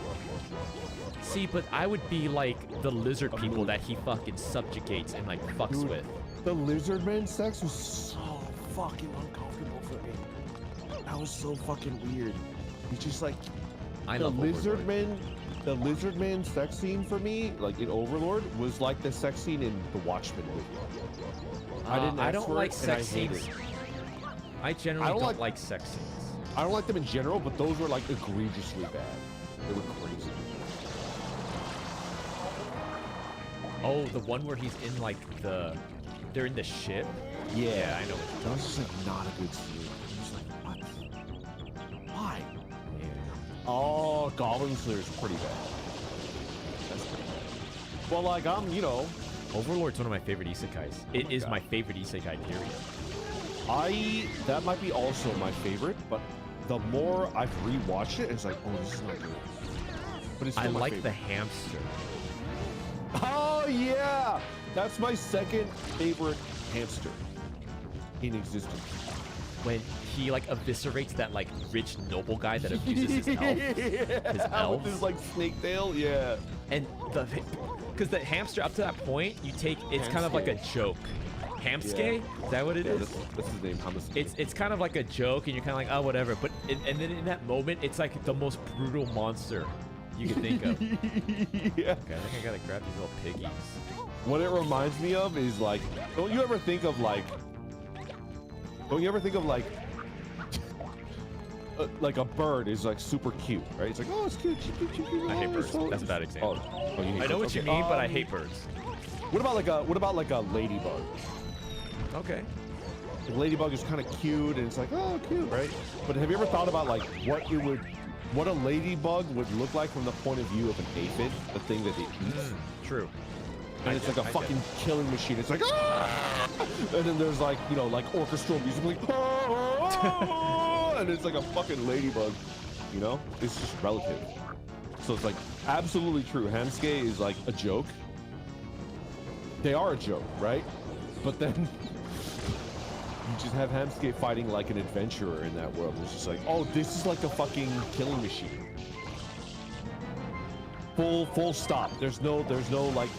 See, but I would be like the lizard people that he fucking subjugates and like fucks Dude, with. The lizard man sex was so fucking uncomfortable for me. That was so fucking weird. He's just like the lizard man sex scene for me, like in Overlord, was like the sex scene in the Watchmen movie. I don't like sex scenes. I generally don't like sex scenes. I don't like them in general, but those were like egregiously bad. They were crazy. Oh, the one where he's in like they're in the ship. Yeah, I know. That was just like not a good scene. I'm just like, what? Why? Yeah. Oh, Goblin Slayer's pretty bad. That's pretty bad. Well, like Overlord's one of my favorite isekais. It is my favorite isekai period. That might be also my favorite, but the more I've rewatched it, it's like, oh, this is not good. But it's still my like favorite. the hamster. Oh yeah, that's my second favorite hamster in existence. When he like eviscerates that like rich noble guy that abuses his elf, his elves. With his like snake tail, yeah. And because the hamster up to that point, it's kind of like a joke. Hamskay? Is that what it Yeah, is? that's his name. Hamskay. It's kind of like a joke, and you're kind of like, oh, whatever. But and then in that moment, it's like the most brutal monster you could think of. Yeah. Okay, I think I gotta grab these little piggies. What it reminds me of is like, don't you ever think of like like a bird is like super cute, right? It's like, oh, it's cute, cute, cute, cute. I hate oh, birds. so- That's a bad example. Oh, you hate I know birds. what you Okay, mean, but I hate birds. What about like a ladybug? Okay. The ladybug is kind of cute, and it's like, oh, cute, right? But have you ever thought about like what a ladybug would look like from the point of view of an aphid, the thing that it eats? True. And it's like a fucking killing machine. It's like, ah! And then there's like, you know, like orchestral music, like, ah! And it's like a fucking ladybug, you know? It's just relative. So it's like absolutely true. Hamskay is like a joke. They are a joke, right? But then you just have Hamskay fighting like an adventurer in that world. It's just like, oh, this is like a fucking killing machine. Full stop. There's no like,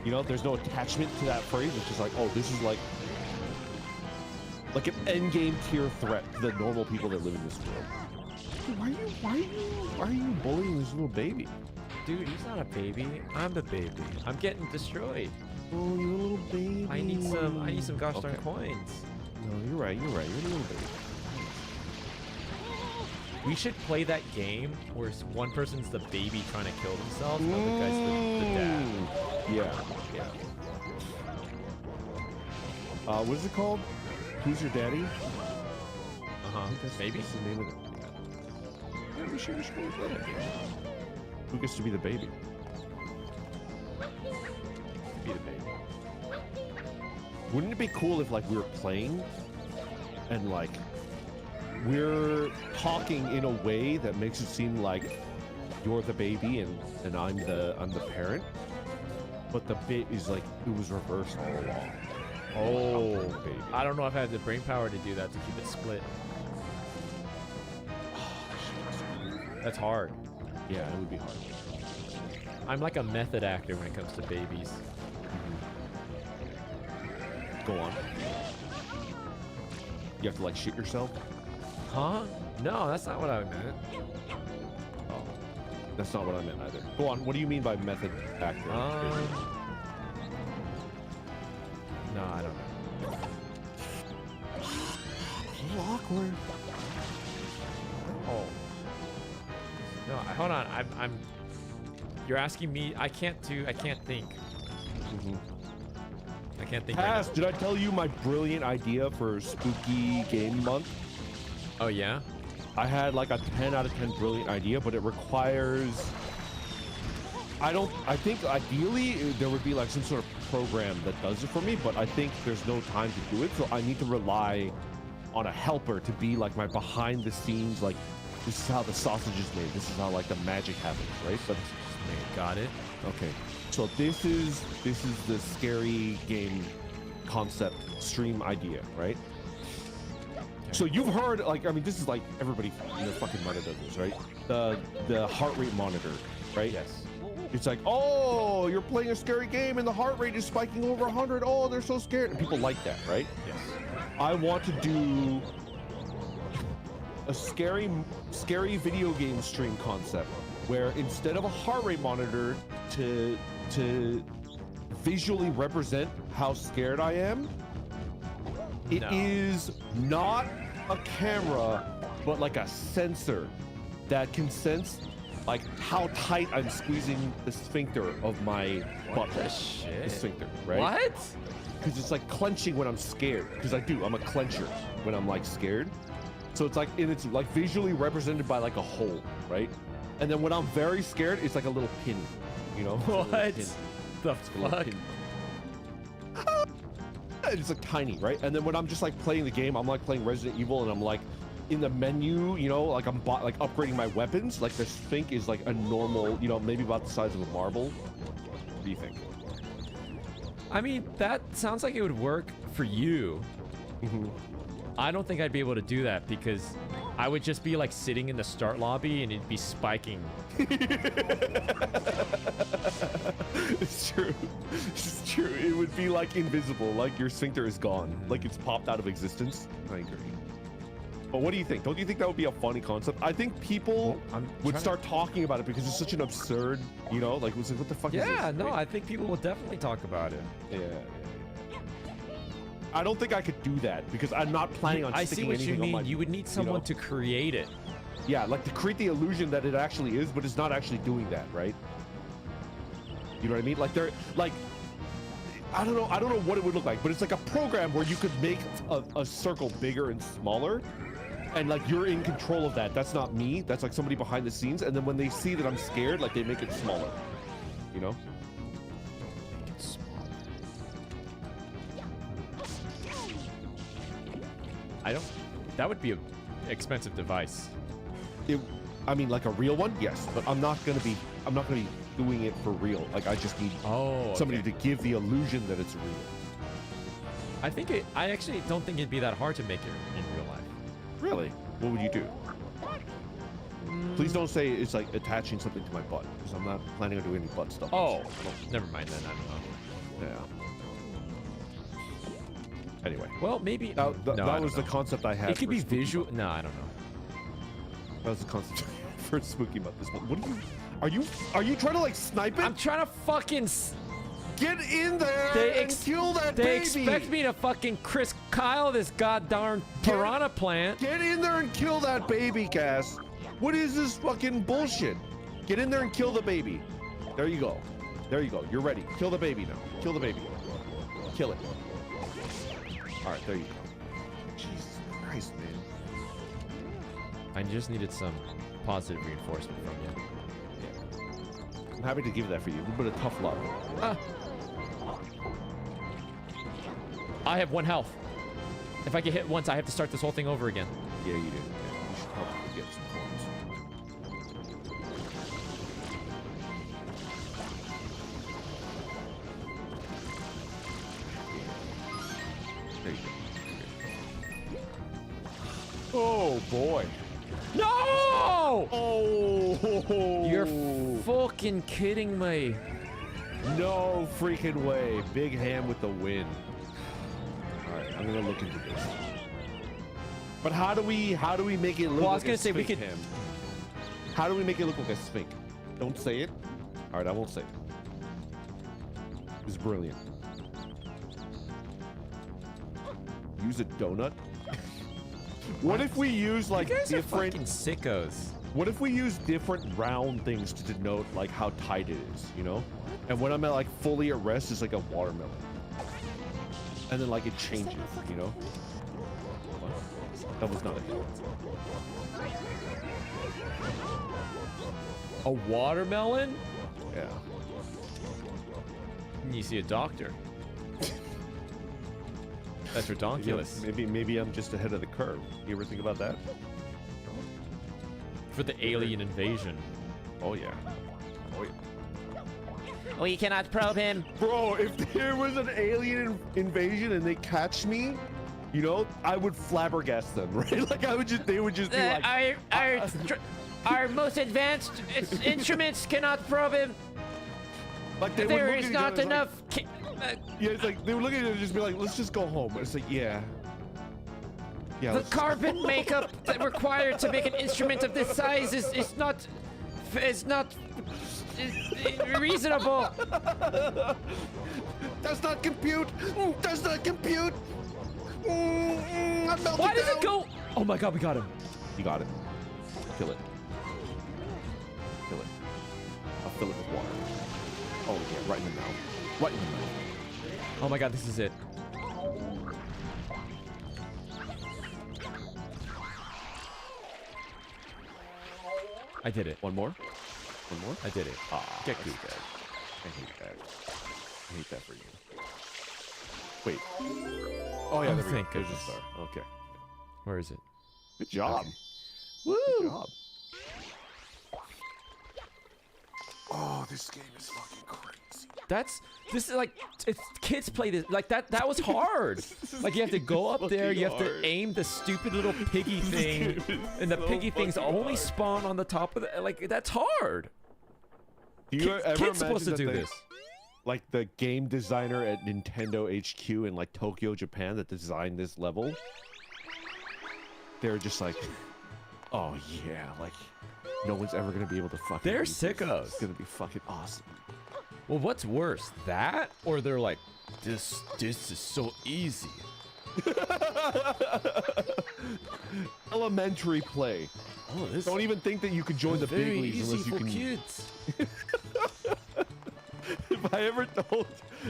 you know, there's no attachment to that phrase. It's just like, oh, this is like an end game tier threat to the normal people that live in this world. Dude, why are you bullying this little baby? Dude, he's not a baby. I'm the baby. I'm getting destroyed. Oh, you're a little baby. I need some gosh darn coins. No, you're right. You're a little baby. We should play that game where one person's the baby trying to kill themselves, and the other guy's the dad. Yeah. What is it called? Who's your daddy? Uh-huh. Maybe. That's the name of it. Yeah, we should play that game. Who gets to be the baby? Be the baby. Wouldn't it be cool if like we were playing and like we're talking in a way that makes it seem like you're the baby and I'm the parent, but the bit is like it was reversed all along. Oh, baby. I don't know if I have the brain power to do that to keep it split. That's hard. Yeah, it would be hard. I'm like a method actor when it comes to babies. Go on. You have to like shit yourself? Huh? No, that's not what I meant. Oh, that's not what I meant either. Go on. What do you mean by method actor? No, I don't know. Awkward. Oh. No, hold on. I'm. You're asking me. I can't think. I can't think. Right Cass, now. did I tell you my brilliant idea for spooky game month? Oh yeah. I had like a 10 out of 10 brilliant idea, but it requires. I think ideally there would be like some sort of program that does it for me, but I think there's no time to do it, so I need to rely on a helper to be like my behind the scenes, like this is how the sausage is made, this is how like the magic happens, right? But Got it. okay, so this is the scary game concept stream idea, right? So you've heard, like, I mean, this is like everybody in their fucking mother does this, right? The heart rate monitor, right? Yes. It's like, oh, you're playing a scary game and the heart rate is spiking over 100. Oh, they're so scared. And people like that, right? Yes. I want to do a scary video game stream concept where instead of a heart rate monitor to visually represent how scared I am, it is not a camera, but like a sensor that can sense like how tight I'm squeezing the sphincter of my butt. The shit? The sphincter, right? What? Because it's like clenching when I'm scared. Because I'm a clencher when I'm like scared. So it's like, and it's like visually represented by like a hole, right? And then when I'm very scared, it's like a little pin, you know? What the fuck? It's like tiny, right? And then when I'm just like playing the game, I'm like playing Resident Evil, and I'm like in the menu, you know, like I'm like upgrading my weapons. Like the Sphinx is like a normal, you know, maybe about the size of a marble. What do you think? I mean, that sounds like it would work for you. Mm-hmm. I don't think I'd be able to do that because I would just be like sitting in the start lobby and it'd be spiking. It's true. It's true. It would be like invisible, like your sphincter is gone, like it's popped out of existence. I agree. But what do you think? Don't you think that would be a funny concept? I think people would start talking about it because it's such an absurd, you know, like, was like, what the fuck is this? Yeah, no, Wait. I think people will definitely talk about it. Yeah. I don't think I could do that because I'm not planning on I see sticking what you anything on mean. my, You would need someone know? to create it. Yeah, like to create the illusion that it actually is, but it's not actually doing that, right? You know what I mean? Like they're like, I don't know what it would look like, but it's like a program where you could make a circle bigger and smaller, and like you're in control of that. That's not me. That's like somebody behind the scenes. And then when they see that I'm scared, like they make it smaller. You know? I don't. That would be an expensive device. I mean, like a real one, yes, but I'm not gonna be doing it for real. Like I just need somebody to give the illusion that it's real. I actually don't think it'd be that hard to make it in real life. Really? What would you do? Please don't say it's like attaching something to my butt, because I'm not planning on doing any butt stuff. Oh, never mind then. I don't know. Yeah. Anyway. Well, maybe. That was the concept I had. It could for be Spooky visual. Butt. No, I don't know. That was the concept for Spooky Butt. This one. What are you trying to like snipe it? I'm trying to fucking. Get in there and kill that They baby. expect me to fucking Chris Kyle this goddamn piranha plant. Get in there and kill that baby, Cass. What is this fucking bullshit? Get in there and kill the baby. There you go. There you go. You're ready. Kill the baby now. Kill the baby. Kill it. All right, there you go. Jesus Christ, man. I just needed some positive reinforcement from you. Yeah. I'm happy to give that for you. A little bit of tough love. I have 1 health. If I get hit once, I have to start this whole thing over again. Yeah, you do. Yeah, you should probably get some coins. There you go. Oh boy. No! Oh! You're fucking kidding me. No freaking way. Big Ham with the win. Alright, I'm gonna look into this. But how do we make it look Well, I was like gonna a say we sphinx could. ham? How do we make it look like a sphinx? Don't say it. Alright, I won't say it. It's brilliant. Use a donut? What if we use like You guys are different fucking sickos. What if we use different round things to denote like how tight it is, you know? And when I'm at like fully at rest, it's like a watermelon. And then like it changes, you know? What? That was not it. A watermelon? Yeah. You see a doctor. That's ridiculous. Maybe I'm just ahead of the curve. You ever think about that? For the alien invasion. Oh yeah. Oh yeah. We cannot probe him. Bro, if there was an alien invasion and they catch me, you know, I would flabbergast them, right? Like they would just be like, Our most advanced instruments cannot probe him. like they would There look is at each not other, it's enough. yeah, it's like they would look at it and just be like, let's just go home. And it's like, yeah. Yeah. The let's- carbon makeup that required to make an instrument of this size is not reasonable. Does not compute. Does not compute. I'm melting Why does down. it go? Oh my god, we got him. You got it. Kill it. Kill it. I'll fill it with water. Oh yeah, right in the mouth. Right in the mouth. Oh my god, this is it. I did it. One more. One more. I did it. Ah, Get that's gooped. bad. I hate that. I hate that for you. Wait. Oh yeah, Oh, there we go. thank There's a goodness. star. Okay. Where is it? Good job. Okay. Good Woo! job. Oh, this game is fucking crazy. This is like, it's kids play this like that was hard. Like you have to go up there, you have fucking to hard. aim the stupid little piggy thing, and the so piggy things fucking only hard. spawn on the top of the, like that's hard. Do you ever Kids supposed to imagine do that this. like the game designer at Nintendo HQ in like Tokyo, Japan that designed this level. They're just like, oh yeah, like no one's ever gonna be able to fucking. They're beat this. sickos. It's gonna be fucking awesome. Well, what's worse, that or they're like, this is so easy. Elementary play. Oh, this Don't even think that you could join the big very leagues easy unless you for can. kids. If I ever told,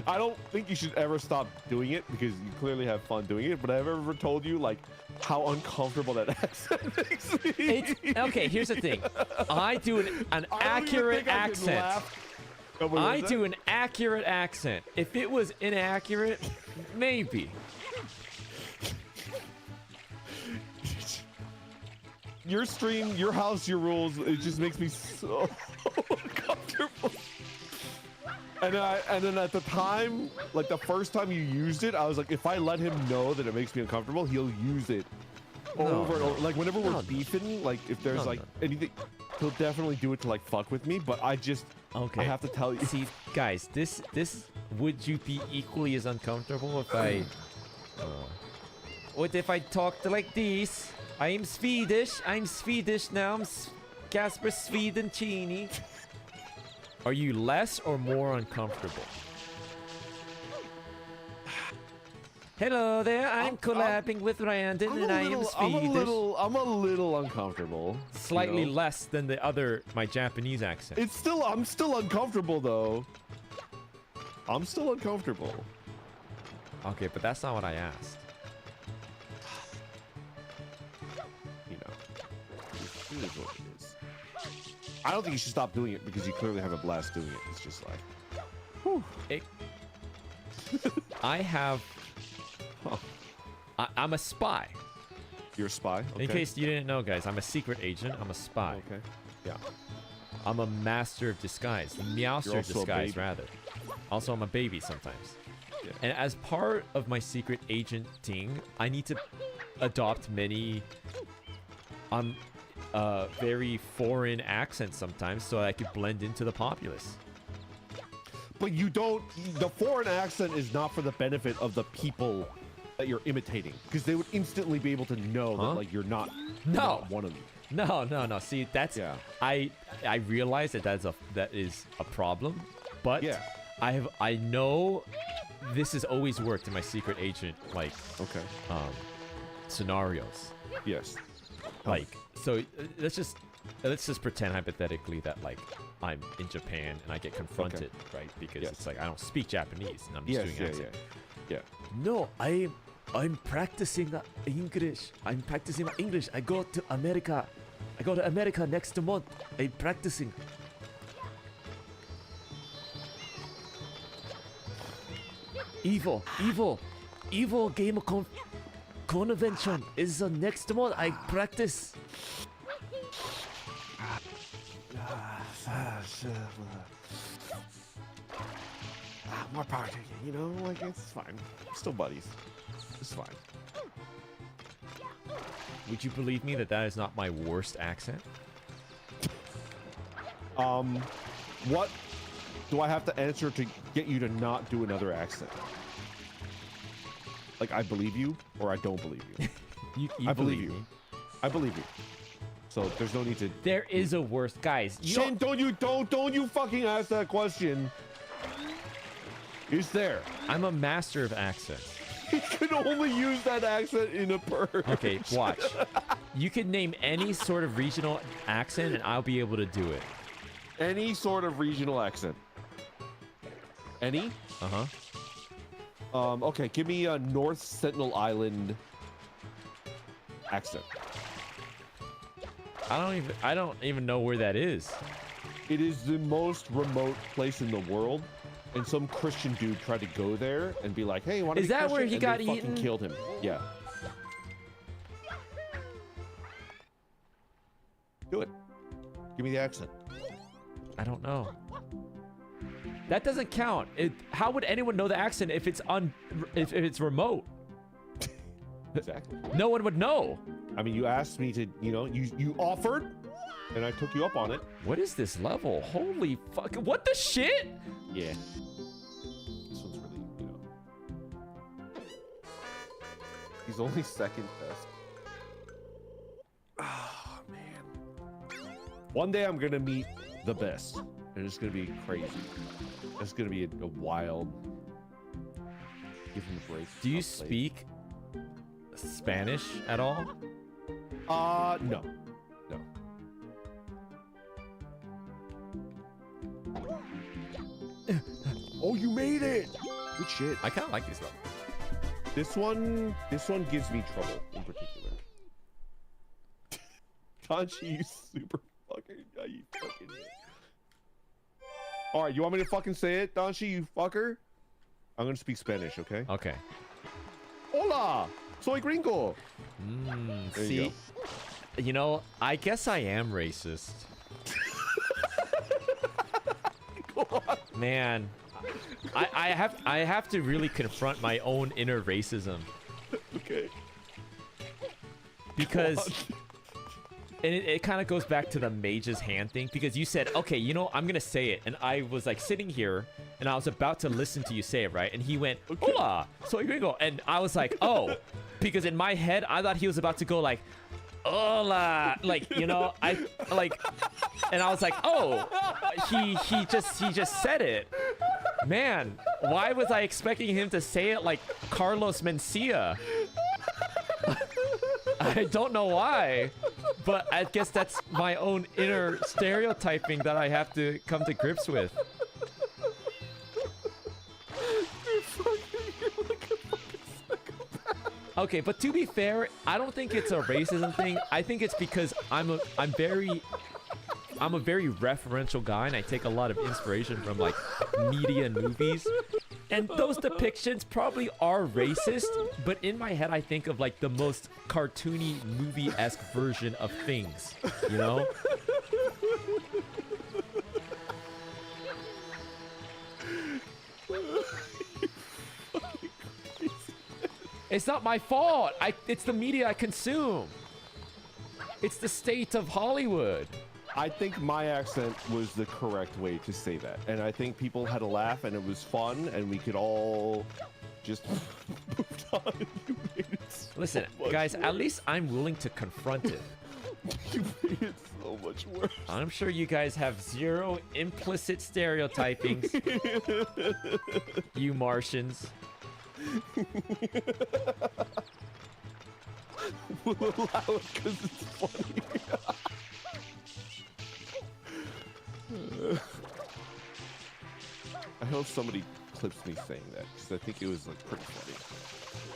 I don't think you should ever stop doing it because you clearly have fun doing it. But I've ever told you like how uncomfortable that accent makes me. It's, okay, here's the thing. I do an accurate accent. I do an accurate accent. If it was inaccurate, maybe. Your stream, your house, your rules. It just makes me so uncomfortable. And then at the time, like the first time you used it, I was like, if I let him know that it makes me uncomfortable, he'll use it over and over. Like whenever we're beefing, like if there's anything, he'll definitely do it to like fuck with me. But I Okay. I have to tell you. See, guys, this would you be equally as uncomfortable if I what if I talked like this? I'm Swedish now. I'm Caspurrtfolio. Are you less or more uncomfortable? Hello there, I'm collabing with Brandon and I am Swedish. I'm a little uncomfortable. Slightly you know? less than the other, my Japanese accent. I'm still uncomfortable though. I'm still uncomfortable. Okay, but that's not what I asked. You know, it is what it is. I don't think you should stop doing it because you clearly have a blast doing it. It's just like, whew. I have. I'm a spy. You're a spy? Okay. In case you didn't know, guys, I'm a secret agent. I'm a spy. Okay. Yeah. I'm a master of disguise. The meowster You're also a disguise, baby. rather. Also, I'm a baby sometimes. Yeah. And as part of my secret agenting, I need to adopt many very foreign accents sometimes so I could blend into the populace. But you don't. The foreign accent is not for the benefit of the people that you're imitating, because they would instantly be able to know that like you're not one of them. No. See, that's I realize that that is a problem, but Yeah. I know this has always worked in my secret agent Okay. scenarios. Yes. Like, so let's just pretend hypothetically that like I'm in Japan and I get confronted, right? Because it's like I don't speak Japanese and I'm just doing accent. Yeah. No, I'm practicing English. I'm practicing my English. I go to America. I go to America next month. I'm practicing. Evil game convention is next month. I practice. More power to you. You know, like it's fine. Still buddies. It's fine. Would you believe me that is not my worst accent? What do I have to answer to get you to not do another accent? Like, I believe you or I don't believe you. You I believe me. you. I believe you. So there's no need to. There is a worst, guys. Shin, don't you fucking ask that question. It's there. I'm a master of accents. You can only use that accent in a purge. Okay, watch. You can name any sort of regional accent and I'll be able to do it. Any sort of regional accent. Any? Uh-huh. Okay, give me a North Sentinel Island accent. I don't even know where that is. It is the most remote place in the world, and some Christian dude tried to go there and be like, "Hey, want to Is be that where Christian?" he And got they fucking eaten? killed him. Yeah. Do it. Give me the accent. I don't know. That doesn't count. How would anyone know the accent if it's if it's remote? Exactly. No one would know. I mean, you asked me to, you offered, and I took you up on it. What is this level? Holy fuck! What the shit? Yeah. He's only second best. Oh, man. One day I'm gonna meet the best. And it's gonna be crazy. It's gonna be a wild... Give him a break. Do you speak Spanish at all? No. No. Oh, you made it! Good shit. I kind of like these levels. This one gives me trouble in particular. Tanchi, you super fucker. You fucking... Alright, you want me to fucking say it, Tanchi, you fucker? I'm gonna speak Spanish, okay? Okay. Hola! Soy gringo! There you See, you know, I guess I am racist. go. Man, I have to really confront my own inner racism. Okay. Because and it kind of goes back to the mage's hand thing, because you said, okay, you know, I'm gonna say it, and I was like sitting here and I was about to listen to you say it, right? And he went, hola, soy gringo, and I was like, oh, because in my head I thought he was about to go like, hola, like, you know, I like, and I was like, oh, he just said it. Man, why was I expecting him to say it like Carlos Mencia? I don't know why, but I guess that's my own inner stereotyping that I have to come to grips with. Okay, but to be fair, I don't think it's a racism thing. I think it's because I'm a very referential guy, and I take a lot of inspiration from like media and movies. And those depictions probably are racist, but in my head I think of like the most cartoony movie-esque version of things, you know? It's not my fault. It's the media I consume. It's the state of Hollywood. I think my accent was the correct way to say that. And I think people had a laugh and it was fun and we could all just move on. You made it so Listen, much guys, worse. at least I'm willing to confront it. You made it so much worse. I'm sure you guys have zero implicit stereotypings. You Martians. We'll allow it because it's funny. I hope somebody clips me saying that because I think it was like pretty funny.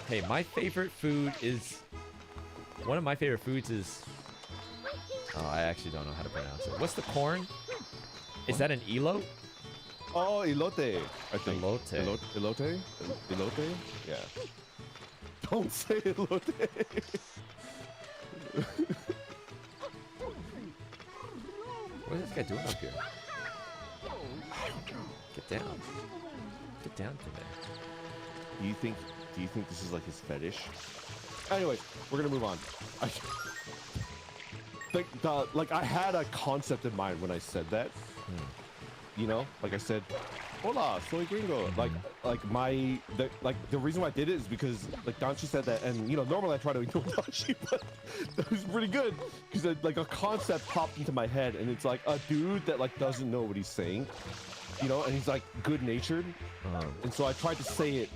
Hey, my favorite food is... One of my favorite foods is... Oh, I actually don't know how to pronounce it. What's the corn? Is that an elote? Oh, elote, I think. Elote. Elote? Elote? Yeah. Don't say elote. What is this guy doing up here? Get down. Get down from there. Do you think this is like his fetish? Anyways, we're gonna move on. Like I had a concept in mind when I said that. You know, like I said, hola, soy gringo. Like the reason why I did it is because like Danchi said that, and you know, normally I try to ignore Danchi, but that was pretty good because like a concept popped into my head, and it's like a dude that like doesn't know what he's saying, you know, and he's like good-natured, and so I tried to say it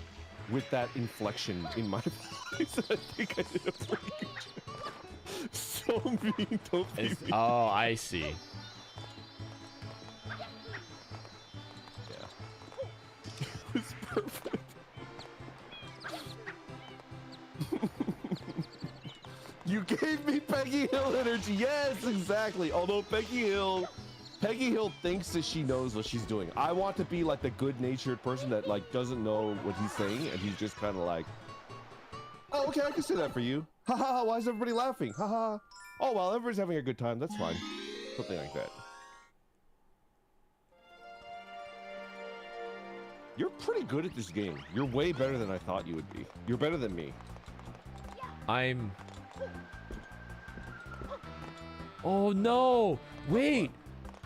with that inflection in my voice. I think I did a pretty good job. So mean, don't be mean. Oh, I see. It's perfect. You gave me Peggy Hill energy. Yes, exactly. Although Peggy Hill thinks that she knows what she's doing. I want to be like the good-natured person that like doesn't know what he's saying, and he's just kind of like, oh, okay, I can say that for you. Ha ha ha. Why is everybody laughing? Ha ha. Oh well, everybody's having a good time. That's fine. Something like that. You're pretty good at this game. You're way better than I thought you would be. You're better than me. I'm... Oh no! Wait!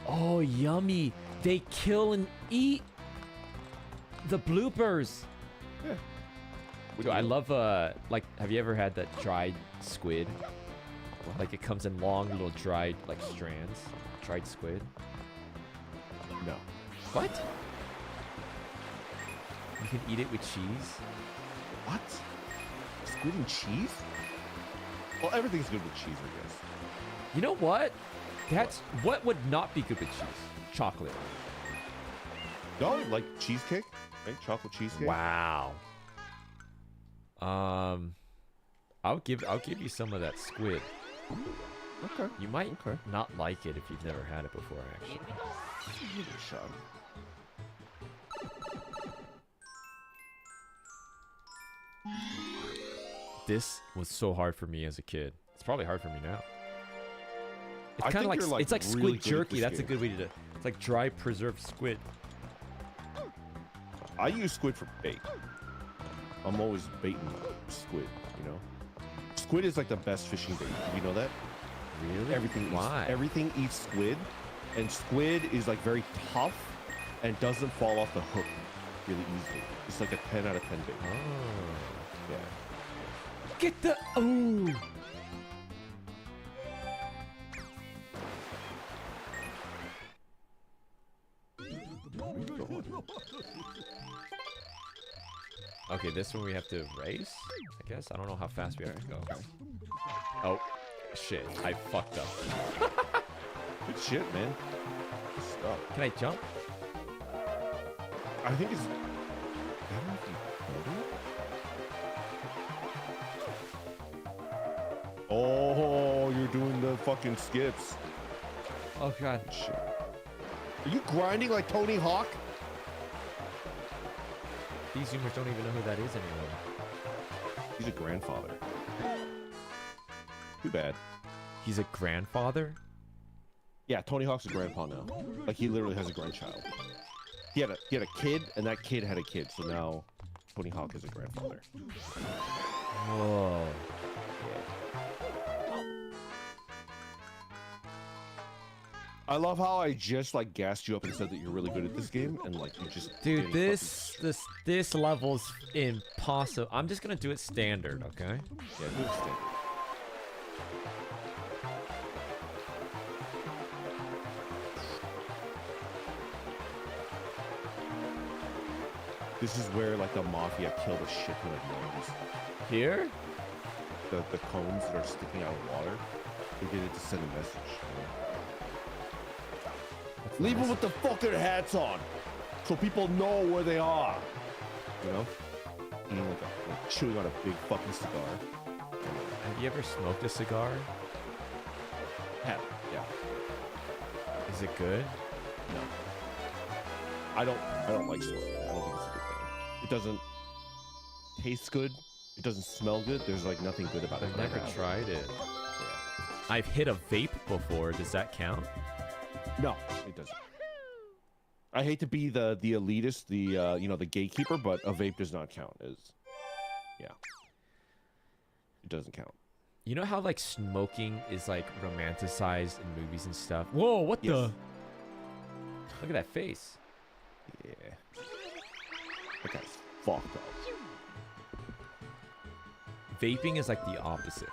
Oh, yummy! They kill and eat the bloopers! Yeah. Dude, I love like, have you ever had that dried squid? Like it comes in long little dried like strands. Dried squid. No. What? You can eat it with cheese. What? Squid and cheese? Well, everything's good with cheese, I guess. You know what? That's what would not be good with cheese? Chocolate. No, like cheesecake, right? Chocolate cheesecake. Wow. I'll give you some of that squid. Okay. You might Okay. not like it if you've never had it before, actually. Give it a shot. This was so hard for me as a kid. It's probably hard for me now. It's I kind of think you're, like, it's like really squid good at jerky. this That's a game. good way to do it. It's like dry preserved squid. I use squid for bait. I'm always baiting squid, you know? Squid is like the best fishing bait. You know that? Really? Why? Everything eats squid, and squid is like very tough and doesn't fall off the hook really easily. It's like a 10 out of 10 bait. Oh. Yeah. Get the oh. Okay, this one we have to race, I guess. I don't know how fast we have to go. Oh, shit. I fucked up. Good shit, man. Good stuff. Can I jump? I think it's. I don't know if you can do it. Oh, you're doing the fucking skips. Oh, God. Shit. Are you grinding like Tony Hawk? These Zoomers don't even know who that is anymore. He's a grandfather. Too bad. He's a grandfather? Yeah, Tony Hawk's a grandpa now. Like he literally has a grandchild. He had a kid, and that kid had a kid. So now Tony Hawk is a grandfather. Whoa. I love how I just like gassed you up and said that you're really good at this game, and like you just Dude, didn't this level's impossible. I'm just gonna do it standard, okay? fucking- yeah, do it standard. This is where like the mafia killed a shit ton of humans. Here? The cones that are sticking out of water, they did it to send a message. You know? Leave them with the fucking hats on, so people know where they are. You know, eating like chewing on a big fucking cigar. Have you ever smoked a cigar? Yeah. Is it good? No. I don't like smoking. I don't think it's a good thing. It doesn't taste good. It doesn't smell good. There's like nothing good about it. I've that I never have. tried it. Yeah. I've hit a vape before. Does that count? No, it doesn't. I hate to be the elitist, the you know, the gatekeeper, but a vape does not count as. Yeah. It doesn't count. You know how like smoking is like romanticized in movies and stuff? Whoa, what Yes. the? Look at that face. Yeah. That guy's fucked up. Vaping is like the opposite.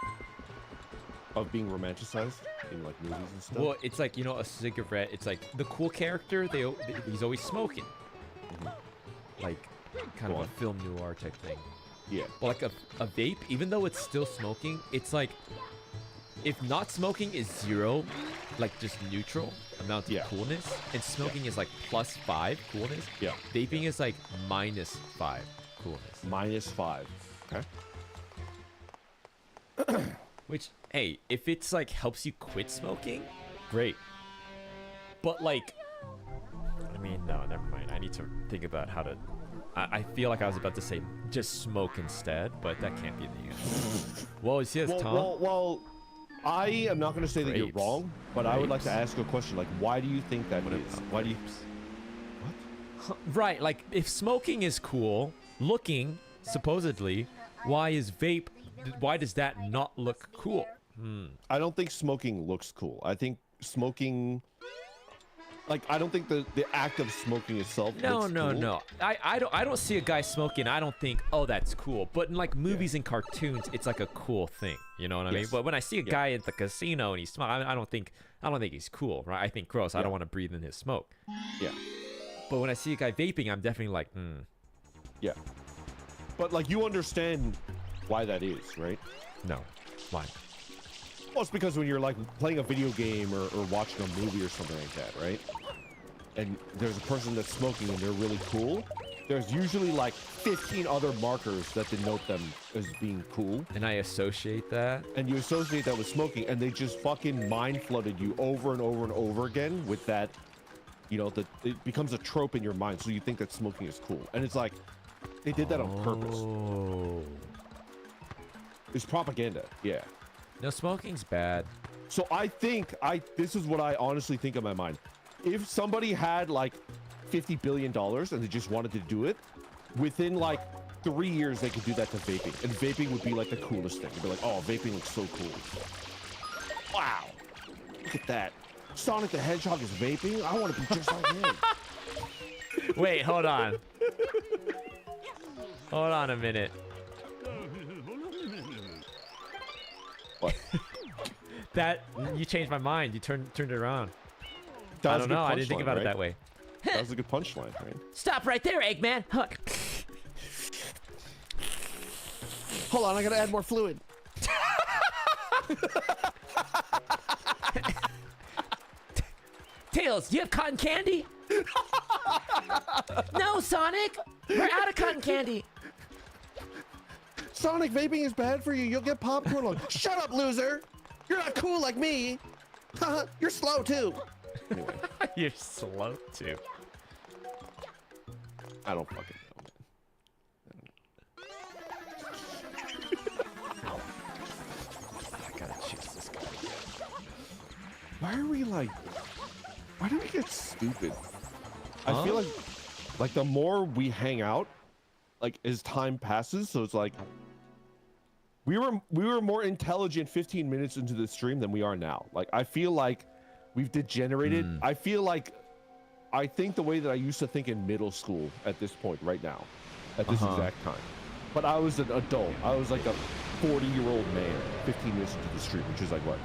Of being romanticized in like movies and stuff. Well, it's like, you know, a cigarette. It's like the cool character. He's always smoking. Like kind Go of on. a film noir type thing. Yeah. But like a vape, even though it's still smoking, it's like if not smoking is 0, like just neutral amount of Yeah. coolness, and smoking is like +5 coolness. Yeah. Vaping is like -5 coolness. -5. Okay. Which, hey, if it's like helps you quit smoking, great. But like, I mean, no, never mind. I need to think about how to. I feel like I was about to say just smoke instead, but that can't be the answer. Whoa, you see this, Tom? Well, I am not going to say that you're Grapes. wrong, but I would like to Grapes. ask you a question. Like, why do you think that What is? about Why do you? grapes? What? Right, like if smoking is cool, looking supposedly, why is vape? Why does that not look cool? I don't think smoking looks cool. I think smoking Like, I don't think the act of smoking itself. No, looks no, cool. no. I don't see a guy smoking. I don't think, oh, that's cool. But in like movies and cartoons, it's like a cool thing. You know what I mean? Yes. But when I see a guy at the casino and he's smoking, I don't think he's cool, right? I think gross. I don't want to breathe in his smoke. Yeah. But when I see a guy vaping, I'm definitely like, Yeah. But like, you understand why that is, right? no. Why? Well, it's because when you're like playing a video game or watching a movie or something like that, right? And there's a person that's smoking and they're really cool. There's usually like 15 other markers that denote them as being cool. And I associate that. And you associate that with smoking, and they just fucking mind flooded you over and over and over again with that, you know, it becomes a trope in your mind. So you think that smoking is cool. And it's like, they did that on purpose. Oh. It's propaganda. Yeah. No, smoking's bad. So I think this is what I honestly think in my mind. If somebody had like $50 billion and they just wanted to do it, within like 3 years they could do that to vaping, and vaping would be like the coolest thing. They'd be like, oh, vaping looks so cool. Wow, look at that. Sonic the Hedgehog is vaping. I want to be just like him. Wait, hold on. Hold on a minute. What? That you changed my mind. You turned it around. That I was don't a good know. I didn't think punchline, about it right? that way. That was a good punchline, right? Stop right there, Eggman. Huh. Hold on, I gotta add more fluid. Tails, you have cotton candy? No, Sonic. We're out of cotton candy. Sonic, vaping is bad for you. You'll get popcorn on. Shut up, loser. You're not cool like me. You're slow too. Anyway, You're slow too. I don't fucking know, man. I gotta choose this guy. Why are we like? Why do we get stupid? I feel like the more we hang out, like as time passes, so it's like we were more intelligent 15 minutes into the stream than we are now. Like I feel like we've degenerated. I think the way that I used to think in middle school at this point right now, at this exact time. But I was an adult. I was like a 40-year-old man 15 minutes into the stream, which is like what?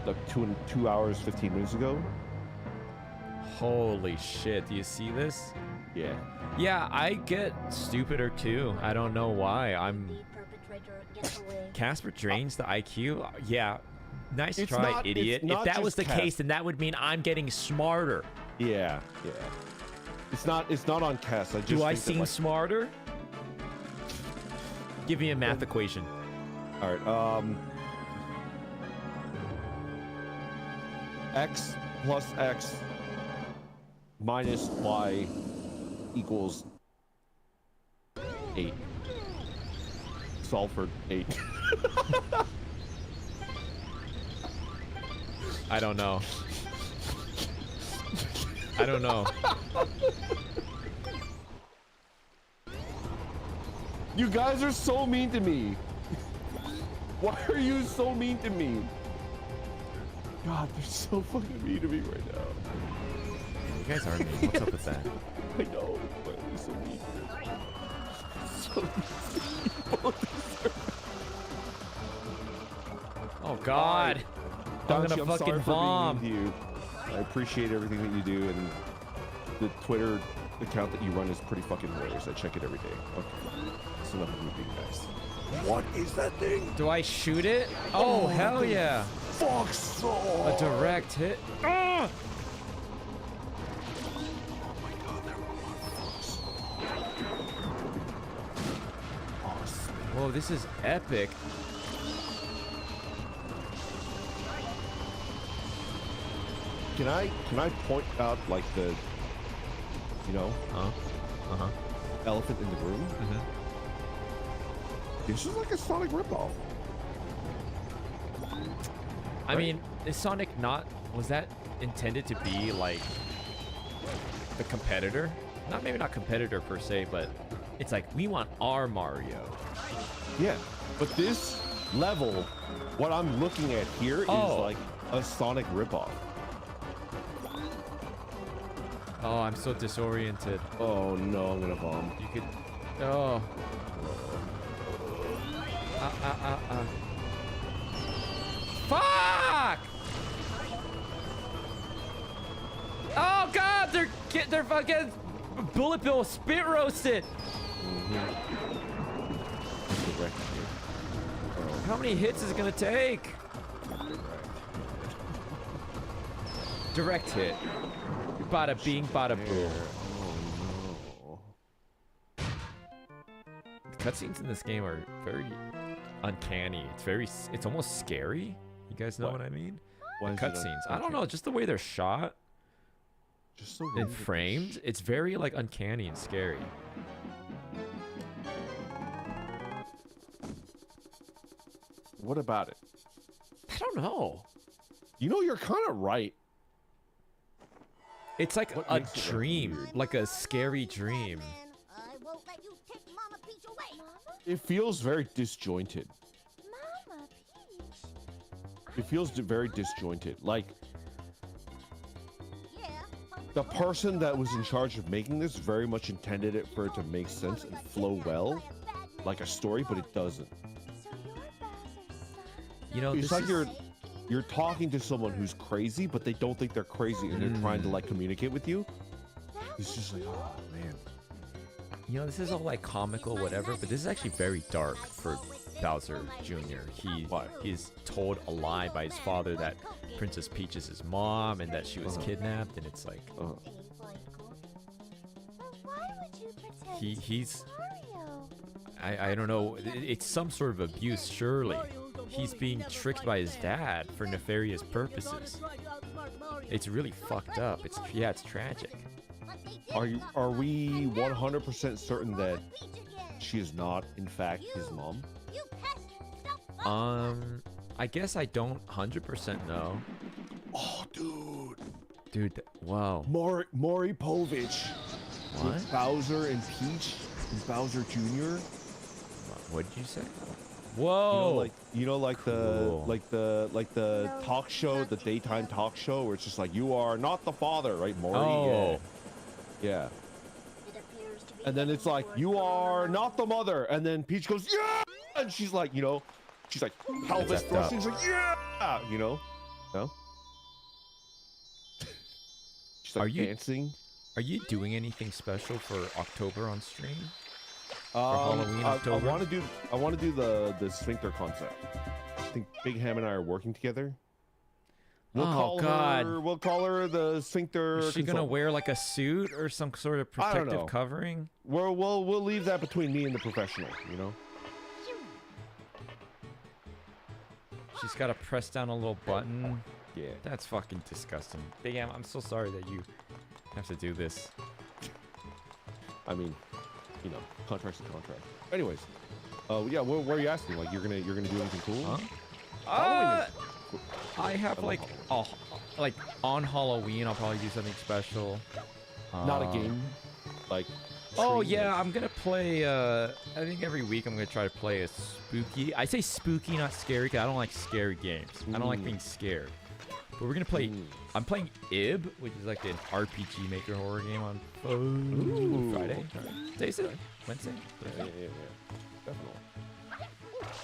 Like 2 hours, 15 minutes ago? Holy shit! Do you see this? Yeah. Yeah, I get stupider too. I don't know why. Caspurr drains the IQ. Yeah, nice It's try, not- idiot. it's If not that was the just case, then that would mean I'm getting smarter. Yeah, yeah. It's not on Cass. I just Do I think that, seem like, smarter? Give me a math equation. all right. X plus X minus Y equals 8. Solve for 8. I don't know. I don't know. You guys are so mean to me. Why are you so mean to me? God, they're so fucking mean to me right now. You guys are mean. What's up with that? I know, but they're so mean. So mean. Oh God! I'm Donchi, gonna fucking sorry for bomb. being mean to you. I appreciate everything that you do, and the Twitter account that you run is pretty fucking hilarious. I check it every day. Okay, that's enough of me being nice. What is that thing? Do I shoot it? Oh, hell yeah! Fuck so. A direct hit. Ah! Whoa, this is epic. Can I point out like the, you know, elephant in the room? This is like a Sonic ripoff. I mean, is Sonic not... Was that intended to be, like, the competitor? Maybe not competitor per se, but it's like, we want our Mario. Yeah, but this level, what I'm looking at here is like a Sonic ripoff. Oh, I'm so disoriented. Oh no, I'm gonna bomb. You could. Oh. Fuck! Oh god, they're fucking bullet bill spit roasted. How many hits is it gonna take? Direct hit. Bada bing, bada boom. Oh The cutscenes in this game are very uncanny. It's almost scary. You guys know what I mean? no. The cutscenes. I don't know, just the way they're shot Just so and weird. framed. It's very like uncanny and scary. What about it? I don't know. You know, you're kind of right. It's like What a makes it, like, dream, weird? like a scary dream. I won't let you take Mama Peach away. It feels very disjointed. Mama Peach. It feels very disjointed. Like Yeah. the person that was in charge of making this very much intended it for it to make sense and flow well, like a story, but it doesn't. So you're Bowser's son. You know, It's this like is, you're talking to someone who's crazy, but they don't think they're crazy, and they're trying to like communicate with you. It's just like, oh man. you know, this is all like comical, whatever, but this is actually very dark for Bowser Jr. Why? He's told a lie by his father that Princess Peach is his mom and that she was kidnapped, and it's like But why would you protect he's Mario? I don't know. It's some sort of abuse, surely. He's being tricked by his dad for nefarious purposes. It's really fucked up. It's tragic. Are we 100% certain that she is not, in fact, his mom? You pesky I guess I don't 100% know. Oh, dude. Dude, wow. Maury Povich. What? With Bowser and Peach and Bowser Jr. What did you say? You Whoa! know, like Cool. the talk show, the daytime talk show, where it's just like, you are not the father, right, Maury? Oh. Yeah. It appears to be And then it's like, you are not the mother. And then Peach goes, yeah! And she's like, you know, she's like, pelvis effed thrusting. She's like, yeah! You know? No? She's like Are you- dancing. Are you doing anything special for October on stream? I Halloween, October? want to do the sphincter concept. I think Big Ham and I are working together. Oh, God. We'll call her the sphincter. Is she gonna consultant. wear like a suit or some sort of I don't protective know. covering? We'll leave that between me and the professional. You know. She's got to press down a little button. Yeah. That's fucking disgusting. Big Am, I'm so sorry that you have to do this. I mean, you know, contract's a contract. Anyways, yeah. What are you asking? Like, you're gonna do anything cool? Huh? Halloween I have I love like on Halloween I'll probably do something special. Not a game. Like. Oh stream, yeah, like- I'm gonna play. I think every week I'm gonna try to play a spooky. I say spooky, not scary, 'cause I don't like scary games. I don't like being scared. But we're gonna play. I'm playing Ib, which is like an RPG maker horror game on Friday. Today's it? Wednesday. Yeah. Definitely.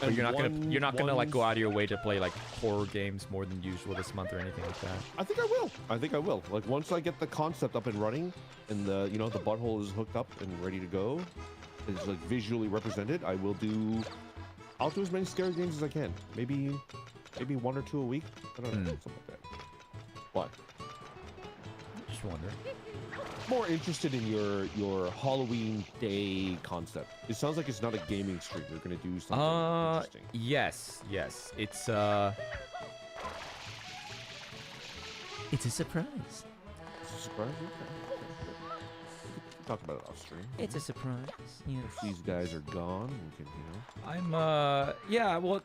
But And you're not gonna like one's- go out of your way to play like horror games more than usual this month or anything like that. I think I will. Like, once I get the concept up and running, and the butthole is hooked up and ready to go, it's like visually represented. I'll do as many scary games as I can. Maybe 1 or 2 a week. I don't know, something like that. What? Just wondering. More interested in your Halloween day concept. It sounds like it's not a gaming stream. You're gonna do something interesting. Yes. It's a surprise. It's a surprise. Okay. We can talk about it off stream. It's a surprise. Yes. If these guys are gone, we can, I'm yeah, well,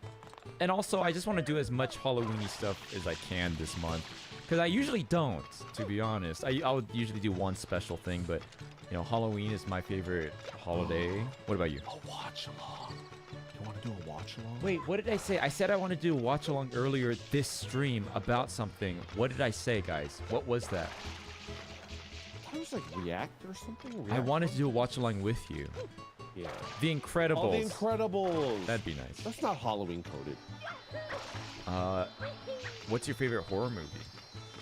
and also I just want to do as much Halloween-y stuff as I can this month, because I usually don't, to be honest. I would usually do one special thing, but you know, Halloween is my favorite holiday. What about you? A watch along. You want to do a watch along? Wait, what did I say? I said I want to do a watch along earlier this stream about something. What did I say, guys? What was that? thought it was like React or something. I React? wanted to do a watch along with you. Yeah. The Incredibles. Oh, The Incredibles. That'd be nice. That's not Halloween coded. What's your favorite horror movie?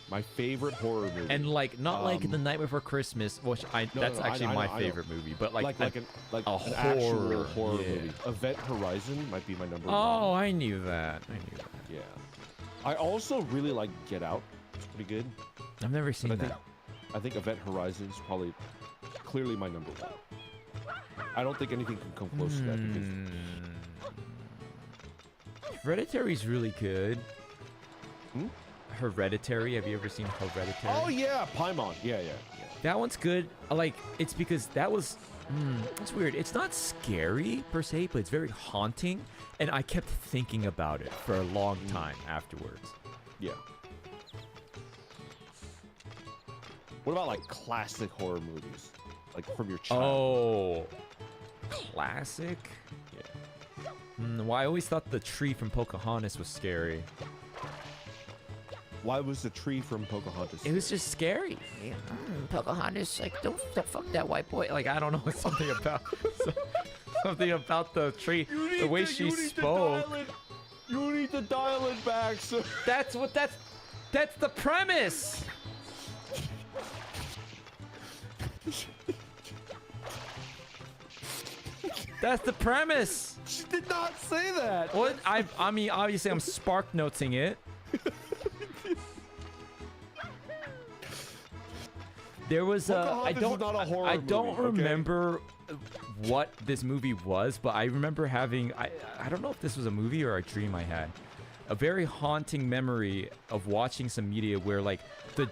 My favorite horror movie. And like not like The Night Before Christmas, which that's actually my favorite movie, but like an horror, actual horror yeah. movie. Event Horizon might be my number Oh, one. I knew that. I knew that. Yeah. I also really like Get Out. It's pretty good. I've never seen But that. I think Event Horizon is probably clearly my number one. I don't think anything can come close to that because Hereditary's really good. Hmm? Hereditary. Have you ever seen Hereditary? Oh yeah, Paimon. Yeah. That one's good. Like, it's because that was... it's weird. It's not scary, per se, but it's very haunting. And I kept thinking about it for a long time afterwards. Yeah. What about, like, classic horror movies? Like, from your childhood? Oh. Classic? Yeah. Well, I always thought the tree from Pocahontas was scary. Why was the tree from Pocahontas? It was just scary. Pocahontas, like, don't fuck that white boy. Like, I don't know, something about... something about the tree, the way she spoke. You need to dial it back, sir. That's the premise. That's the premise. She did not say that. What? I mean, obviously, I'm spark noting it. There was I Pocahontas is not a horror I don't movie, okay? remember what this movie was, but I remember having I don't know if this was a movie or a dream I had. A very haunting memory of watching some media where like the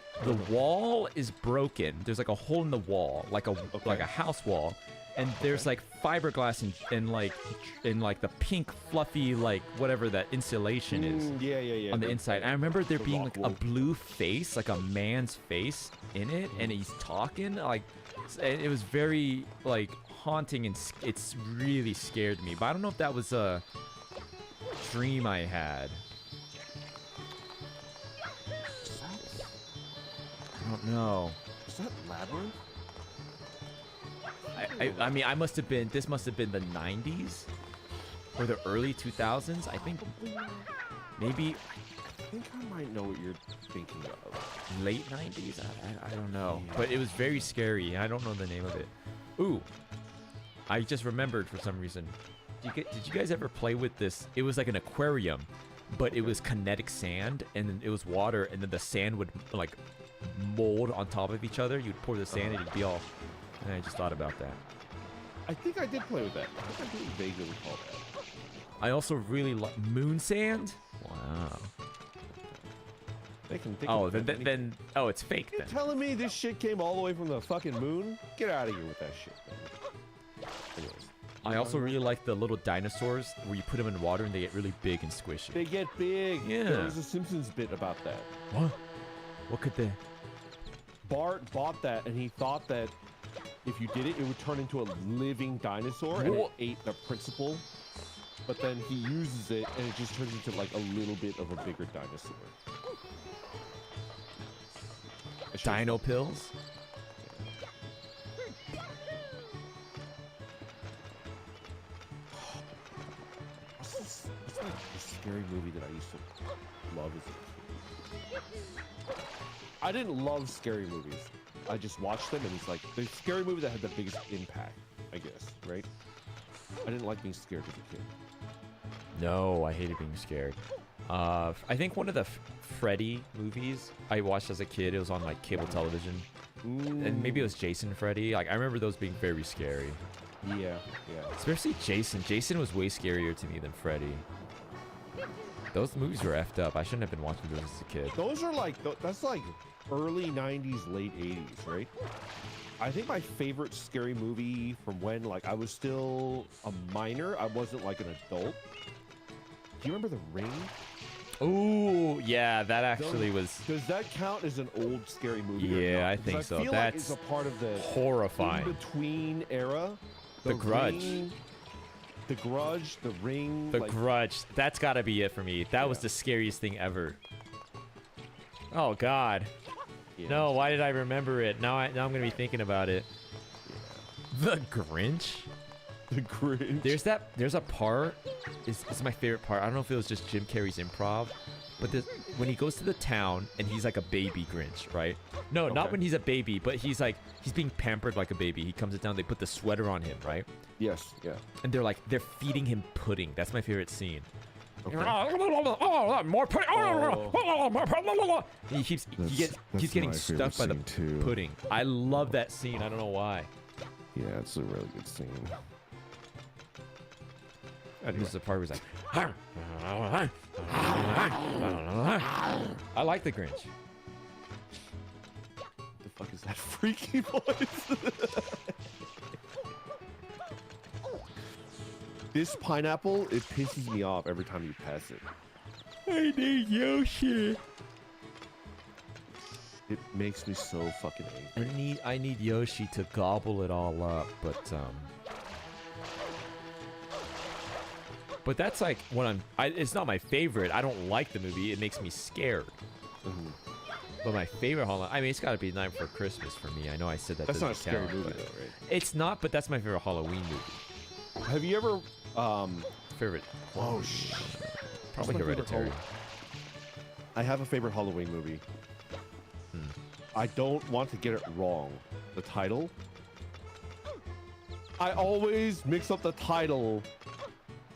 wall is broken. There's like a hole in the wall, like a house wall, and there's like fiberglass and like the pink fluffy like whatever that insulation is. Yeah. On the inside. I remember there being like a rock blue face, like a man's face in it, and he's talking. Like, it was very like haunting, and it's really scared me. But I don't know if that was a dream I had. I don't know. Is that Labyrinth? I mean, this must have been the 90s or the early 2000s. I think maybe I think I might know what you're thinking of. late 90s. I don't know, but it was very scary. I don't know the name of it. Ooh, I just remembered for some reason. Did you guys ever play with this? It was like an aquarium, but it was kinetic sand, and then it was water, and then the sand would like mold on top of each other. You'd pour the sand, and it'd be all. And I just thought about that. I think I did play with that. I think I do vaguely recall that. I also really like moon sand. Wow. They can Oh, of anything. then oh, it's fake You're then. telling me this shit came all the way from the fucking moon? Get out of here with that shit, man. Anyways. I also really like the little dinosaurs where you put them in water and they get really big and squishy. They get big. Yeah. There was a Simpsons bit about that. What? What could they? Bart bought that, and he thought that if you did it, it would turn into a living dinosaur, and it What? ate the principal. But then he uses it, and it just turns into like a little bit of a bigger dinosaur. It shows- Dino pills? What's like a scary movie that I used to love as a kid? I didn't love scary movies. I just watched them, and it's like the scary movie that had the biggest impact, I guess, right? I didn't like being scared as a kid. No, I hated being scared. I think one of the Freddy movies I watched as a kid, it was on like cable television. And maybe it was Jason and Freddy. Like, I remember those being very scary. Yeah. Especially Jason. Jason was way scarier to me than Freddy. Those movies were effed up. I shouldn't have been watching those as a kid. Those are like, that's like early 90s, late 80s, right? I think my favorite scary movie from when like I was still a minor, I wasn't like an adult. Do you remember The Ring? Ooh, yeah, that actually was Does that count as an old scary movie? Yeah, or not? I think Because so. I feel That's like it's a part of the horrifying. in-between era. The Grudge. Ring, the Grudge, The Ring. The like, Grudge. That's gotta be it for me. That was Yeah. the scariest thing ever. Oh, God. Yeah. No, why did I remember it? Now I'm gonna be thinking about it. The Grinch. The Grinch. There's a part. It's my favorite part. I don't know if it was just Jim Carrey's improv, but when he goes to the town and he's like a baby Grinch, right? No, not when he's a baby, but he's being pampered like a baby. He comes to town. They put the sweater on him, right? Yes. Yeah. And they're feeding him pudding. That's my favorite scene. Okay. More pudding. Oh. And he keeps That's getting my stuck by the favorite scene, too. pudding. I love that scene. I don't know why. Yeah, it's a really good scene. And this is the part where he's like, I like the Grinch. The fuck is that freaky voice? This pineapple, it pisses me off every time you pass it. I need Yoshi. It makes me so fucking angry. I need Yoshi to gobble it all up, but that's like when it's not my favorite. I don't like the movie. It makes me scared. But my favorite Halloween, I mean, it's got to be Night Before Christmas for me. I know I said that. That's not a scary count, movie, but though, right? It's not, but that's my favorite Halloween movie. Have you ever, Favorite? Oh shit! Probably my favorite Hereditary. I have a favorite Halloween movie. I don't want to get it wrong. The title. I always mix up the title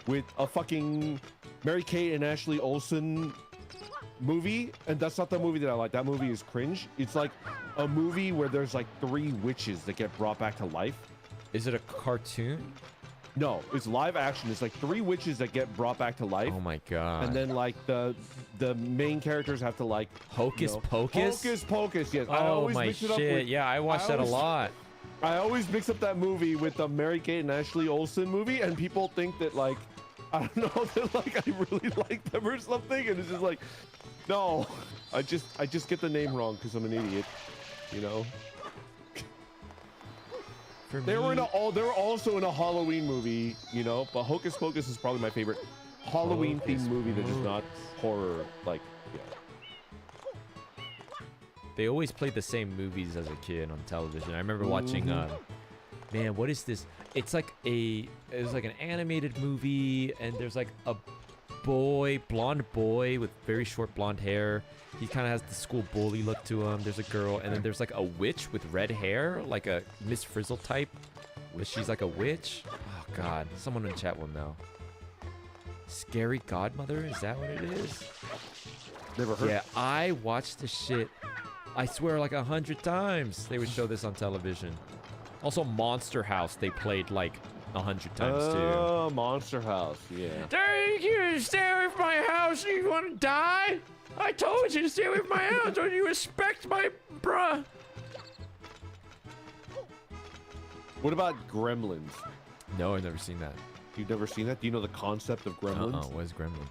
with a fucking Mary-Kate and Ashley Olsen movie, and that's not the movie that I like. That movie is cringe. It's like a movie where there's like 3 witches that get brought back to life. Is it a cartoon? No, it's live action. It's like 3 witches that get brought back to life. Oh my god! And then like the main characters have to like Hocus Pocus. Hocus Pocus. Yes. I Oh always my mix it up shit! with, Yeah, I watched that a lot. I always mix up that movie with the Mary-Kate and Ashley Olsen movie, and people think that like I don't know that like I really like them or something, and it's just like no, I just get the name wrong because I'm an idiot, you know. For They were me, they were also in a Halloween movie, you know, but Hocus Pocus is probably my favorite Halloween themed movie that is not horror. Like, yeah. they always played the same movies as a kid on television. I remember watching, man, what is this? It's like an animated movie, and there's like a blonde boy with very short blonde hair. He kind of has the school bully look to him. There's a girl, and then there's like a witch with red hair, like a Miss Frizzle type. But she's like a witch. Oh god, someone in chat will know. Scary Godmother? Is that what it is? Never heard. Yeah, I watched the shit. I swear, like 100 times they would show this on television. Also, Monster House they played like 100 times too. Oh, Monster House, yeah. Dare you to stay away from my house? You want to die? I told you to stay away from my house. Don't you respect my bruh? What about Gremlins? No, I've never seen that. You've never seen that? Do you know the concept of Gremlins? What is Gremlins?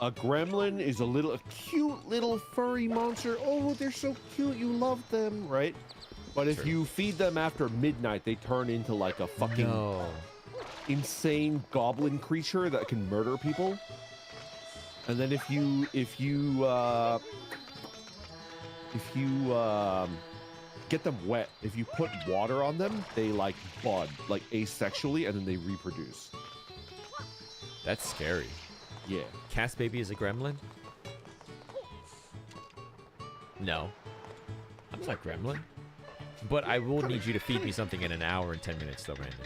A gremlin is a cute little furry monster. Oh, they're so cute. You love them, right? But if you feed them after midnight, they turn into like a fucking insane goblin creature that can murder people. And then if you get them wet, if you put water on them, they like bud, like asexually, and then they reproduce. That's scary. Yeah. Cas Baby is a gremlin? No. I'm not gremlin. But I will need you to feed me something in an hour and 10 minutes, though, Brandon.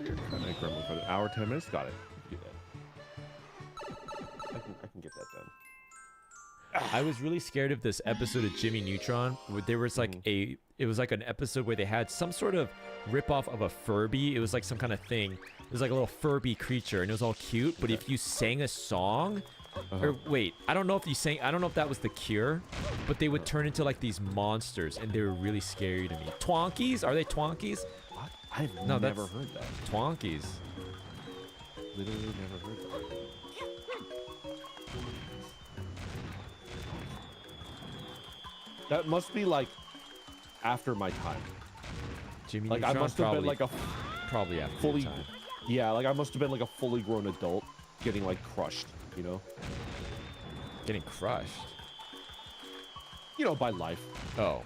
You're kind of gremlin for an hour, 10 minutes. Got it. Do that. I can get that done. I was really scared of this episode of Jimmy Neutron where there was like it was like an episode where they had some sort of ripoff of a Furby. It was like some kind of thing. It was like a little Furby creature and it was all cute. But if you sang a song, or wait, I don't know if you sang, I don't know if that was the Cure, but they would turn into like these monsters and they were really scary to me. Twonkies? Are they Twonkies? What? I've No, never heard that. Twonkies. Literally never heard that. That must be like after my time. Jimmy Like Neutron I must have probably, been like a probably after fully, your time. yeah, like I must have been like a fully grown adult getting like crushed, you know? Getting crushed. You know, by life. Oh.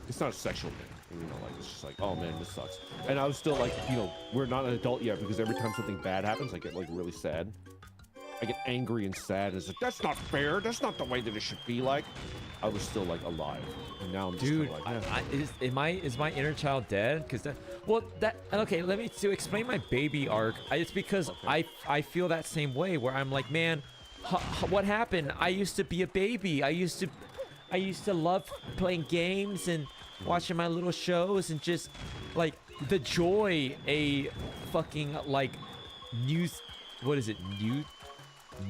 it's not a sexual thing. You know, like it's just like, oh man, this sucks. And I was still like, you know, we're not an adult yet because every time something bad happens, I get like really sad. I get angry and sad. It's like, that's not fair. That's not the way that it should be like. I was still like alive. And now I'm just Dude, kinda like, is my inner child dead? Because okay. Let me to explain my baby arc. It's because I feel that same way where I'm like, man, what happened? I used to be a baby. I used to love playing games and watching my little shows and just like the joy a fucking like news. What is it?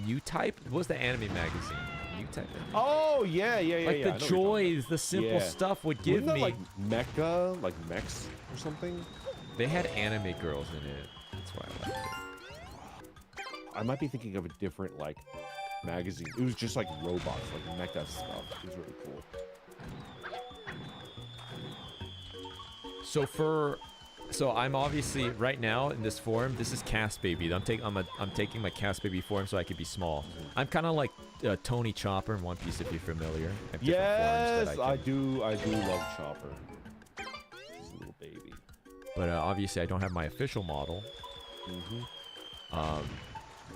New Type? What's the anime magazine? New Type. oh yeah. Like the joys, the simple Yeah. stuff would give Wasn't that, me. like mecha, like mechs or something? They had anime girls in it. That's why I liked it. I might be thinking of a different like magazine. It was just like robots, like mecha stuff. It was really cool. So I'm obviously right now in this form. This is Cas Baby. I'm taking my Cas Baby form so I could be small. I'm kind of like Tony Chopper in One Piece, if you're familiar. I have different Yes, forms that I do love Chopper. He's a little baby. But obviously I don't have my official model.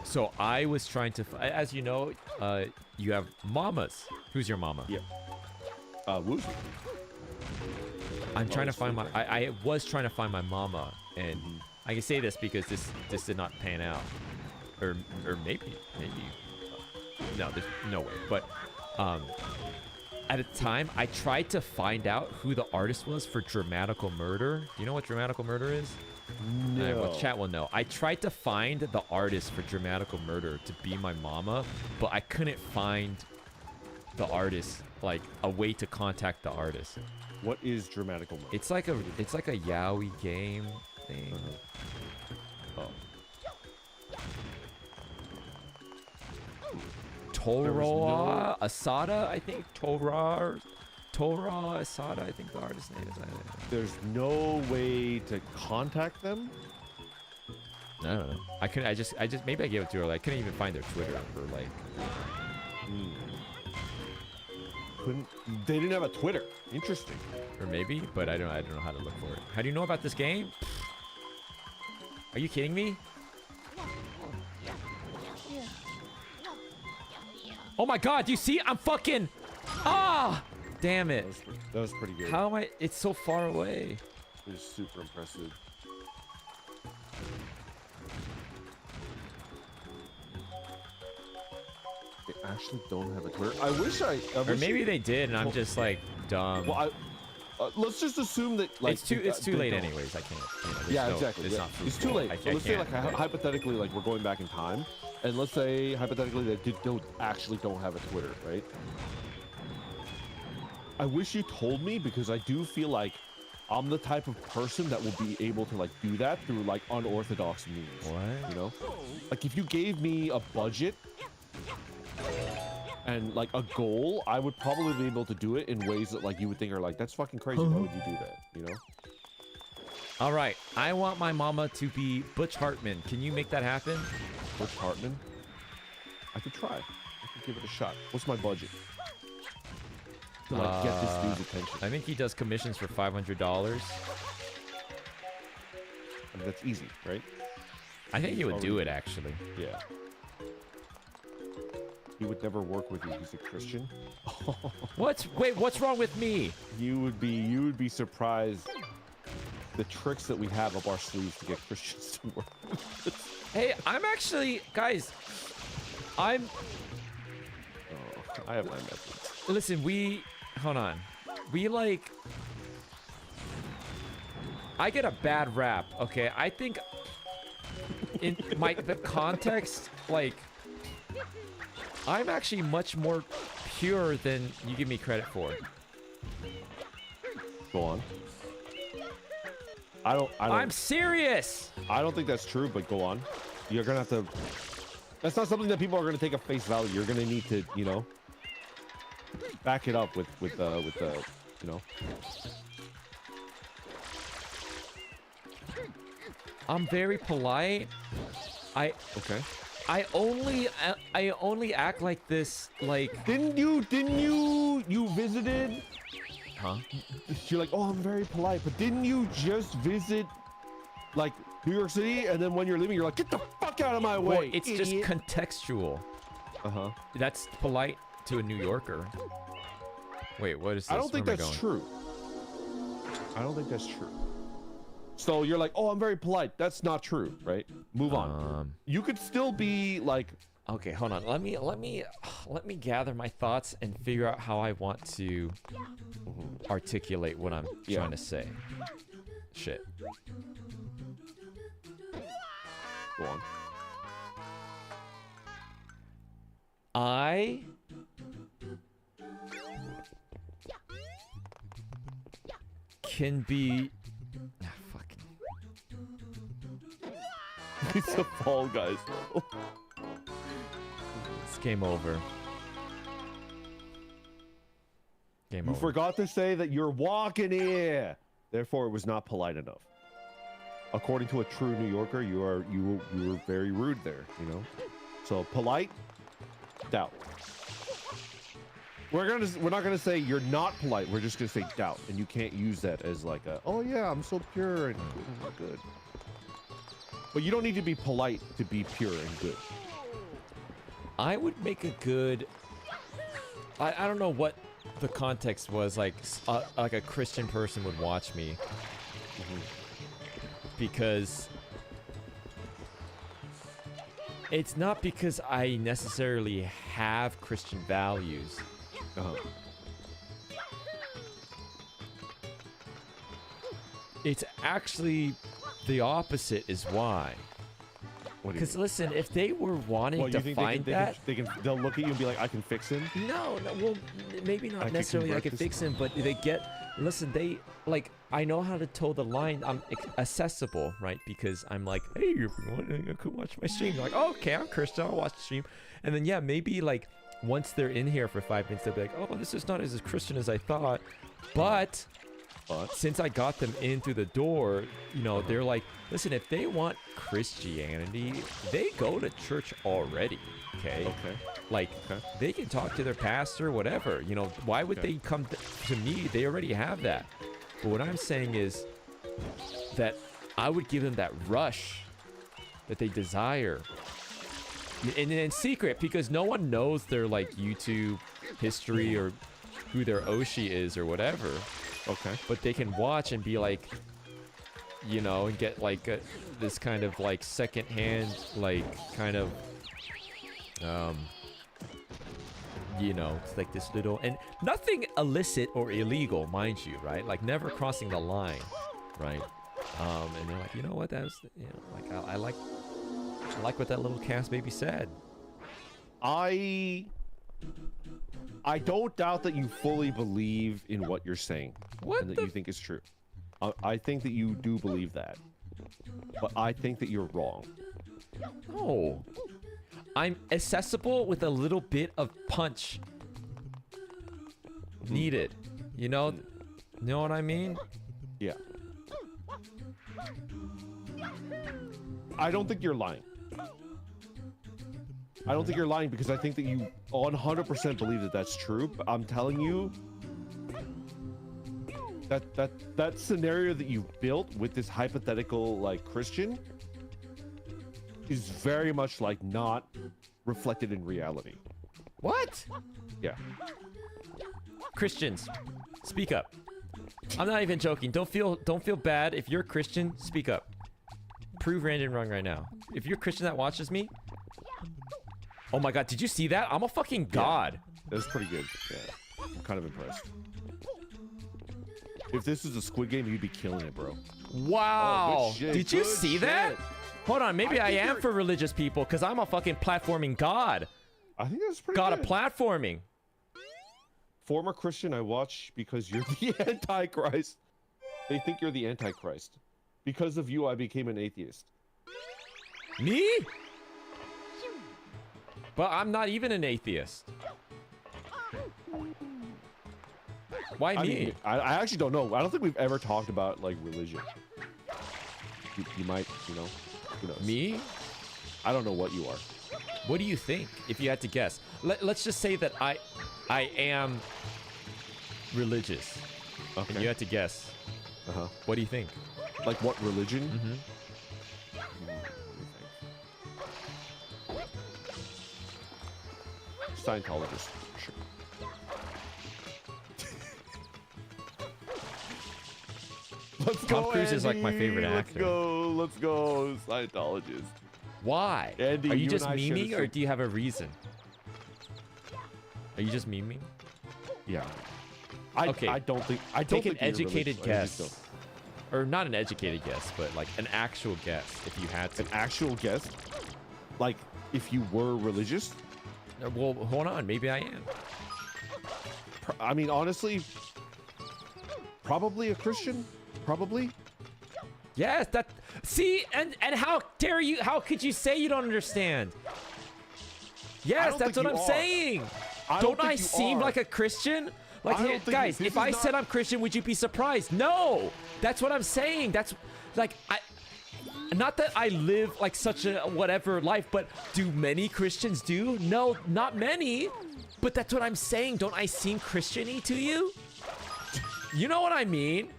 So I was trying to, as you know, you have mamas. Who's your mama? Yeah. Woozy. I'm trying to find my. I was trying to find my mama, and I can say this because this did not pan out, or maybe. No, there's no way. But at a time, I tried to find out who the artist was for Dramatical Murder. Do you know what Dramatical Murder is? No. Well, chat will know. I tried to find the artist for Dramatical Murder to be my mama, but I couldn't find the artist, like a way to contact the artist. What is Dramatical Murder? It's like a yaoi game thing. Oh. Tora Asada, I think. Tora Asada, I think the artist's name is. There's no way to contact them? I don't know. I couldn't. I just. Maybe I gave it to her. Like, I couldn't even find their Twitter or like. They didn't have a Twitter. Interesting. Or maybe, but I don't know how to look for it. How do you know about this game? Are you kidding me? Oh my god, do you see? I'm fucking... Ah! Damn it. That was pretty good. How am I... It's so far away. It was super impressive. They actually don't have a Twitter. I wish I Or maybe they did, and I'm just like dumb. Well, let's just assume that like it's too late don't. anyways. I can't. Yeah, exactly. It's yeah. not It's too late. So let's say like can't. hypothetically, like we're going back in time, and let's say hypothetically they don't have a Twitter, right? I wish you told me because I do feel like I'm the type of person that will be able to like do that through like unorthodox means. What? You know, like if you gave me a budget and like a goal, I would probably be able to do it in ways that like you would think are like, that's fucking crazy. Why would you do that? You know? All right, I want my mama to be Butch Hartman. Can you make that happen? Butch Hartman? I could try. I could give it a shot. What's my budget? To like get this dude's attention. I think he does commissions for $500. I mean, that's easy, right? I think he would do it actually. Yeah. He would never work with you. He's a Christian. Wait, what's wrong with me? You would be surprised the tricks that we have up our sleeves to get Christians to work. Hey, I'm actually, guys, I have my methods. listen, hold on. I get a bad rap, okay? I think in the context, like, I'm actually much more pure than you give me credit for. Go on. I'm serious. I don't think that's true, but go on. You're gonna have to. That's not something that people are gonna take at face value. You're gonna need to, you know, back it up with the, you know. I'm very polite. Okay. I only act like this, like. Didn't you visited Huh? You're like, oh, I'm very polite, but didn't you just visit, like, New York City? And then when you're leaving, you're like, get the fuck out of my way. Well, it's just idiot. contextual. Uh-huh. That's polite to a New Yorker. Wait, what is this? I don't think Where am I that's going? true. I don't think that's true. So you're like, oh, I'm very polite. That's not true, right? Move on. You could still be like, Okay, hold on. Let me gather my thoughts and figure out how I want to articulate what I'm trying to say. Shit. go on. I can be fucking It's a Fall Guys level. it's game over. Game You over. forgot to say that you're walking here. Therefore, it was not polite enough. According to a true New Yorker, you were very rude there. You know, so polite, doubt. We're not gonna say you're not polite. We're just gonna say doubt, and you can't use that as like a, oh yeah, I'm so pure and good. But you don't need to be polite to be pure and good. I would make a good. I don't know what the context was, like a Christian person would watch me, because it's not because I necessarily have Christian values. It's actually the opposite is why. Because listen, if they were wanting to find that, they'll look at you and be like, I can fix him. no, well, maybe not necessarily I can fix him, but they get. Listen, they like. I know how to toe the line. I'm accessible, right? Because I'm like, hey, everyone, you can watch my stream. They're like, oh, okay, I'm Christian. I'll watch the stream. And then yeah, maybe like once they're in here for 5 minutes, they'll be like, oh, this is not as Christian as I thought. But since I got them in through the door, you know, they're like, listen, if they want Christianity, they go to church already. Okay. Like, they can talk to their pastor, whatever. You know, why would they come to me? They already have that. But what I'm saying is that I would give them that rush that they desire. And in secret, because no one knows their, like, YouTube history or who their Oshi is or whatever. But they can watch and be like, you know, and get, like, this kind of, like, secondhand, like, kind of, you know, it's like this little, and nothing illicit or illegal, mind you, right? Like never crossing the line, right? And they're like, you know what, that was, you know, like I like what that little Cas baby said. I don't doubt that you fully believe in what you're saying and that you think is true. I think that you do believe that, but I think that you're wrong. No. I'm accessible with a little bit of punch needed. You know what I mean? Yeah. I don't think you're lying. I don't think you're lying because I think that you 100% believe that that's true. But I'm telling you that scenario that you built with this hypothetical like Christian is very much like not reflected in reality. What? Yeah. Christians, speak up. I'm not even joking. Don't feel bad. If you're a Christian, speak up. Prove Randon wrong right now. If you're a Christian that watches me, oh my god, did you see that? I'm a fucking god. That's pretty good. Yeah. I'm kind of impressed. If this was a Squid Game, you'd be killing it, bro. Wow. Oh, good shit, did you good see shit. that? Hold on, maybe I am for religious people because I'm a fucking platforming god. I think that's pretty God good. of platforming. Former Christian, I watch because you're the Antichrist. They think you're the Antichrist. Because of you, I became an atheist. Me? But I'm not even an atheist. Why me? I mean, I actually don't know. I don't think we've ever talked about like religion. You might, you know. Who knows? Me? I don't know what you are. What do you think, if you had to guess? Let's just say that I am religious. and Okay. you had to guess. Uh-huh. What do you think? Like what religion? Mm-hmm. Scientologist. Sure. Let's Tom go, Cruise is, like, my Andy. favorite actor. Let's go, Scientologist. Why? Andy, Are you you just and I share the memeing, or same- do you have a reason? Are you just memeing? Yeah. Okay. I don't think. I don't Take an think you're educated religious. I just guess. Or not an educated guess, but like an actual guess, if you had to. don't. An actual guess. Like, if you were religious. Well, hold on. Maybe I am. I mean, honestly, probably a Christian. Probably. Yes, that. See, and how dare you? How could you say you don't understand? Yes, don't that's think what I'm you are. saying. I Don't think I you seem are. like a Christian? Like, I don't here, think guys, this if is I not- said I'm Christian, would you be surprised? No, that's what I'm saying. That's like not that I live like such a whatever life, but do many Christians do? No, not many. But that's what I'm saying. Don't I seem Christian-y to you? You know what I mean?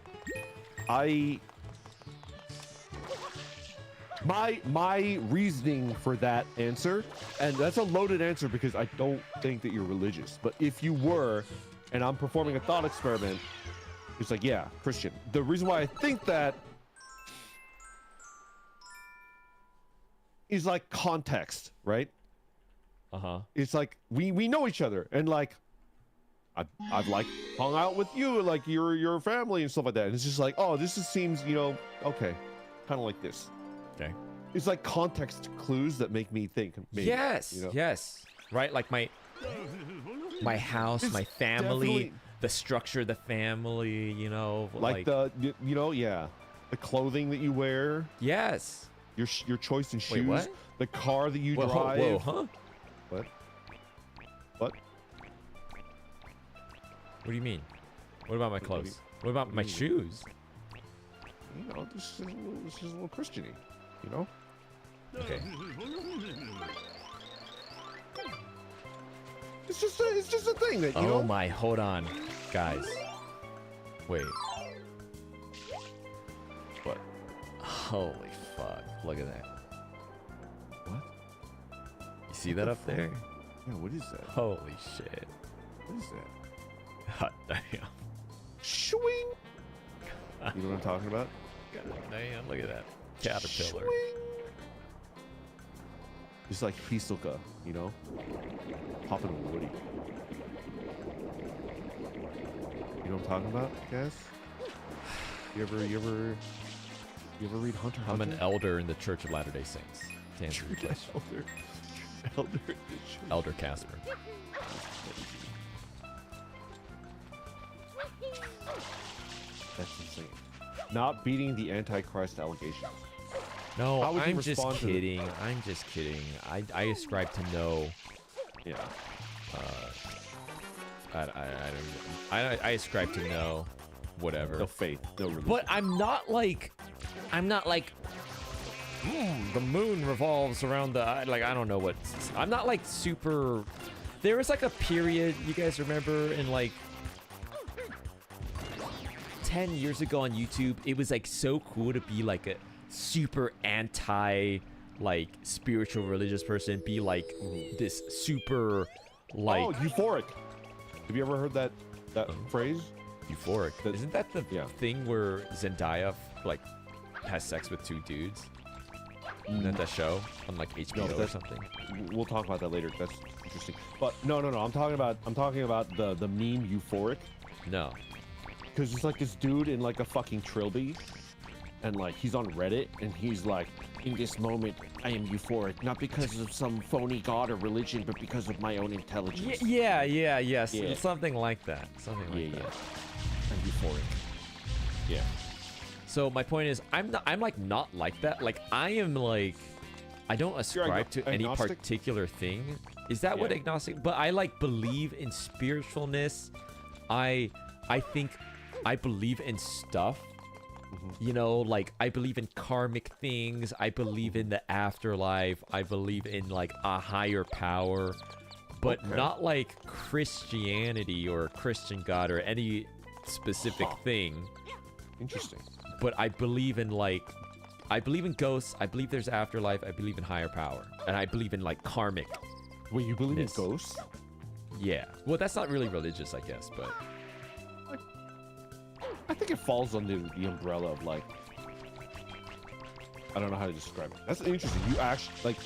My reasoning for that answer, and that's a loaded answer because I don't think that you're religious. But if you were, and I'm performing a thought experiment, it's like, yeah, Christian. The reason why I think that is like context, right? Uh-huh. It's like we know each other, and like I've like hung out with you, like your family and stuff like that. And it's just like, oh, this just seems, okay, kind of like this. Okay. It's like context clues that make me think. Maybe, Yes. Yes. Right. Like my house, It's my family, definitely- the structure of the family. like the yeah, the clothing that you wear, Yes. your choice in shoes, Wait, what? the car that you Whoa, drive. whoa, huh? What? What do you mean? What about my What do you- clothes? What about my do you shoes? This is a little Christian-y, Okay. It's just a thing that Oh my, hold on, guys. Wait. What? Holy fuck! Look at that. What? You see that up there? Yeah, what is that? Holy shit! What is that? Hot damn! Swing. You know what I'm talking about? God damn! Look at that caterpillar. Swing. It's like Hisoka, popping a woody. You know what I'm talking about, guys? You ever read Hunter x I'm Hunter? an elder in the Church of Latter-day Saints. To answer your question. Elder. Elder Caspurr. That's insane. Not beating the Antichrist allegations. No, How would you I'm just respond to the- kidding. I'm just kidding. I ascribe to no. Yeah. I ascribe to no, whatever. No faith, no religion. But I'm not like the moon revolves around the I don't know what. I'm not like super. There was like a period, you guys remember, in like 10 years ago on YouTube, it was like so cool to be like a super anti like spiritual religious person, be like this super like oh, euphoric. Have you ever heard that phrase? euphoric. That- Isn't that the yeah. thing where Zendaya like has sex with 2 dudes? Isn't that the show on like HBO or that's- something? We'll talk about that later. That's interesting. But no. I'm talking about the meme euphoric, No. because it's like this dude in like a fucking trilby, and like he's on Reddit, and he's like, in this moment, I am euphoric, not because of some phony god or religion, but because of my own intelligence. Yes. Yeah. Something like that. Something like that. I'm euphoric. Yeah. So my point is, I'm not like that. Like I am like, I don't ascribe to any agnostic? particular thing. Is that what Yeah. agnostic? But I like believe in spiritualness. I think I believe in stuff. Like I believe in karmic things. I believe in the afterlife. I believe in like a higher power, but Okay. not like Christianity or Christian God or any specific thing, Interesting. but I believe in ghosts. I believe there's afterlife. I believe in higher power, and I believe in like karmic. Wait, you believe in Miss. ghosts? Yeah. Well, that's not really religious, I guess, but I think it falls under the umbrella of like, I don't know how to describe it. That's interesting. You actually like,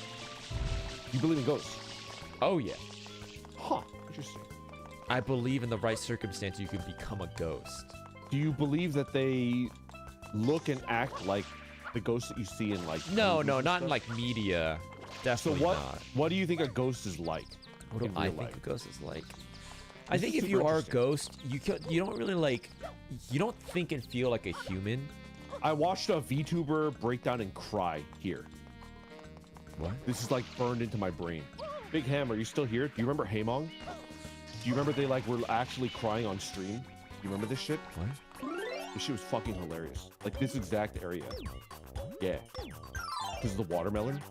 you believe in ghosts? oh yeah. Huh. Interesting. I believe in the right circumstance you can become a ghost. Do you believe that they look and act like the ghosts that you see in like? No, movies no, and not in stuff? like media. So Definitely what? not. What do you think a ghost is like? What do in I real think life? a ghost is like? I This think is if you super are a interesting. ghost, you don't really like, you don't think and feel like a human. I watched a VTuber break down and cry here. What? This is like burned into my brain. Big Ham, are you still here? Do you remember Hamong? Do you remember they like were actually crying on stream? You remember this shit? What? This shit was fucking hilarious. Like this exact area. Yeah. Because of the watermelon.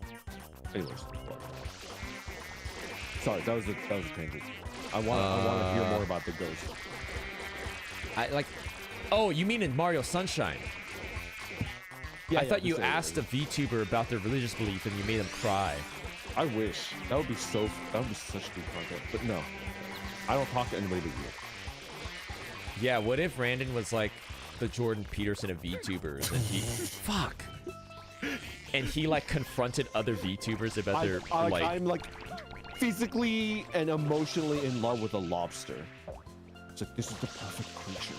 Anyways. What? Sorry, that was a tangent. I want to hear more about the ghost. I like. Oh, you mean in Mario Sunshine? I thought you asked a VTuber about their religious belief and you made them cry. I wish. That would be such good content. But no. I don't talk to anybody but you. Yeah, what if Randon was like the Jordan Peterson of VTubers and he fuck. And he like confronted other VTubers about their like I'm like physically and emotionally in love with a lobster. It's like this is the perfect creature.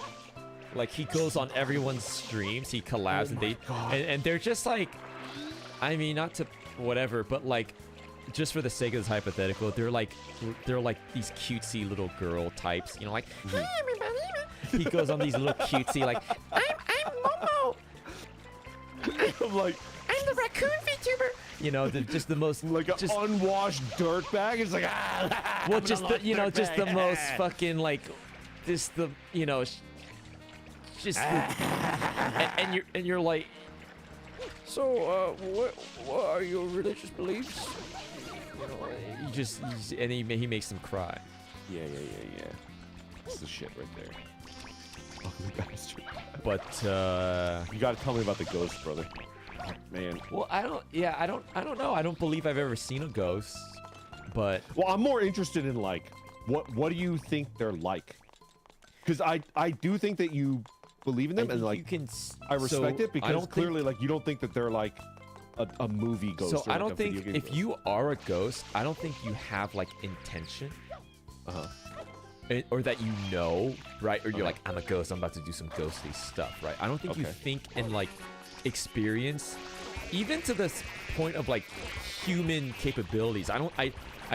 like he goes on everyone's streams, he collabs Oh and my God. and they're just like, I mean, not to whatever, but like just for the sake of this hypothetical, they're like these cutesy little girl types, you know, like hi everybody. He goes on these little cutesy like I'm Momo. I'm like I'm the raccoon VTuber. You know, just the most like an just unwashed dirtbag. It's like well, just the just the most fucking like just the just and you're like, so what are your religious beliefs? You know, and he makes them cry. Yeah. That's the shit right there. Ugly bastard. But You gotta tell me about the ghost, brother. Man. well, I don't know. I don't believe I've ever seen a ghost, but Well, I'm more interested in like what do you think they're like? Because I do think that you believe in them, I and think like you can. I respect so it I because don't clearly like you don't think that they're like a movie ghost. So or, I like, don't a video think game if ghost. you are a ghost, I don't think you have like intention. Or that you know, right? Or you're like, I'm a ghost, I'm about to do some ghostly stuff, right? I don't think you Okay. think and like experience, even to this point of like human capabilities. I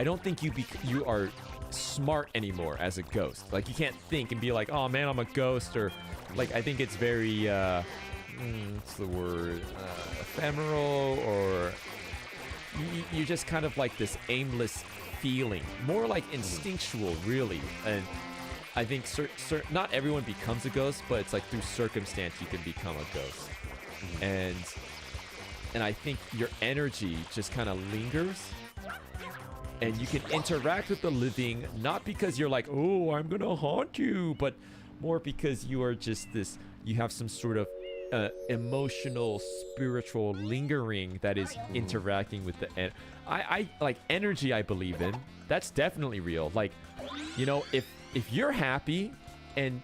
don't think you are smart anymore as a ghost. Like you can't think and be like, oh man, I'm a ghost, or like I think it's very what's the word? Ephemeral, or you're just kind of like this aimless feeling, more like instinctual, really. And I think not everyone becomes a ghost, but it's like through circumstance you can become a ghost. And I think your energy just kind of lingers, and you can interact with the living, not because you're like, oh, I'm gonna haunt you, but more because you are just this, you have some sort of emotional, spiritual lingering that is interacting with the I like energy. I believe in that's definitely real. Like, you know, if you're happy and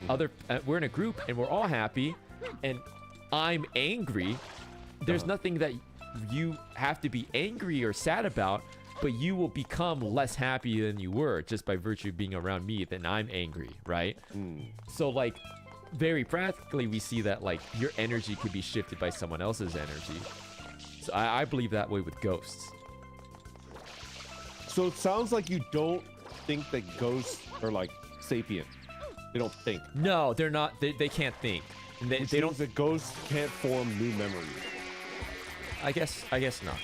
we're in a group and we're all happy and I'm angry, there's nothing that you have to be angry or sad about, but you will become less happy than you were just by virtue of being around me. Then I'm angry, right? So like, very practically, we see that like your energy could be shifted by someone else's energy. So I believe that way with ghosts. So it sounds like you don't think that ghosts are like sapient. They don't think. No, they're not. They can't think. And Which they means don't. that ghosts can't form new memories. I guess not.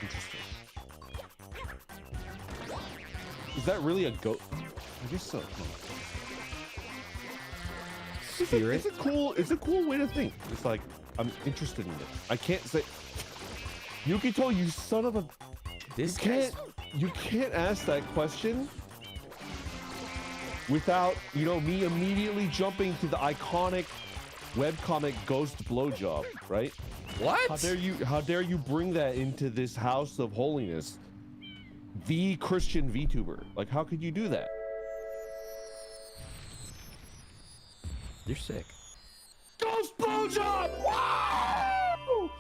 Interesting. Is that really a ghost? I guess so. Spirit. It's a cool way to think. It's like I'm interested in it. I can't say. Yukito, you son of a. This You can't ask that question without, you know, me immediately jumping to the iconic webcomic Ghost Blowjob, right? What? How dare you bring that into this house of holiness? The Christian VTuber. Like, how could you do that? You're sick. Ghost Blowjob! Wow!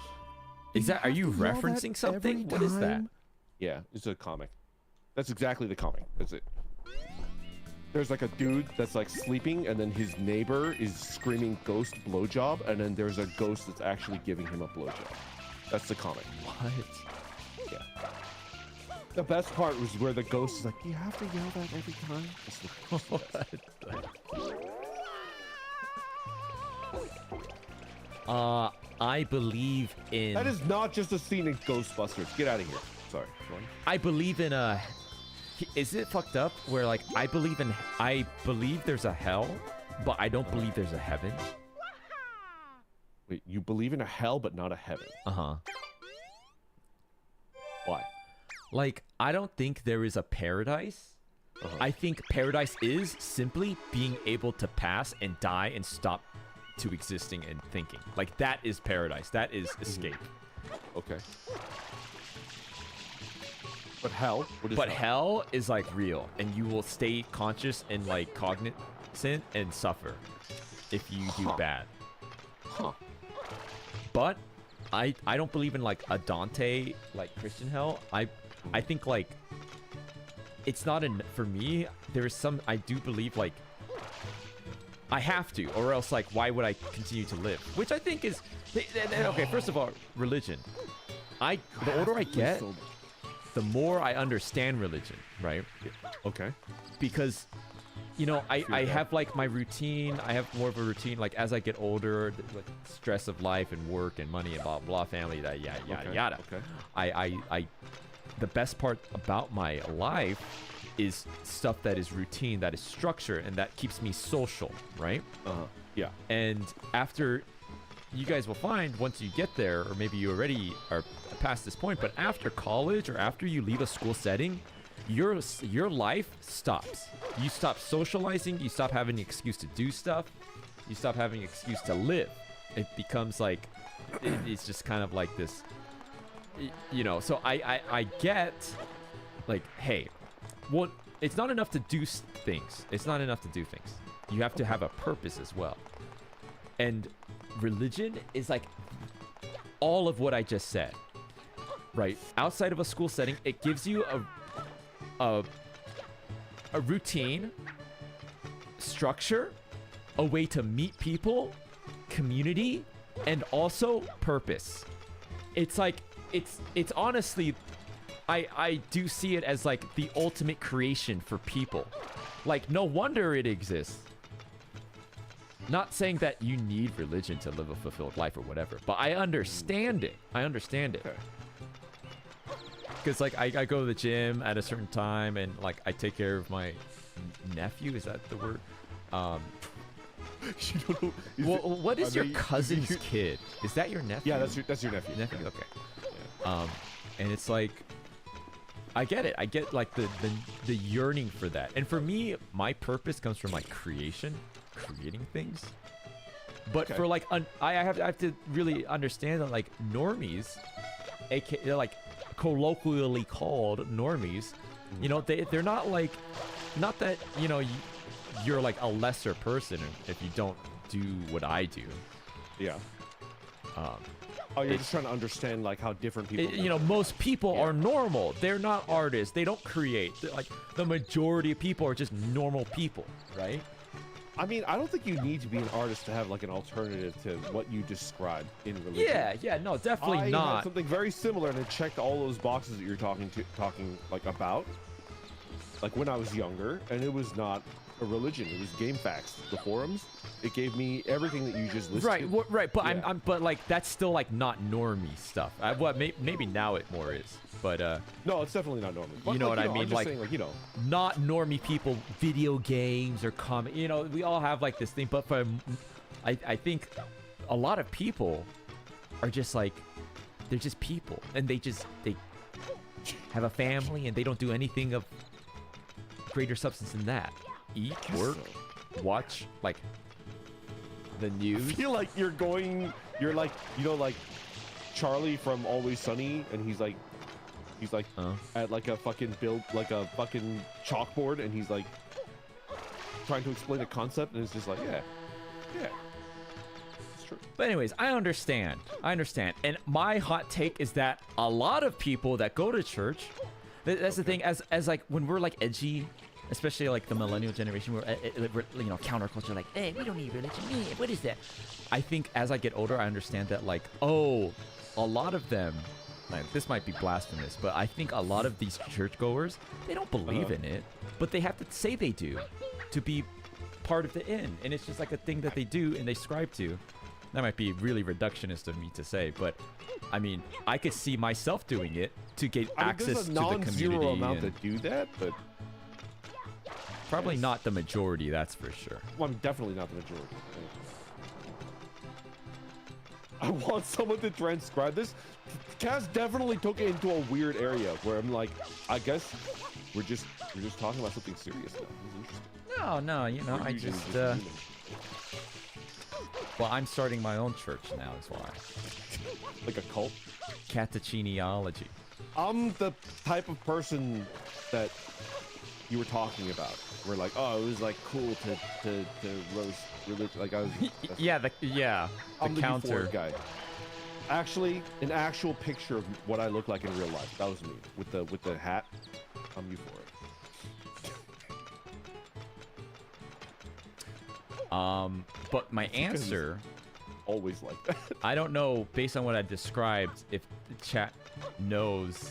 Is that? Are you have to yell that referencing something? every What is that? time? Yeah, it's a comic. That's exactly the comic. That's it. There's like a dude that's like sleeping, and then his neighbor is screaming "ghost blowjob," and then there's a ghost that's actually giving him a blowjob. That's the comic. What? Yeah. The best part was where the ghost is like, "Do you have to yell that every time?" It's the- I believe in. That is not just a scene in Ghostbusters. Get out of here. Sorry. I believe in a. Is it fucked up where like I believe there's a hell, but I don't believe there's a heaven? Wait, you believe in a hell but not a heaven? Uh-huh. Why? Like I don't think there is a paradise. I think paradise is simply being able to pass and die and stop to existing and thinking. Like that is paradise. That is escape. Okay. But hell? What is But hell is like real, and you will stay conscious and like cognizant and suffer if you do bad. Huh. But I don't believe in like a Dante like Christian hell. I think like it's not for me. There is some I do believe like I have to, or else like why would I continue to live? Which I think is okay. First of all, religion. The older I get, the more I understand religion, right? Okay. Because, you know, I have like my routine. I have more of a routine. Like as I get older, like stress of life and work and money and blah blah, family, that yada yada. Okay. I the best part about my life is stuff that is routine, that is structure, and that keeps me social, right? Yeah. And after, you guys will find once you get there, or maybe you already are past this point, but after college or after you leave a school setting, your life stops. You stop socializing. You stop having an excuse to do stuff. You stop having an excuse to live. It becomes like, it's just kind of like this, you know. So I get, like, hey, well, it's not enough to do things. It's not enough to do things. You have to have a purpose as well. And religion is like all of what I just said, right? Outside of a school setting, it gives you a routine, structure, a way to meet people, community, and also purpose. It's like it's honestly, I do see it as like the ultimate creation for people. Like no wonder it exists. Not saying that you need religion to live a fulfilled life or whatever, but I understand it. I understand it. Because like I go to the gym at a certain time, and like I take care of my nephew. Is that the word? You don't know, Well, what is your cousin's kid? Is that your nephew? Yeah, that's your nephew. Nephew. Yeah. Okay. Yeah. And it's like, I get it. I get like the yearning for that. And for me, my purpose comes from like creation, creating things. But for like, I have to really understand that like normies, they're like colloquially called normies. You know, they're not like, not that, you know, you're like a lesser person if you don't do what I do. Yeah. Oh, you're just trying to understand like how different people. You know, most people are normal. They're not artists. They don't create. Like the majority of people are just normal people, right? I mean, I don't think you need to be an artist to have like an alternative to what you described in religion. Yeah, no, definitely I not. had something very similar, and it checked all those boxes that you're talking like about. Like when I was younger, and it was not a religion. It was GameFAQs, the forums. It gave me everything that you just listed. Right, right. But Yeah. but like that's still like not normie stuff. Maybe now it more is, but No, it's definitely not normal. But, you know what I mean? I'm just Like, saying, like, you know, not normie people, video games or comic. You know, we all have like this thing. But for, I think a lot of people are just like, they're just people, and they have a family, and they don't do anything of greater substance than that. eat, Guess work, so. watch like the I news. feel like you're like, you know, like Charlie from Always Sunny, and he's like at like a fucking chalkboard, and he's like trying to explain a concept, and it's just like, yeah, it's true. But anyways, I understand. And my hot take is that a lot of people that go to church, that's the thing, as like when we're like edgy, especially like the millennial generation, we're you know, counterculture, like, hey, we don't need religion. Eh, what is that? I think as I get older, I understand that, like, oh, a lot of them, like, this might be blasphemous, but I think a lot of these churchgoers, they don't believe in it, but they have to say they do to be part of the inn, and it's just like a thing that they do and they subscribe to. That might be really reductionist of me to say, but I mean, I could see myself doing it to get access to the community. There's a non-zero amount that do that, but probably not the majority, that's for sure. well, I'm definitely not the majority. I want someone to transcribe this. Kaz definitely took it into a weird area where I'm like, I guess we're just talking about something serious now. This is interesting. No, you know, We're I usually just, human. well, I'm starting my own church now, is why. Like a cult. Catachiniology. I'm the type of person that you were talking about. We're like, oh, it was like cool to roast religion. Like I was. Yeah, I'm the counter. euphoric guy. Actually, an actual picture of what I look like in real life. That was me with the hat. I'm euphoric. But my answer, Always like that. I don't know, based on what I described, if the chat knows.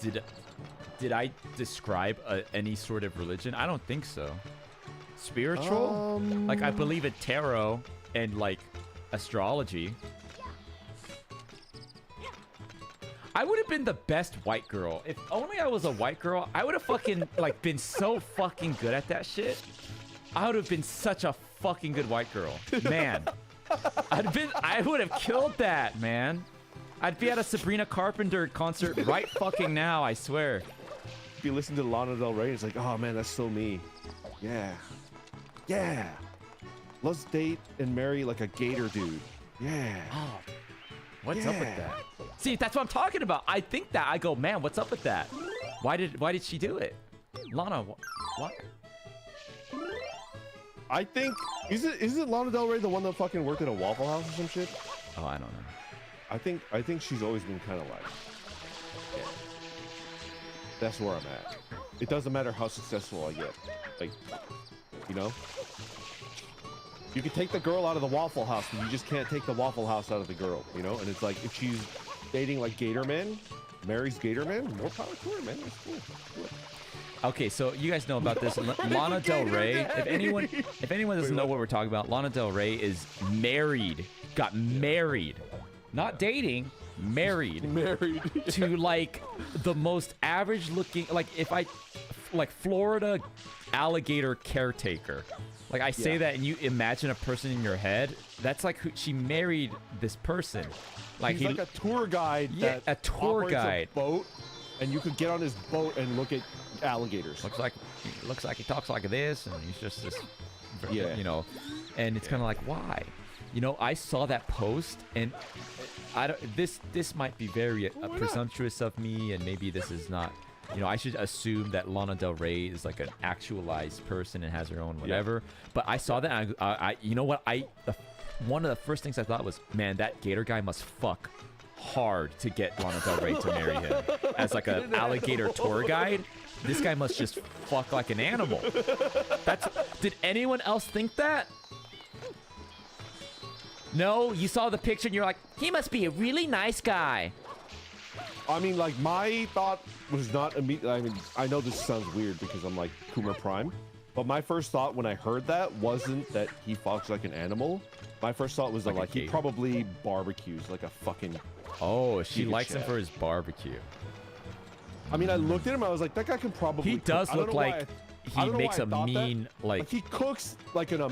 Did I describe any sort of religion? I don't think so. Spiritual? Like, I believe in tarot and, like, astrology. I would have been the best white girl. If only I was a white girl, I would have fucking, like, been so fucking good at that shit. I would have been such a fucking good white girl. Man. I would have killed that, man. I'd be at a Sabrina Carpenter concert right fucking now, I swear. If you listen to Lana Del Rey, it's like, oh man, that's so me. Yeah. Let's date and marry like a gator dude. Yeah. Oh, what's up with that? See, that's what I'm talking about. I think that. I go, man, what's up with that? Why did she do it? Lana, what? I think isn't Lana Del Rey the one that fucking worked at a Waffle House or some shit? Oh, I don't know. I think she's always been kind of like, yeah. That's where I'm at. It doesn't matter how successful I get. Like, you know? You can take the girl out of the Waffle House, but you just can't take the Waffle House out of the girl, you know? And it's like, if she's dating like Gator Men, marries Gator Men, more power to her, man. That's cool. Do it. Okay, so you guys know about this. Lana Del Rey. If anyone doesn't know what we're talking about, Lana Del Rey is married. Got married. Not dating, married. Married. To like the most average looking, like Florida alligator caretaker. Like I say that and you imagine a person in your head. That's like who she married this person. Like he's like a tour guide. Yeah, a tour guide. A boat, and you could get on his boat and look at alligators. Looks like he talks like this, and he's just this, yeah, you know. And it's kind of like, why? You know, I saw that post, and I don't. This might be very presumptuous of me, and maybe this is not. You know, I should assume that Lana Del Rey is like an actualized person and has her own whatever. Yeah. But I saw that, and I you know what? One of the first things I thought was, man, that gator guy must fuck hard to get Lana Del Rey to marry him as like an alligator tour guide. This guy must just fuck like an animal. Did anyone else think that? No, you saw the picture and you're like, he must be a really nice guy. I mean, like, my thought was not immediate. I mean, I know this sounds weird because I'm like Coomer Prime, but my first thought when I heard that wasn't that he fucks like an animal. My first thought was that like he probably barbecues like a fucking. Oh, she likes him for his barbecue. I mean, I looked at him. I was like, that guy can probably. He does look like he makes a mean like he cooks like in a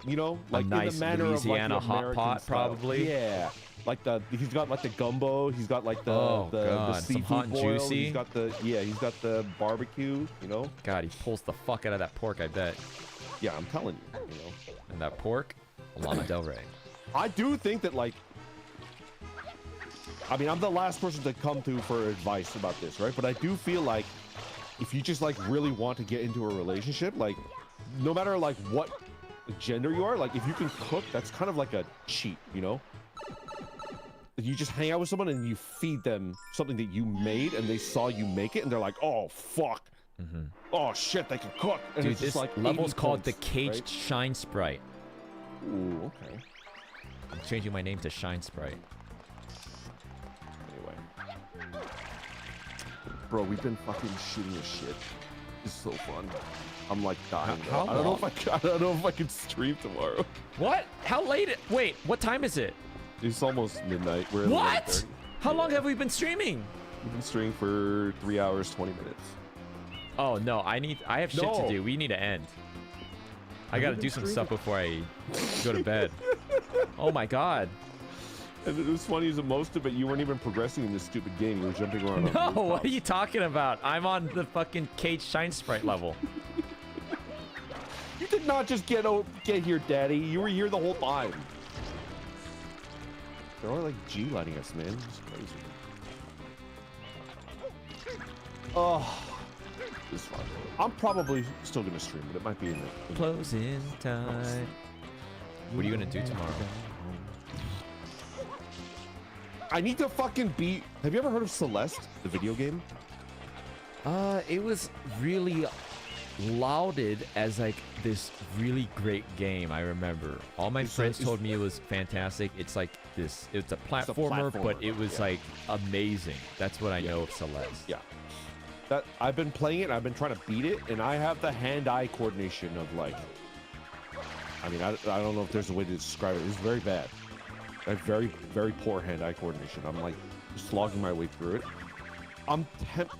you know like a nice in the manner Louisiana of like hot pot style. probably. Yeah, he's got like the gumbo. He's got like the the God, some seafood hot and boil. juicy. He's got the barbecue. You know. God, he pulls the fuck out of that pork, I bet. Yeah, I'm telling you. You know. And that pork, Lana Del Rey. I do think that like. I mean, I'm the last person to come to for advice about this, right? But I do feel like if you just like really want to get into a relationship, like no matter like what gender you are, like if you can cook, that's kind of like a cheat, you know? You just hang out with someone and you feed them something that you made and they saw you make it and they're like, oh fuck. Oh shit, they can cook. And Dude, it's just this like level's 80 called the points, Caged right? Shine Sprite. Ooh, okay. I'm changing my name to Shine Sprite. Anyway. Bro, we've been fucking shooting this shit. It's so fun. I'm like dying. How I don't know long? I don't know if I can stream tomorrow. What? How late? Wait, what time is it? It's almost midnight. We're at What? 11:30. How long have we been streaming? We've been streaming for 3 hours, 20 minutes. Oh no, I have shit to No. do. We need to end. I Have gotta you do been some streaming? stuff before I go to bed. Oh my god. And it was funny is that most of it, you weren't even progressing in this stupid game. You were jumping around. on No, rooftops. what are you talking about? I'm on the fucking Caged Shine Sprite level. You did not just get here, Daddy. You were here the whole time. They're all like G-lighting us, man. It's crazy. Oh, this is fun. I'm probably still gonna stream, but it might be in the Closing time. What are you gonna do tomorrow? I need to fucking beat. Have you ever heard of Celeste, the video game? It was really lauded as like this really great game. I remember all my friends told me it was fantastic. It's like this. It's a platformer, but it was like amazing. That's what I know of Celeste. Yeah. That I've been playing it. I've been trying to beat it, and I have the hand-eye coordination of like. I mean, I don't know if there's a way to describe it. It's very bad. I have very, very poor hand-eye coordination. I'm like slogging my way through it. I'm tempted.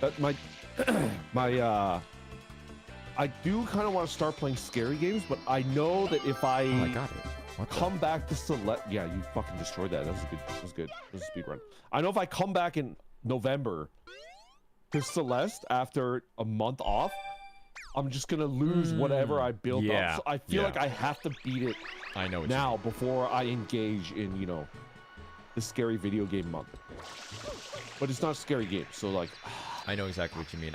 That my I do kind of want to start playing scary games, but I know that if I Oh, I got it. What the? come back to Celeste, yeah, you fucking destroyed that. That was good. That was good. That was a speed run. I know if I come back in November to Celeste after a month off, I'm just gonna lose whatever I built yeah, up. So I feel yeah. like I have to beat it I know what now before I engage in, you know, the scary video game month. But it's not a scary game, so like, I know exactly what you mean.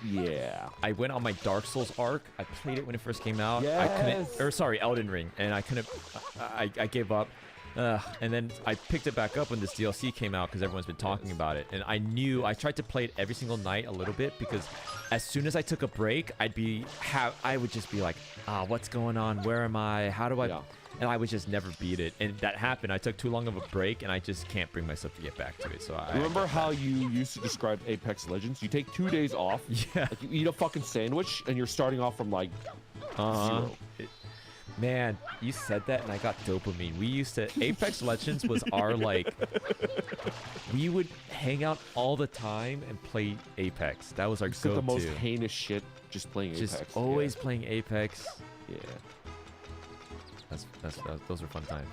yeah. I went on my Dark Souls arc. I played it when it first came out. I Yes. couldn't, or sorry, Elden Ring, and I couldn't. I gave up. And then I picked it back up when this DLC came out because everyone's been talking about it. And I knew I tried to play it every single night a little bit because as soon as I took a break, I would just be like, what's going on? Where am I? How do I? Yeah. And I would just never beat it. And that happened. I took too long of a break, and I just can't bring myself to get back to it. So I Remember how you used to describe Apex Legends? You take 2 days off. Yeah. Like you eat a fucking sandwich, and you're starting off from like zero. Man, you said that and I got dopamine. We used to Apex Legends was our like we would hang out all the time and play Apex. That was our It's like go-to. the most heinous shit. Just playing Just Apex. always playing Apex. Yeah. Those were fun times.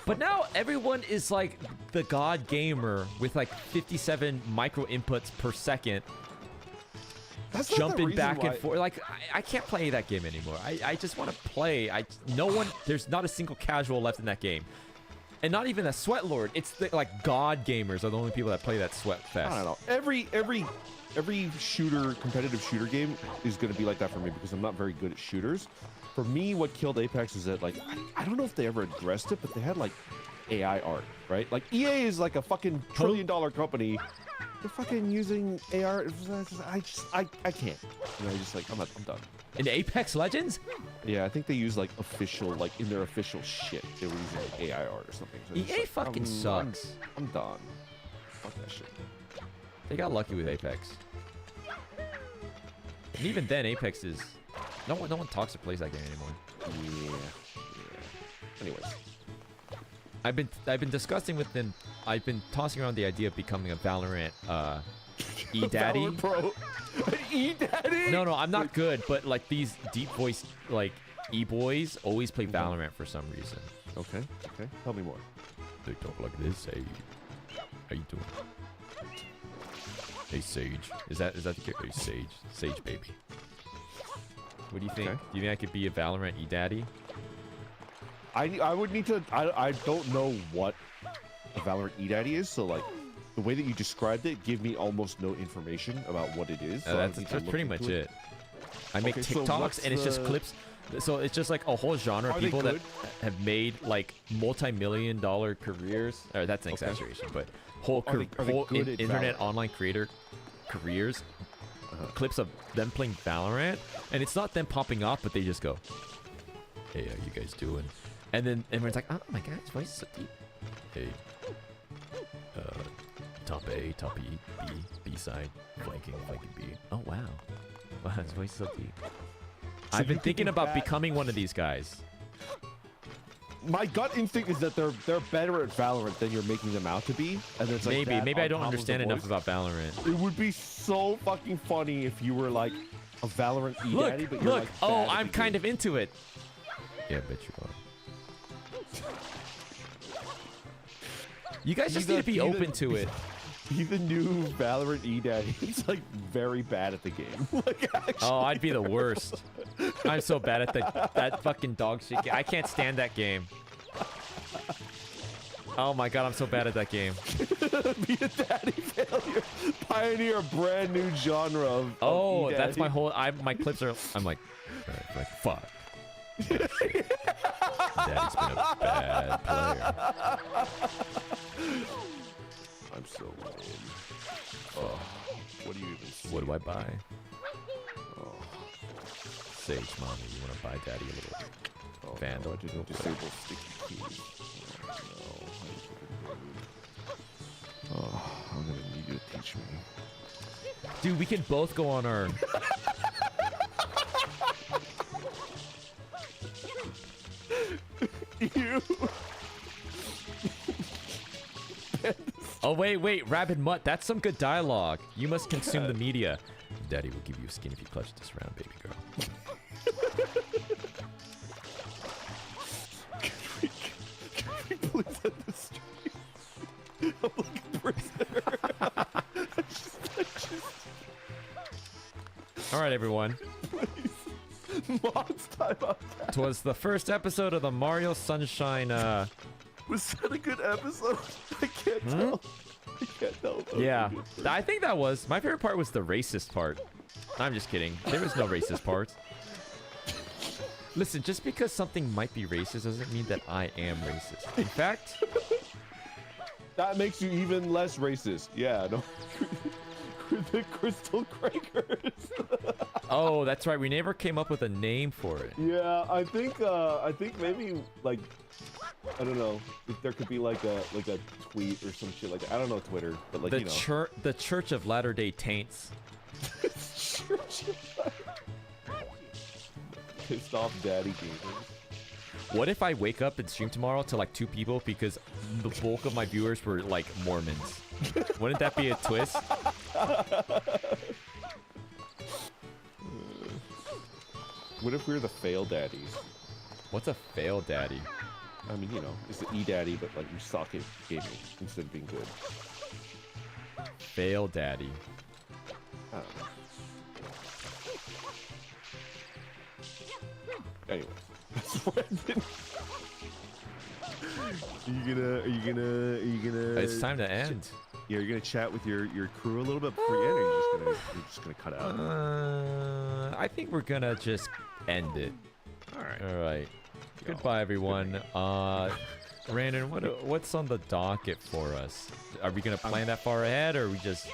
But now everyone is like the god gamer with like 57 micro inputs per second. That's not the Jumping reason back why- and forth. Like, I can't play that game anymore. I just want to play. There's not a single casual left in that game. And not even a sweat lord. It's the, like, god gamers are the only people that play that sweat fest. I don't know. Every shooter, competitive shooter game is going to be like that for me because I'm not very good at shooters. For me, what killed Apex is that, like, I don't know if they ever addressed it, but they had, like, AI art, right? Like, EA is like a fucking trillion-dollar company. They're fucking using AR. I can't. You know, just like, I'm done. In Apex Legends? Yeah, I think they use, like, official, like, in their official shit, they were using like, AI art or something. So it's EA like, fucking sucks. I'm done. Fuck that shit. They got lucky with Apex. And even then, Apex is... No one talks or plays that game anymore. Yeah. Anyways. I've been discussing with them. I've been tossing around the idea of becoming a Valorant e-daddy. Valorant Pro. An e-daddy? No, I'm not good, but like these deep voice like e-boys always play Valorant for some reason. Okay. Tell me more. They talk like this. Hey, how you doing? Hey, Sage. Is that the character? Hey, Sage. Sage, baby. What do you think? Okay. Do you think I could be a Valorant E-Daddy? I would need to. I don't know what a Valorant eDaddy is, so like the way that you described it, give me almost no information about what it is. So I would need to That's look pretty much into it. I make Okay, so TikToks what's and it's just the- clips. So it's just like a whole genre of Are they people that good? have made like multi-million-dollar careers. Or that's an exaggeration, but whole Are they good at internet Valorant? online creator careers. Clips of them playing Valorant, and it's not them popping off, but they just go, "Hey, how you guys doing?" And then everyone's like, "Oh my god, his voice is so deep." Hey, top A, top E, B side, flanking B. Oh wow, wow, his voice is so deep. I've been you thinking think about that- becoming one of these guys. My gut instinct is that they're better at Valorant than you're making them out to be, and it's like that Maybe I on don't top of the understand enough voice. about Valorant. It would be so fucking funny if you were like a Valorant Look, eDaddy, but you're like oh, bad at I'm the kind game. of into it. Yeah, I bet you are. You guys just He's need a- to be he's a- open to it. He's the new Valorant eDaddy. He's like very bad at the game. Like, actually. Oh, I'd be the worst. I'm so bad at that fucking dog shit. I can't stand that game. Oh my god, I'm so bad at that game. Be a daddy failure. Pioneer a brand new genre of Oh, eDaddy. that's my whole. My clips are. I'm like fuck. Daddy's been a bad player. I'm so lame. Oh, what do you even see? What do I buy? Oh, Sage, mommy, you want to buy daddy a little oh Vandal? no, I didn't disable sticky keys. Oh, no. Oh, I'm gonna need you to teach me. Dude, we can both go on our. You. Oh wait, Rabid Mutt. That's some good dialogue. You must consume the media. Daddy will give you a skin if you clutch this round, baby girl. Can we please end the stream? I'm like a prisoner. All right, everyone. Mods time out. Twas the first episode of the Mario Sunshine. Was that a good episode? I can't tell. I can't tell. if that was a Yeah, good thing. I think that was. My favorite part was the racist part. I'm just kidding. There was no racist parts. Listen, just because something might be racist doesn't mean that I am racist. In fact, That makes you even less racist. Yeah, no. The Crystal Crackers. oh, that's right. We never came up with a name for it. Yeah, I think maybe like I don't know if there could be like a tweet or some shit like that. I don't know Twitter, but like The you know. the Church of Latter-day Taints. Pissed off daddy gamers. What if I wake up and stream tomorrow to like 2 people because the bulk of my viewers were like Mormons? Wouldn't that be a twist? What if we were the fail daddies? What's a fail daddy? I mean, you know, it's the e-daddy, but like you suck at gaming instead of being good. Fail daddy. I don't know. Anyways, that's what I did. Are you gonna? It's time to end. Yeah, you're gonna chat with your crew a little bit before you end, or you're just gonna cut out. I think we're gonna just end it. All right. All right. Goodbye, everyone. Brandon, what's on the docket for us? Are we gonna plan that far ahead, or are we just?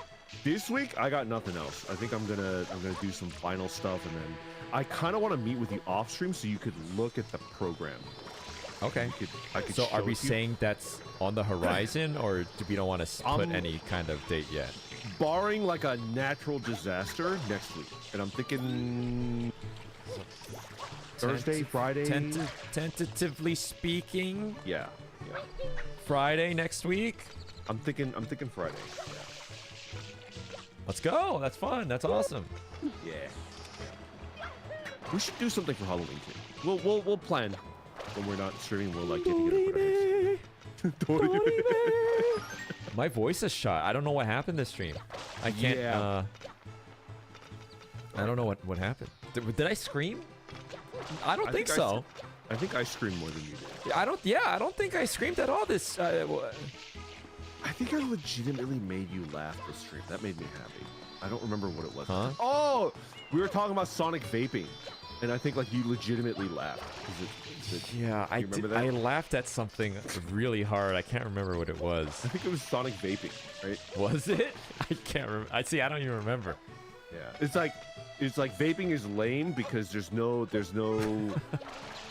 This week I got nothing else. I think I'm gonna do some final stuff, and then I kind of want to meet with you off stream so you could look at the program. Okay. I could So show are we it to you. saying that's on the horizon, or do we don't want to put Um, any kind of date yet? Barring like a natural disaster next week, and I'm thinking Thursday, Friday. Tentatively speaking, Yeah. Friday next week. I'm thinking Friday. Let's go. That's fun. That's awesome. Yeah. We should do something for Halloween too. We'll plan when we're not streaming, we'll like get together. My voice is shot. I don't know what happened this stream. I can't. Yeah. I don't know what happened. Did I scream? I don't think so. I think I screamed more than you did. I don't. Yeah, I don't think I screamed at all. This. I think I legitimately made you laugh this stream. That made me happy. I don't remember what it was. Huh? Oh, we were talking about Sonic vaping, and I think like you legitimately laughed. Yeah, I remember did. that? I laughed at something really hard. I can't remember what it was. I think it was Sonic vaping, right? Was it? I can't remember. I see. I don't even remember. Yeah. It's like vaping is lame because there's no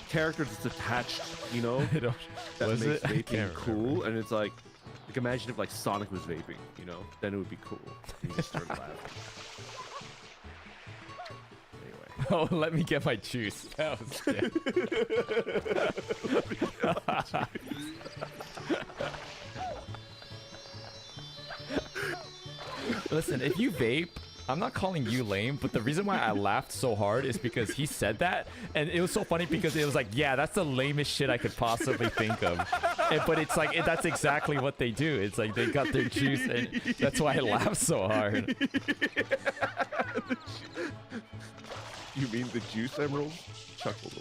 character that's attached, you know, I don't. that Was makes it? I vaping can't cool. remember. And it's like imagine if like Sonic was vaping, you know, then it would be cool. And you just start laughing. Anyway. Oh, let me get my juice. That was good. Listen, if you vape, I'm not calling you lame, but the reason why I laughed so hard is because he said that, and it was so funny because it was like, yeah, that's the lamest shit I could possibly think of. But it's like, that's exactly what they do. It's like they got their juice, and that's why I laughed so hard. You mean the juice emerald? Chuckled a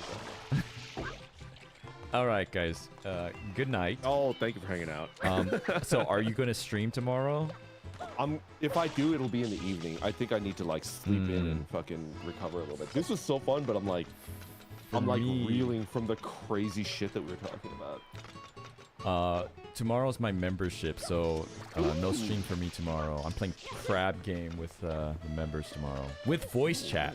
lot. All right, guys. Good night. Oh, thank you for hanging out. So are you going to stream tomorrow? If I do, it'll be in the evening. I think I need to like sleep in and fucking recover a little bit. This was so fun, but I'm like reeling from the crazy shit that we were talking about. Tomorrow's my membership, so no stream for me tomorrow. I'm playing crab game with the members tomorrow with voice chat.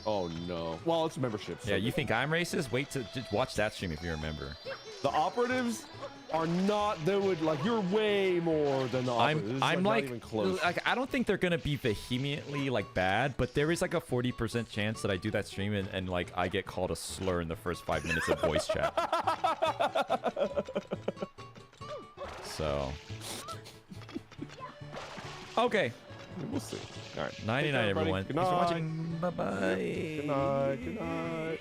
Oh no. Well, it's a membership. So Yeah, you think I'm racist? Wait to just watch that stream if you're a member. the operatives are not. They would like. You're way more than the operatives. I'm not like, even close. I don't think they're gonna be vehemently like bad, but there is like a 40% chance that I do that stream and like I get called a slur in the first 5 minutes of voice chat. So. Okay. We'll see. All right. 99 everybody. everyone. Good Thanks for night. watching. Bye bye. Good night. Good night.